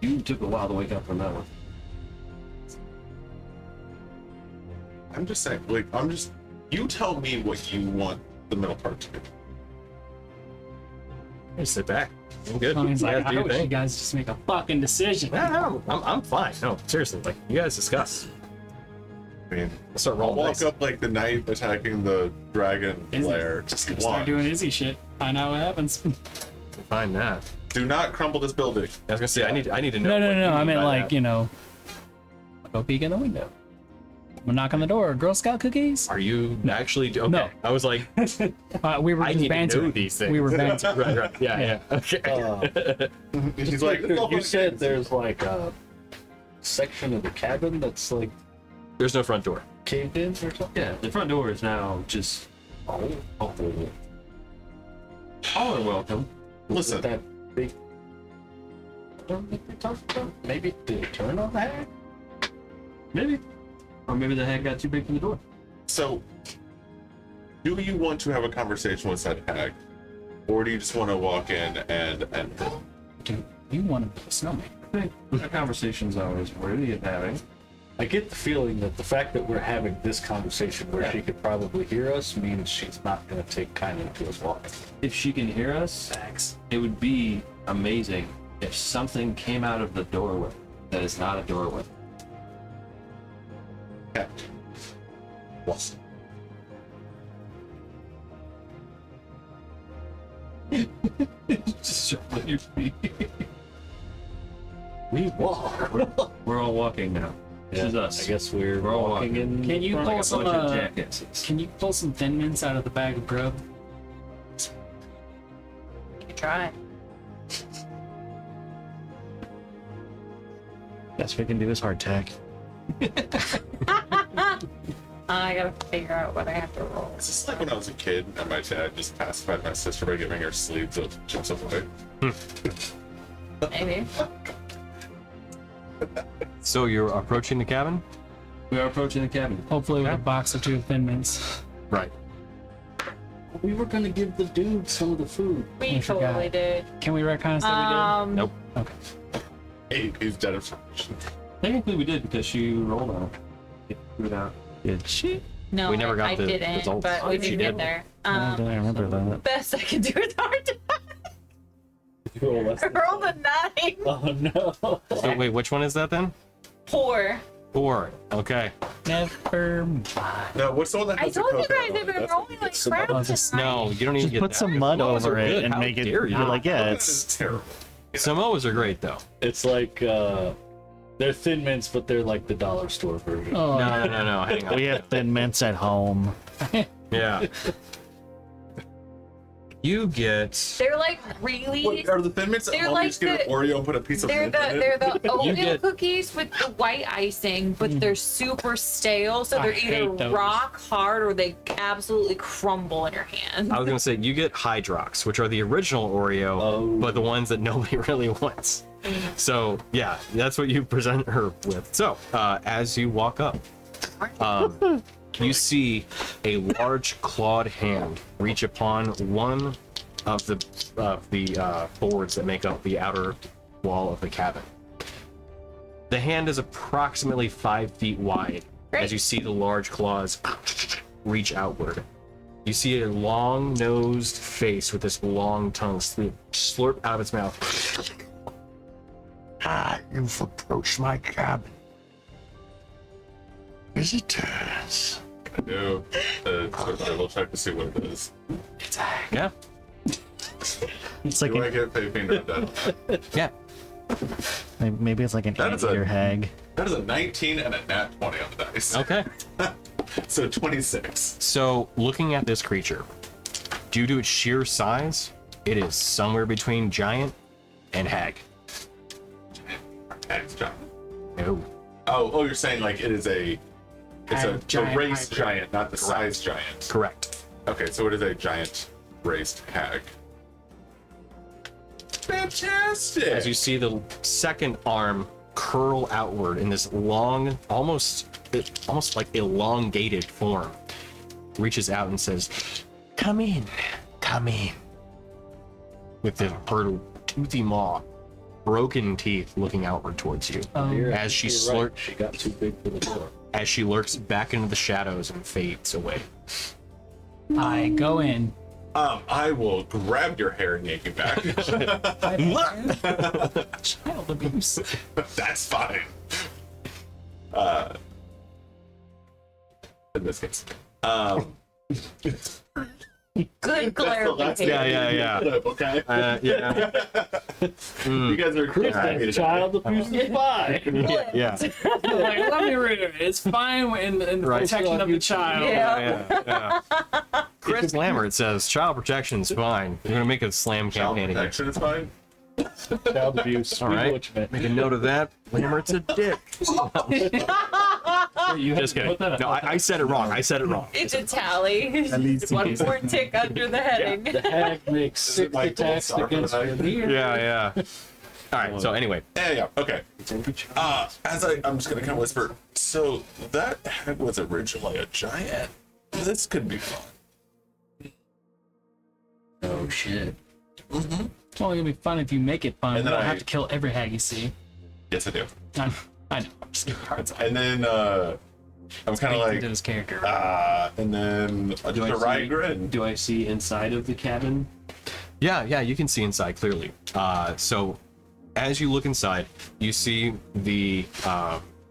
You took a while to wake up from that one. I'm just saying, like, you tell me what you want the middle part to be. Hey, sit back. I'm good. Tony's You like, guys do I your wish you thing. guys just make a fucking decision. No, I'm fine. No, seriously, like you guys discuss. I mean, Let's start I'll rolling walk dice. up like the knight attacking the dragon Izzy. lair. Just gonna start doing Izzy shit. Find out what happens. Find that. Do not crumble this building. I was gonna say I need to know. No. what you I mean meant by like, that. you know, go peek in the window. We'll knock on the door. Girl Scout cookies? Are you actually okay? No. I was like, We were I just need to know bantering. these things. We were bantering. right. Yeah. Okay. He's like, You said there's like a section of the cabin that's like There's no front door. caved in or something. Yeah, the front door is now just all are welcome. listen, That big. Don't think they talked about maybe the turn on that. Maybe. Or maybe the head got too big for the door. so do you want to have a conversation with said hag? Or do you just want to walk in and end it? Dude, you want to be a snowman. I think that conversation's always worthy of having. I get the feeling that the fact that we're having this conversation where she could probably hear us means she's not going to take kindly to us walking. If she can hear us, it would be amazing if something came out of the doorway that is not a doorway. Yeah. What? Just shuffling your feet. We walk. We're all walking now. This is us. I guess we're We're all walking in. Can you We're pull like a some? bunch of jackasses. Can you pull some Thin Mints out of the bag of grub? You can try. Best we can do is hardtack. I gotta figure out what I have to roll. Is this like when I was a kid and my dad just pacified my sister by giving her sleeves of Chips Ahoy? Maybe. So you're approaching the cabin? We are approaching the cabin. Hopefully with a box or two of Thin Mints. Right. We were going to give the dude some of the food. We I forgot. totally did. Can we retcon that Nope. Hey, he's dead of starvation. Technically, we did because she rolled on it. Threw it out. Did she? No, We never got I the didn't, results. but Oh, we she did did. get there. I don't remember that. Best I can do is hard to roll the 9. Oh no. So wait, which one is that then? 4. 4. Okay. did? Never mind. No, what's the one that I has the told you coconut guys on they've it? been That's- rolling like some- crap I'll just- tonight. No, you don't need to Just get put that. some mud Samoas over are it good. and How make it. dare you. You're like, yeah, Coconut is it's terrible. Samoas are great though. It's like They're Thin Mints, but they're like the dollar store version. Oh, No. Hang on. we have Thin Mints at home. Yeah. You get. They're like really. What, are the Thin Mints at They're home? like You just get an the- Oreo and put a piece of They're mint the in they're it? the oatmeal get- cookies with the white icing, but they're super stale, so I they're hate either those. rock hard or they absolutely crumble in your hand. I was gonna say you get Hydrox, which are the original Oreo, but the ones that nobody really wants. So yeah, that's what you present her with. So as you walk up, you see a large clawed hand reach upon one of the boards that make up the outer wall of the cabin. The hand is approximately 5 feet wide. Great. As you see the large claws reach outward. You see a long-nosed face with this long tongue slurp out of its mouth. You've approached my cabin. Visitors. I do. Sort of double check to see what it is. Yeah, It's like Do I an, get paid fiend on that? yeah. maybe it's like an That is anteater a- hag. That is a 19 and a nat 20 on the dice. Okay. So 26. So, looking at this creature, due to its sheer size, it is somewhere between giant and hag. Thanks, John. No. Oh, you're saying like it is a. It's a Giant race hybrid. giant, not the size giant. Correct. Okay, so it is a giant raced hag. Fantastic! As you see the second arm curl outward in this long, almost like elongated form, reaches out and says, "Come in, come in." With her toothy maw, broken teeth looking outward towards you. As she You're right, slurps, she got too big for the door. as she lurks back into the shadows and fades away. I go in. I will grab your hair and yank you back. Child abuse. That's fine. In this case. Good clarification. Yeah. Okay. Yeah. You guys are That's child abuse is fine. Yeah. Like, let me read it. It's fine in the Right. protection of the child. Yeah. Chris Lambert says child protection is fine. We're gonna make a slam Child campaign again. protection is fine. Child abuse. All We know right. what you meant. Make a note of that. Lambert's a dick. You Just kidding. No, I said it wrong. It's a tally. One more tick under the heading. The hag makes 6 my attacks gold star against for her the near. Yeah. All right. So anyway, Yeah. Okay. As I'm just gonna kind of whisper. So that hag was originally a giant. This could be fun. Oh shit. It's only gonna be fun if you make it fun. And You then don't I- have to kill every hag you see. Yes, I do. I know. I'm just giving cards. And then I'm kind of Into like, this character. and then just a wry grin. Do I see inside of the cabin? yeah, you can see inside clearly. So as you look inside, you see the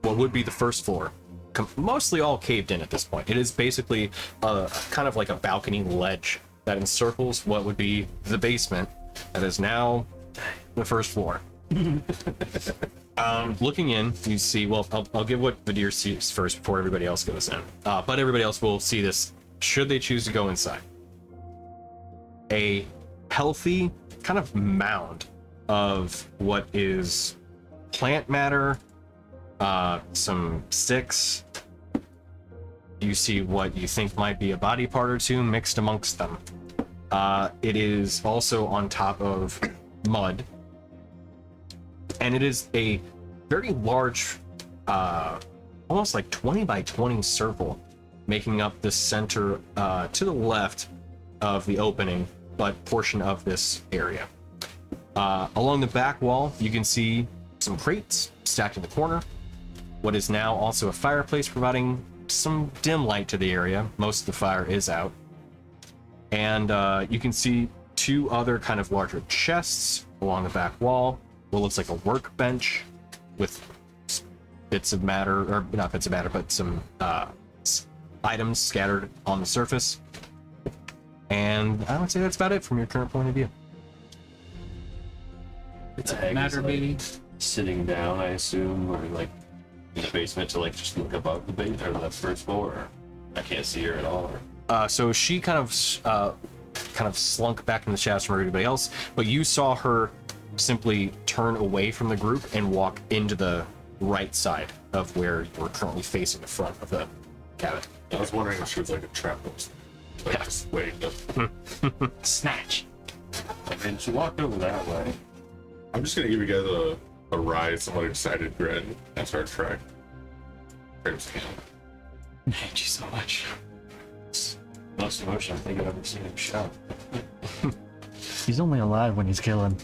what would be the first floor, mostly all caved in at this point. It is basically kind of like a balcony ledge that encircles what would be the basement that is now the first floor. Looking in, you see, well, I'll give what Vadir sees first before everybody else goes in. But everybody else will see this should they choose to go inside. A healthy kind of mound of what is plant matter, some sticks. You see what you think might be a body part or two mixed amongst them. It is also on top of mud. And it is a very large, almost like 20 by 20 circle, making up the center to the left of the opening, but portion of this area. Along the back wall, you can see some crates stacked in the corner. What is now also a fireplace providing some dim light to the area. Most of the fire is out. And you can see 2 other kind of larger chests along the back wall. What looks like a workbench with bits of matter, or not bits of matter, but some items scattered on the surface. And I would say that's about it from your current point of view. It's a matter, baby. sitting down, I assume, or like in the basement to like just look above the base or the first floor. Or I can't see her at all. So she kind of slunk back in the shadows from everybody else, but you saw her simply turn away from the group and walk into the right side of where you were currently facing the front of the cabin. I was wondering if she was like a trap ghost. Like just waiting to... Snatch. I mean, she walked over that way. I'm just gonna give you guys a ride, somewhat excited grin and start track. Thank you so much. Most emotion I think I've ever seen him show. He's only alive when he's killing.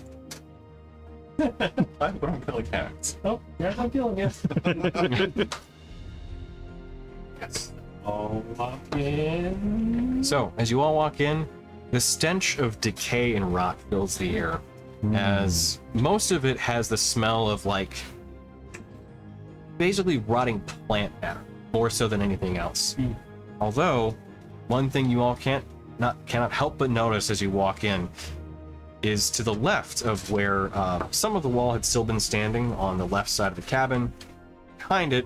I don't feel like cats. Oh, yeah, I'm feeling it. Yes. Oh, walk in. So, as you all walk in, the stench of decay and rot fills the air, as most of it has the smell of, like, basically rotting plant matter, more so than anything else. Although, one thing you all cannot help but notice as you walk in is to the left of where some of the wall had still been standing on the left side of the cabin. Behind it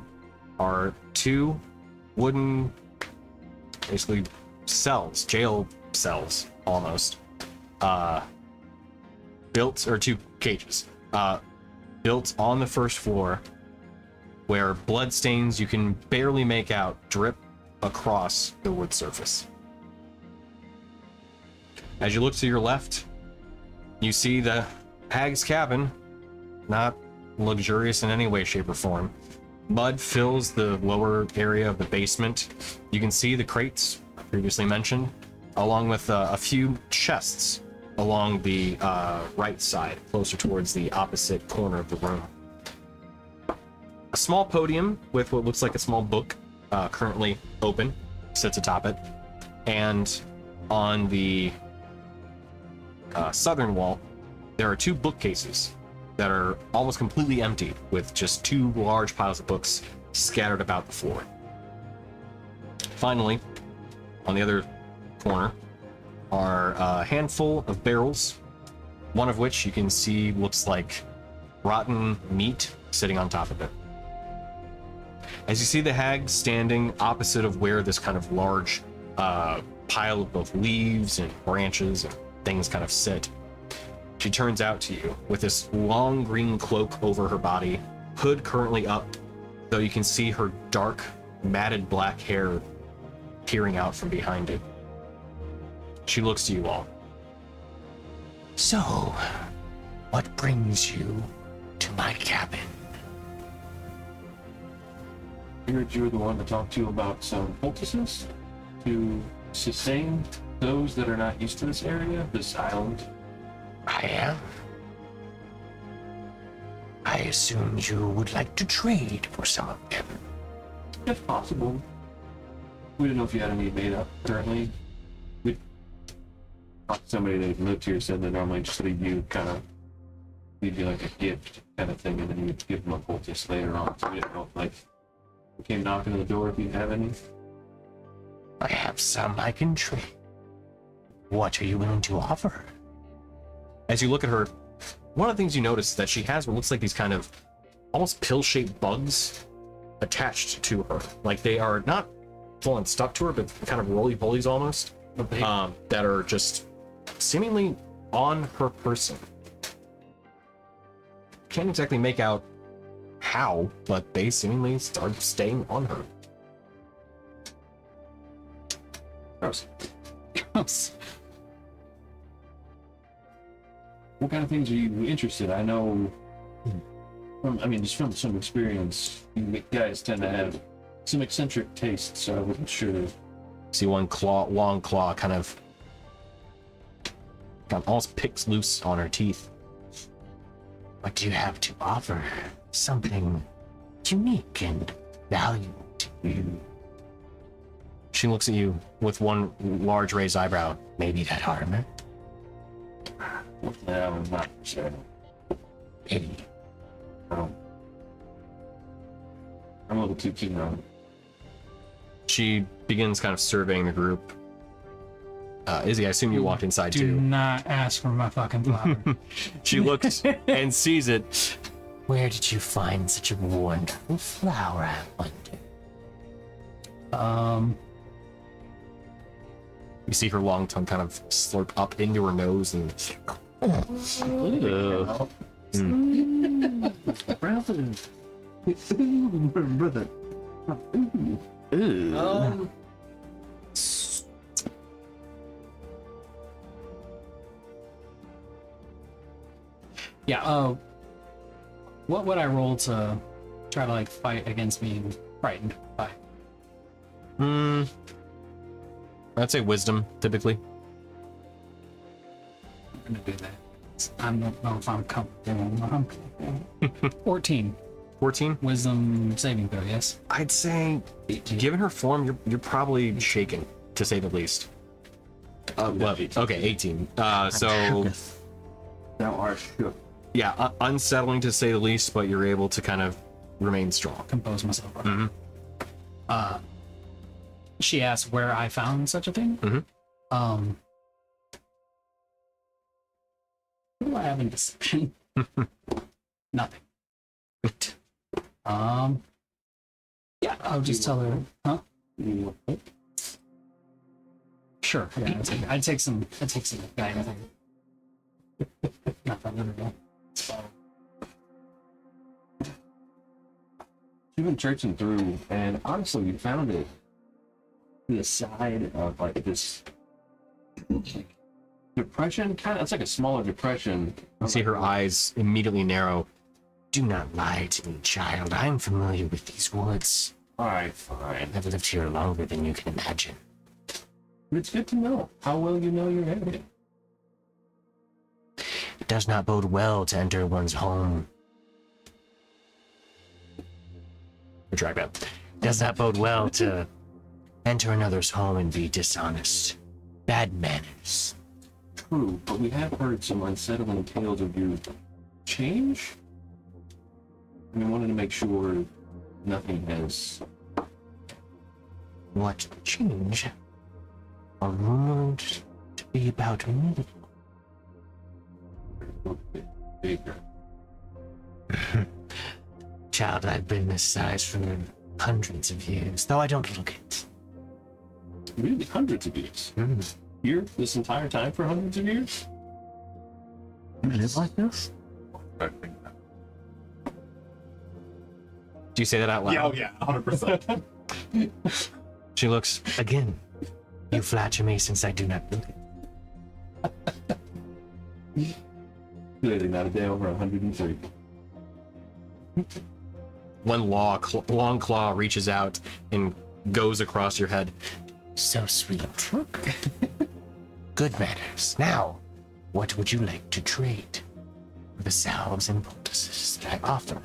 are two wooden, basically cells, jail cells almost, built, or two cages, built on the first floor, where blood stains you can barely make out drip across the wood surface. As you look to your left, you see the hag's cabin, not luxurious in any way, shape, or form. Mud fills the lower area of the basement. You can see the crates previously mentioned, along with a few chests along the right side, closer towards the opposite corner of the room. A small podium with what looks like a small book, currently open, sits atop it, and on the southern wall, there are two bookcases that are almost completely empty, with just two large piles of books scattered about the floor. Finally, on the other corner are a handful of barrels, one of which you can see looks like rotten meat sitting on top of it. As you see the hag standing opposite of where this kind of large pile of both leaves and branches and things kind of sit, she turns out to you with this long green cloak over her body, hood currently up, though you can see her dark, matted black hair peering out from behind it. She looks to you all. So, what brings you to my cabin? I heard you were the one to talk to about some poultices to sustain those that are not used to this area, this island. I am. I assumed you would like to trade for some of them. If possible. We didn't know if you had any made up currently. We talked to somebody that lived here, said that normally just leave you leave you like a gift kind of thing, and then you would give them a poultice later on. So we didn't know if like we came knocking on the door if you have any. I have some I can trade. What are you willing to offer? As you look at her, one of the things you notice is that she has what looks like these kind of almost pill-shaped bugs attached to her. Like they are not full on stuck to her, but kind of roly-polies almost, that are just seemingly on her person. Can't exactly make out how, but they seemingly start staying on her. Gross. Gross. What kind of things are you interested in? I know, just from some experience, you guys tend to have some eccentric tastes, so I wasn't sure. See one long claw kind of almost picks loose on her teeth. What do you have to offer? Something unique and valuable to you. She looks at you with one large raised eyebrow. Maybe that armor? No, I'm not sure. Maybe. I'm a little too keen on it. She begins kind of surveying the group. Izzy, I assume you walked inside Do too. not ask for my fucking flower. She looks and sees it, Where did you find such a wonderful flower, I wonder? You see her long tongue kind of slurp up into her nose and Brother. Yeah, what would I roll to try to like fight against being frightened by? I'd say wisdom, typically. I'm gonna do that. I don't know if I'm comfortable. 14. 14? Wisdom saving throw, yes? I'd say, given her form, you're probably shaken, to say the least. Well, okay, 18. So, Thou art shook. yeah, unsettling to say the least, but you're able to kind of remain strong. Compose myself. She asked where I found such a thing. Mhm. What do I have in deception? Nothing. Yeah, I'll just tell her. Huh? Sure. Yeah, I'd take some guidance. Nothing. You've been searching through, and honestly, you found it to the side of like this like, depression. It's like a smaller depression. You see her eyes immediately narrow. Do not lie to me, child. I'm familiar with these woods. All right, fine. I've lived here longer than you can imagine. But it's good to know how well you know your area. It does not bode well to enter one's home. Retract that. Does not bode well to enter another's home and be dishonest. Bad manners. True, but we have heard some unsettling tales of your change. We wanted to make sure nothing has. What change are rumored to be about me? Bigger. Child, I've been this size for hundreds of years, though I don't look it. Really, hundreds of years. Here, this entire time for hundreds of years. You live like this? Do you say that out loud? Yeah, 100%. She looks. Again, you flatter me since I do not look it. Clearly not a day over 103. One long claw reaches out and goes across your head. So sweet. Good manners. Now, what would you like to trade for the salves and poultices that I offer?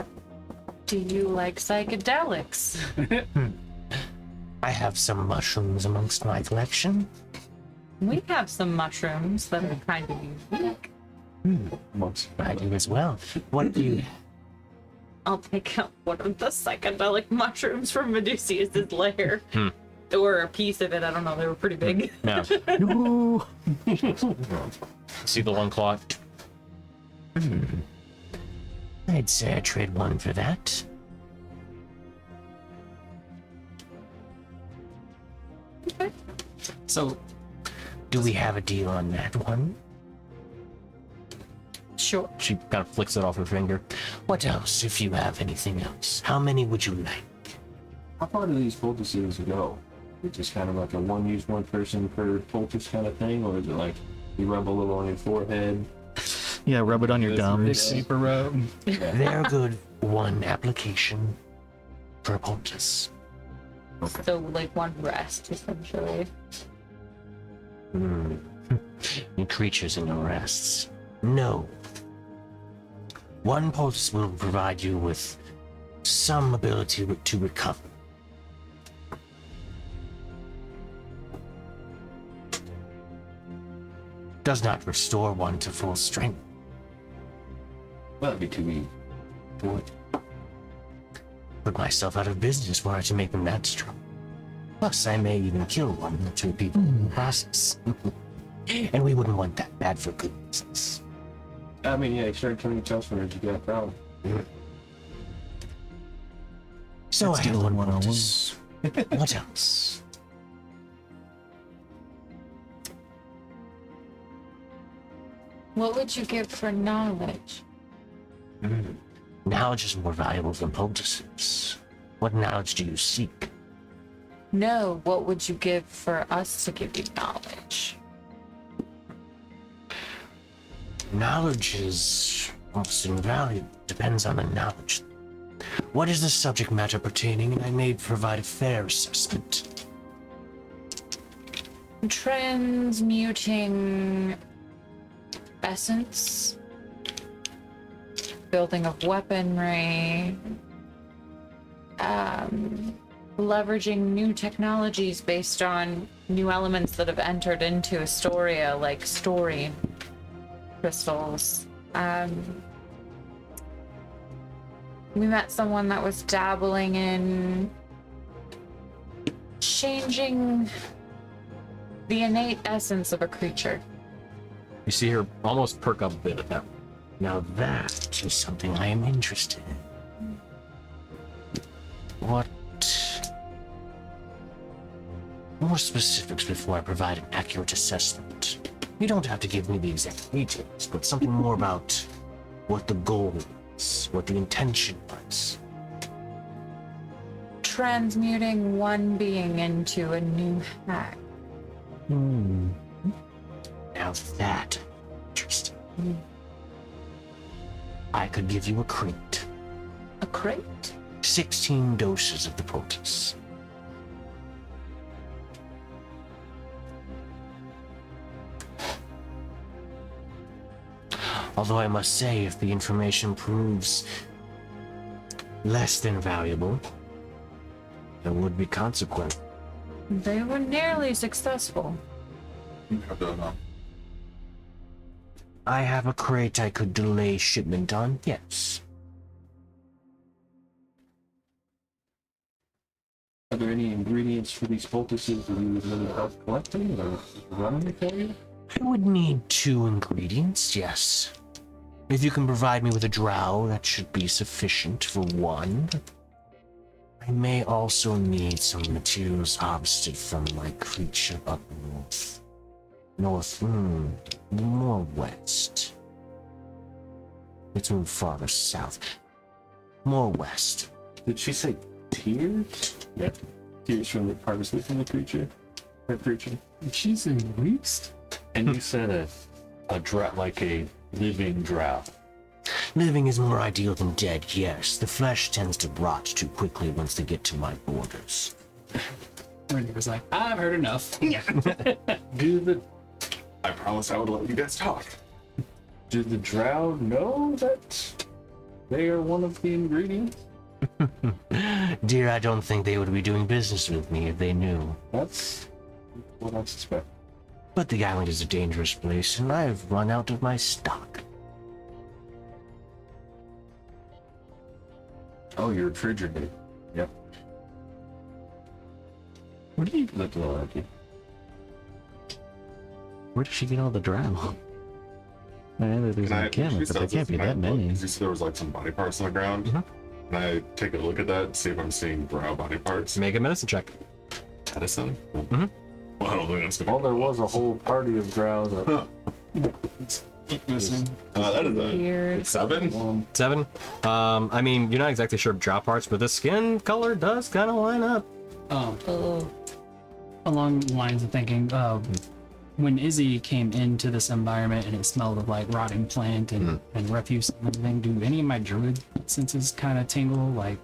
Do you like psychedelics? I have some mushrooms amongst my collection. We have some mushrooms that are kind of unique. I do as well. What do you have? I'll take out one of the psychedelic mushrooms from Medusius' lair. Or a piece of it, I don't know, they were pretty big. No. See the long claw? I'd say I trade one for that. So, Do we have a deal on that one? Sure. She kind of flicks it off her finger. What else, if you have anything else? How many would you like? How far do these poultices go? Is it just kind of like a one use one person per poultice kind of thing, or is it like you rub a little on your forehead? Yeah, rub it on your gums. super rub. They're good one application per poultice. So, like one rest, essentially. You creatures in arrests. No. One poultice will provide you with some ability to recover. Does not restore one to full strength. Well, that'd be too easy. Would put myself out of business were I to make them that strong. Plus, I may even kill one or two people in the process. And we wouldn't want that bad for good business. I mean, yeah, you started killing customers, you got a problem. So I Let's have do one one more. on What else? What would you give for knowledge? Knowledge is more valuable than poultices. What knowledge do you seek? No, what would you give for us to give you knowledge? Knowledge is almost invaluable. Depends on the knowledge. What is the subject matter pertaining, and I may provide a fair assessment. Transmuting essence, building of weaponry, leveraging new technologies based on new elements that have entered into Istoria, like story crystals. We met someone that was dabbling in changing the innate essence of a creature. You see her almost perk up a bit at that. Now that is something I am interested in. What more specifics before I provide an accurate assessment? You don't have to give me the exact details, but something more about what the goal is, what the intention was. Transmuting one being into a new hack. Now that interesting. I could give you a crate. A crate? 16 doses of the poultice. Although I must say, if the information proves less than valuable, there would be consequence. They were nearly successful. I don't know. I have a crate I could delay shipment on, yes. Are there any ingredients for these poultices that you would really help collecting or running for you? I would need 2 ingredients, yes. If you can provide me with a drow, that should be sufficient for 1. I may also need some materials harvested from my creature up north. More west. Let's move farther south. More west. Did she say tears? Yep. Tears from the harvested from the creature? Her creature? She's in waste. And you said a drought, like a living drought. Living is more ideal than dead, yes. The flesh tends to rot too quickly once they get to my borders. Randy was like, I've heard enough. I promised I would let you guys talk. Do the drow know that they are one of the ingredients? Dear, I don't think they would be doing business with me if they knew. That's what I suspect. But the island is a dangerous place, and I've run out of my stock. Oh, you're refrigerated. Yep. What do you look like? Where did she get all the drow? I know there's an encampment, but there can't be that many. You see there was like some body parts on the ground. Can I take a look at that and see if I'm seeing drow body parts? Make a medicine check. Medicine? Well, I don't think that's Well, there was a whole party of drow that Missing. that is a Weird. 7. 7. I mean, you're not exactly sure of drow parts, but the skin color does kind of line up. Oh. Along the lines of thinking, when Izzy came into this environment and it smelled of like rotting plant and refuse and everything, do any of my druid senses kind of tingle? Like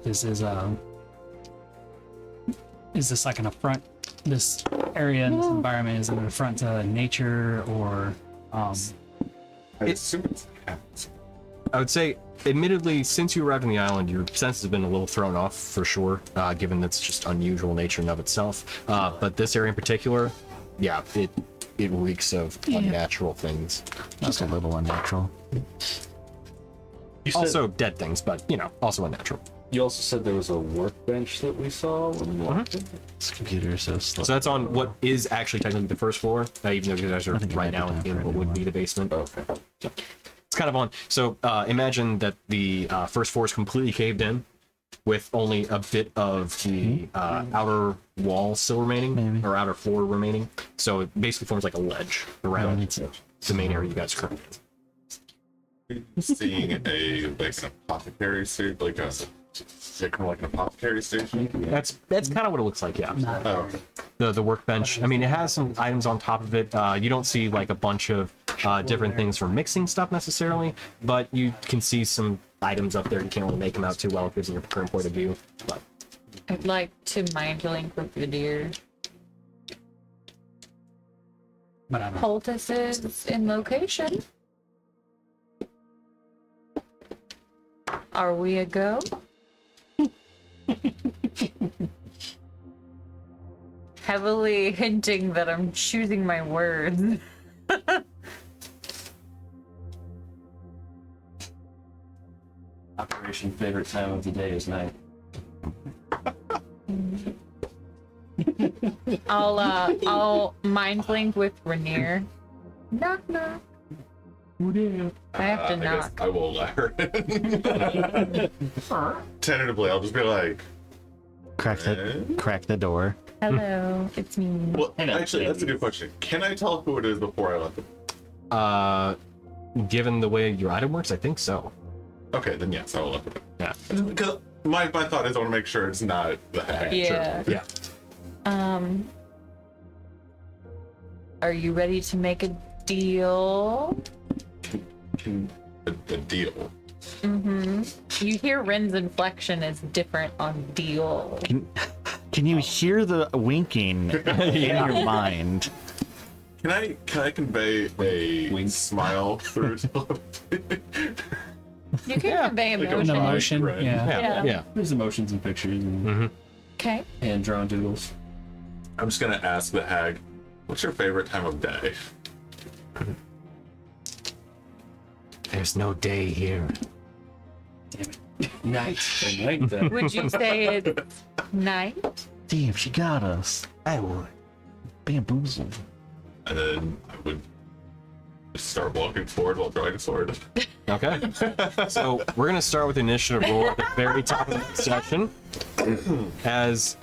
this is this like an affront? This area and this environment is an affront to nature or I assume it's cats. I would say, admittedly, since you arrived on the island, your senses have been a little thrown off for sure, given that's just unusual nature in of itself. But this area in particular, yeah, it reeks of unnatural things. That's a little unnatural. You said, Also dead things, but, also unnatural. you also said there was a workbench that we saw when we walked in. This computer is so slow. So that's on what is actually technically the first floor, even though you guys are I think it right might be now time in for what would everyone. be the basement. Okay. It's kind of on. So imagine that the first floor is completely caved in. with only a bit of the outer wall still remaining, or outer floor remaining. So it basically forms like a ledge around the main area you guys are currently in. Seeing like an apothecary station, like an apothecary station. That's kind of what it looks like, yeah. Oh, The workbench. I mean, it has some items on top of it. You don't see like a bunch of different things for mixing stuff necessarily, but you can see some items up there. You can't really make them out too well because of your current point of view. But I'd like to mind link with the deer. But I don't know. Poultices in location. Are we a go? Heavily hinting that I'm choosing my words. Operation favorite time of the day is night. I'll mind link with Rainier. Knock knock. I have to I guess knock. I will let her in. Tentatively, I'll just be like, Crack the door. Hello, it's me. well, actually, that's a good question. Can I tell who it is before I let them? given the way your item works, I think so. Okay, then yes, I will let them in. Yeah. Because my thought is I want to make sure it's not the hag. Yeah. Yeah. Are you ready to make a deal? A deal. Mm-hmm. You hear Ren's inflection is different on deal. Can you hear the winking in your mind? Can I convey a smile through You can convey like a emotion. vibe, Emotion, right? yeah. Yeah. There's emotions and pictures and Okay. hand drawn doodles. I'm just gonna ask the hag, what's your favorite time of day? There's no day here. Night. Night then. Would you say it's night? Damn, she got us. I would. Bamboozled. And then I would just start walking forward while drawing a sword. Okay. So we're gonna start with the initiative roll at the very top of the session, as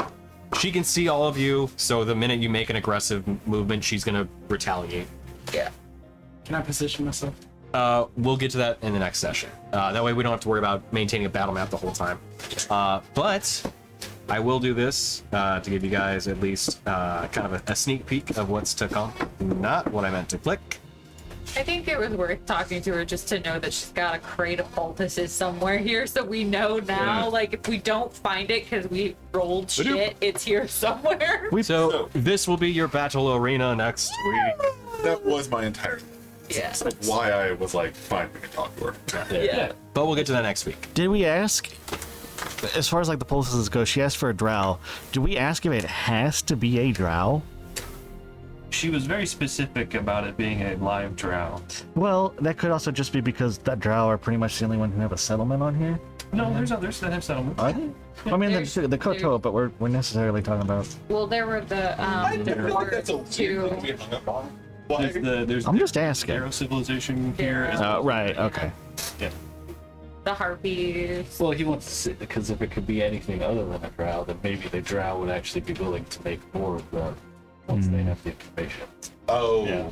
she can see all of you. So the minute you make an aggressive movement, she's gonna retaliate. Yeah. Can I position myself? We'll get to that in the next session. That way we don't have to worry about maintaining a battle map the whole time. But I will do this to give you guys at least kind of a sneak peek of what's to come. Not what I meant to click. I think it was worth talking to her just to know that she's got a crate of poultices somewhere here, so we know now. Yeah. Like, if we don't find it because we rolled shit, it's here somewhere. So this will be your battle arena next week. That was my entire Yeah. That's why I was like, fine, we can talk to her. Yeah. But we'll get to that next week. Did we ask, as far as like the pulses go, she asked for a drow. Do we ask if it has to be a drow? She was very specific about it being a live drow. Well, that could also just be because that drow are pretty much the only one who have a settlement on here. No, there's others that have settlements. I mean, There's- the Koto, but we're necessarily talking about. Well, there were the two. we hung up on. There's I'm the just asking. Arrow civilization here. as well. Right. Okay. The harpies. Well, he wants to sit because if it could be anything other than a drow, then maybe the drow would actually be willing to make more of them once they have the information. Oh. Yeah,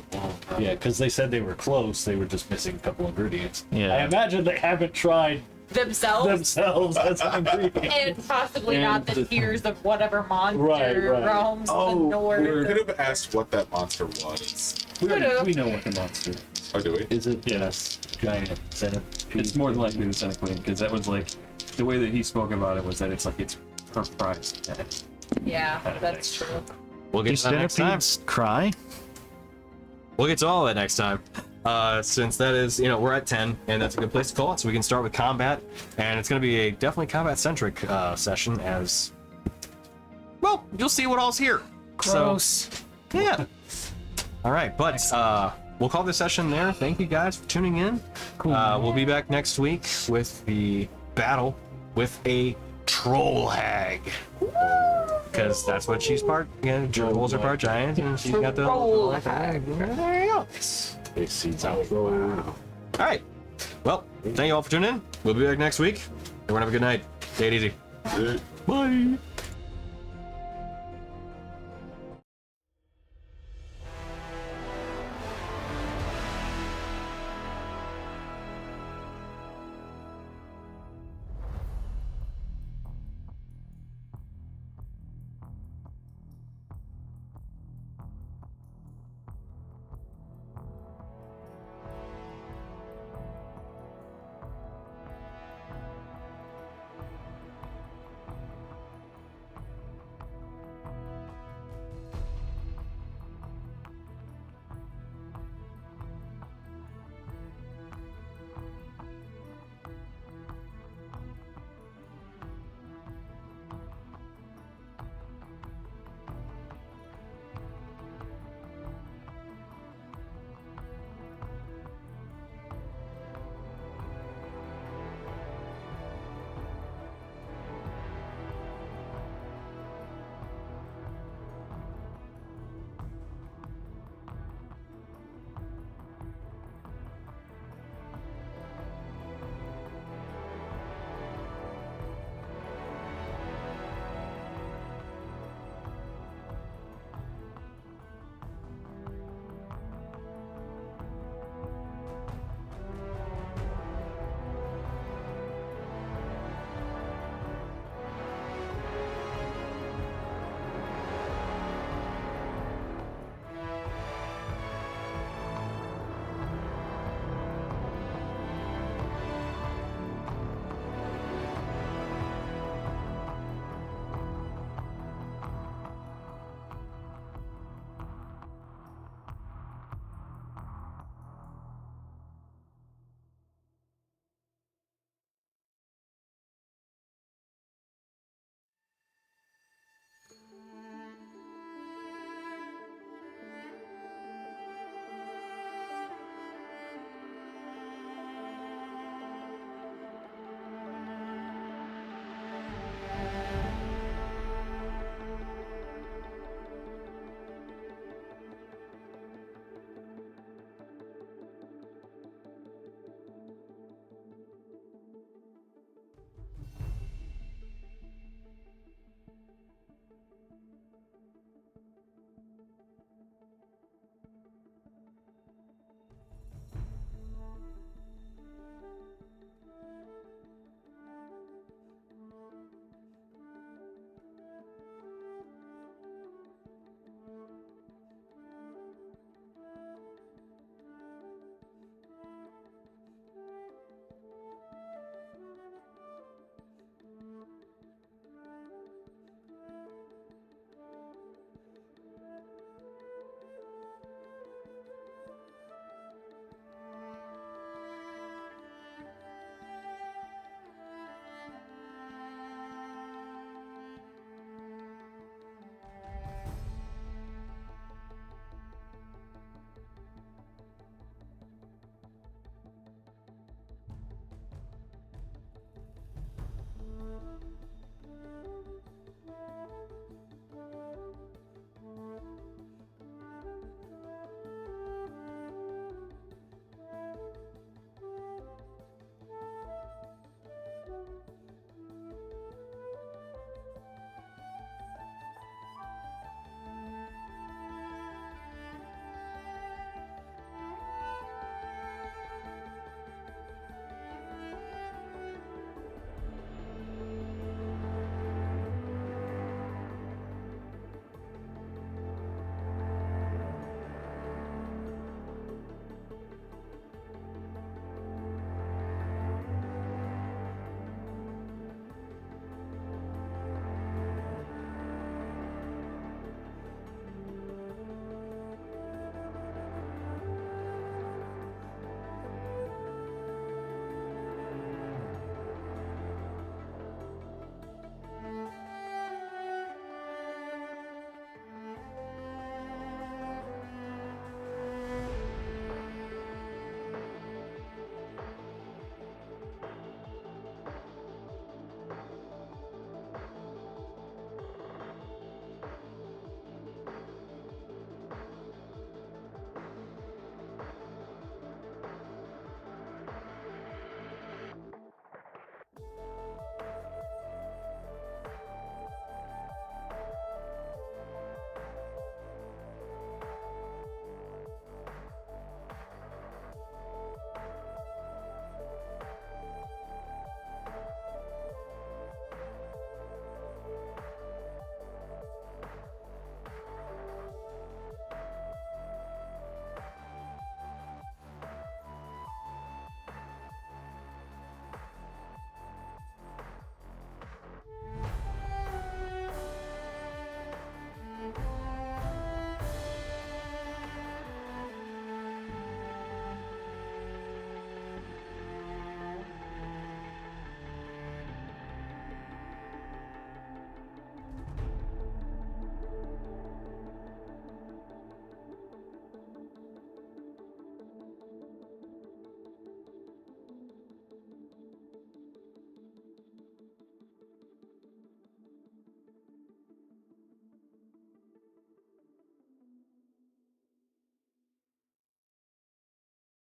yeah, because they said they were close. They were just missing a couple ingredients. Yeah. I imagine they haven't tried Themselves. as an ingredient. And possibly not the tears of whatever monster Right. roams the north. We could have asked what that monster was. We Could've. know what the monster is. Oh, do we? Is it? Yes. Giant centipede. It's more than likely the centipede because that was like the way that he spoke about it was that it's like it's her prize. Yeah, that's true. We'll Do get to that next time. centipedes cry? We'll get to all of that next time. Since that is, we're at 10, and that's a good place to call it. So we can start with combat, and it's going to be a definitely combat-centric session. As well, you'll see what all's here. Gross. So, yeah. All right, but we'll call this session there. Thank you guys for tuning in. Cool. We'll be back next week with the battle with a troll hag. Because that's what she's part. Trolls are part giant, and she's got the Troll hag. There you go. They see outro. All right. Well, thank you all for tuning in. We'll be back next week. Everyone have a good night. Take it easy. Eh. Bye.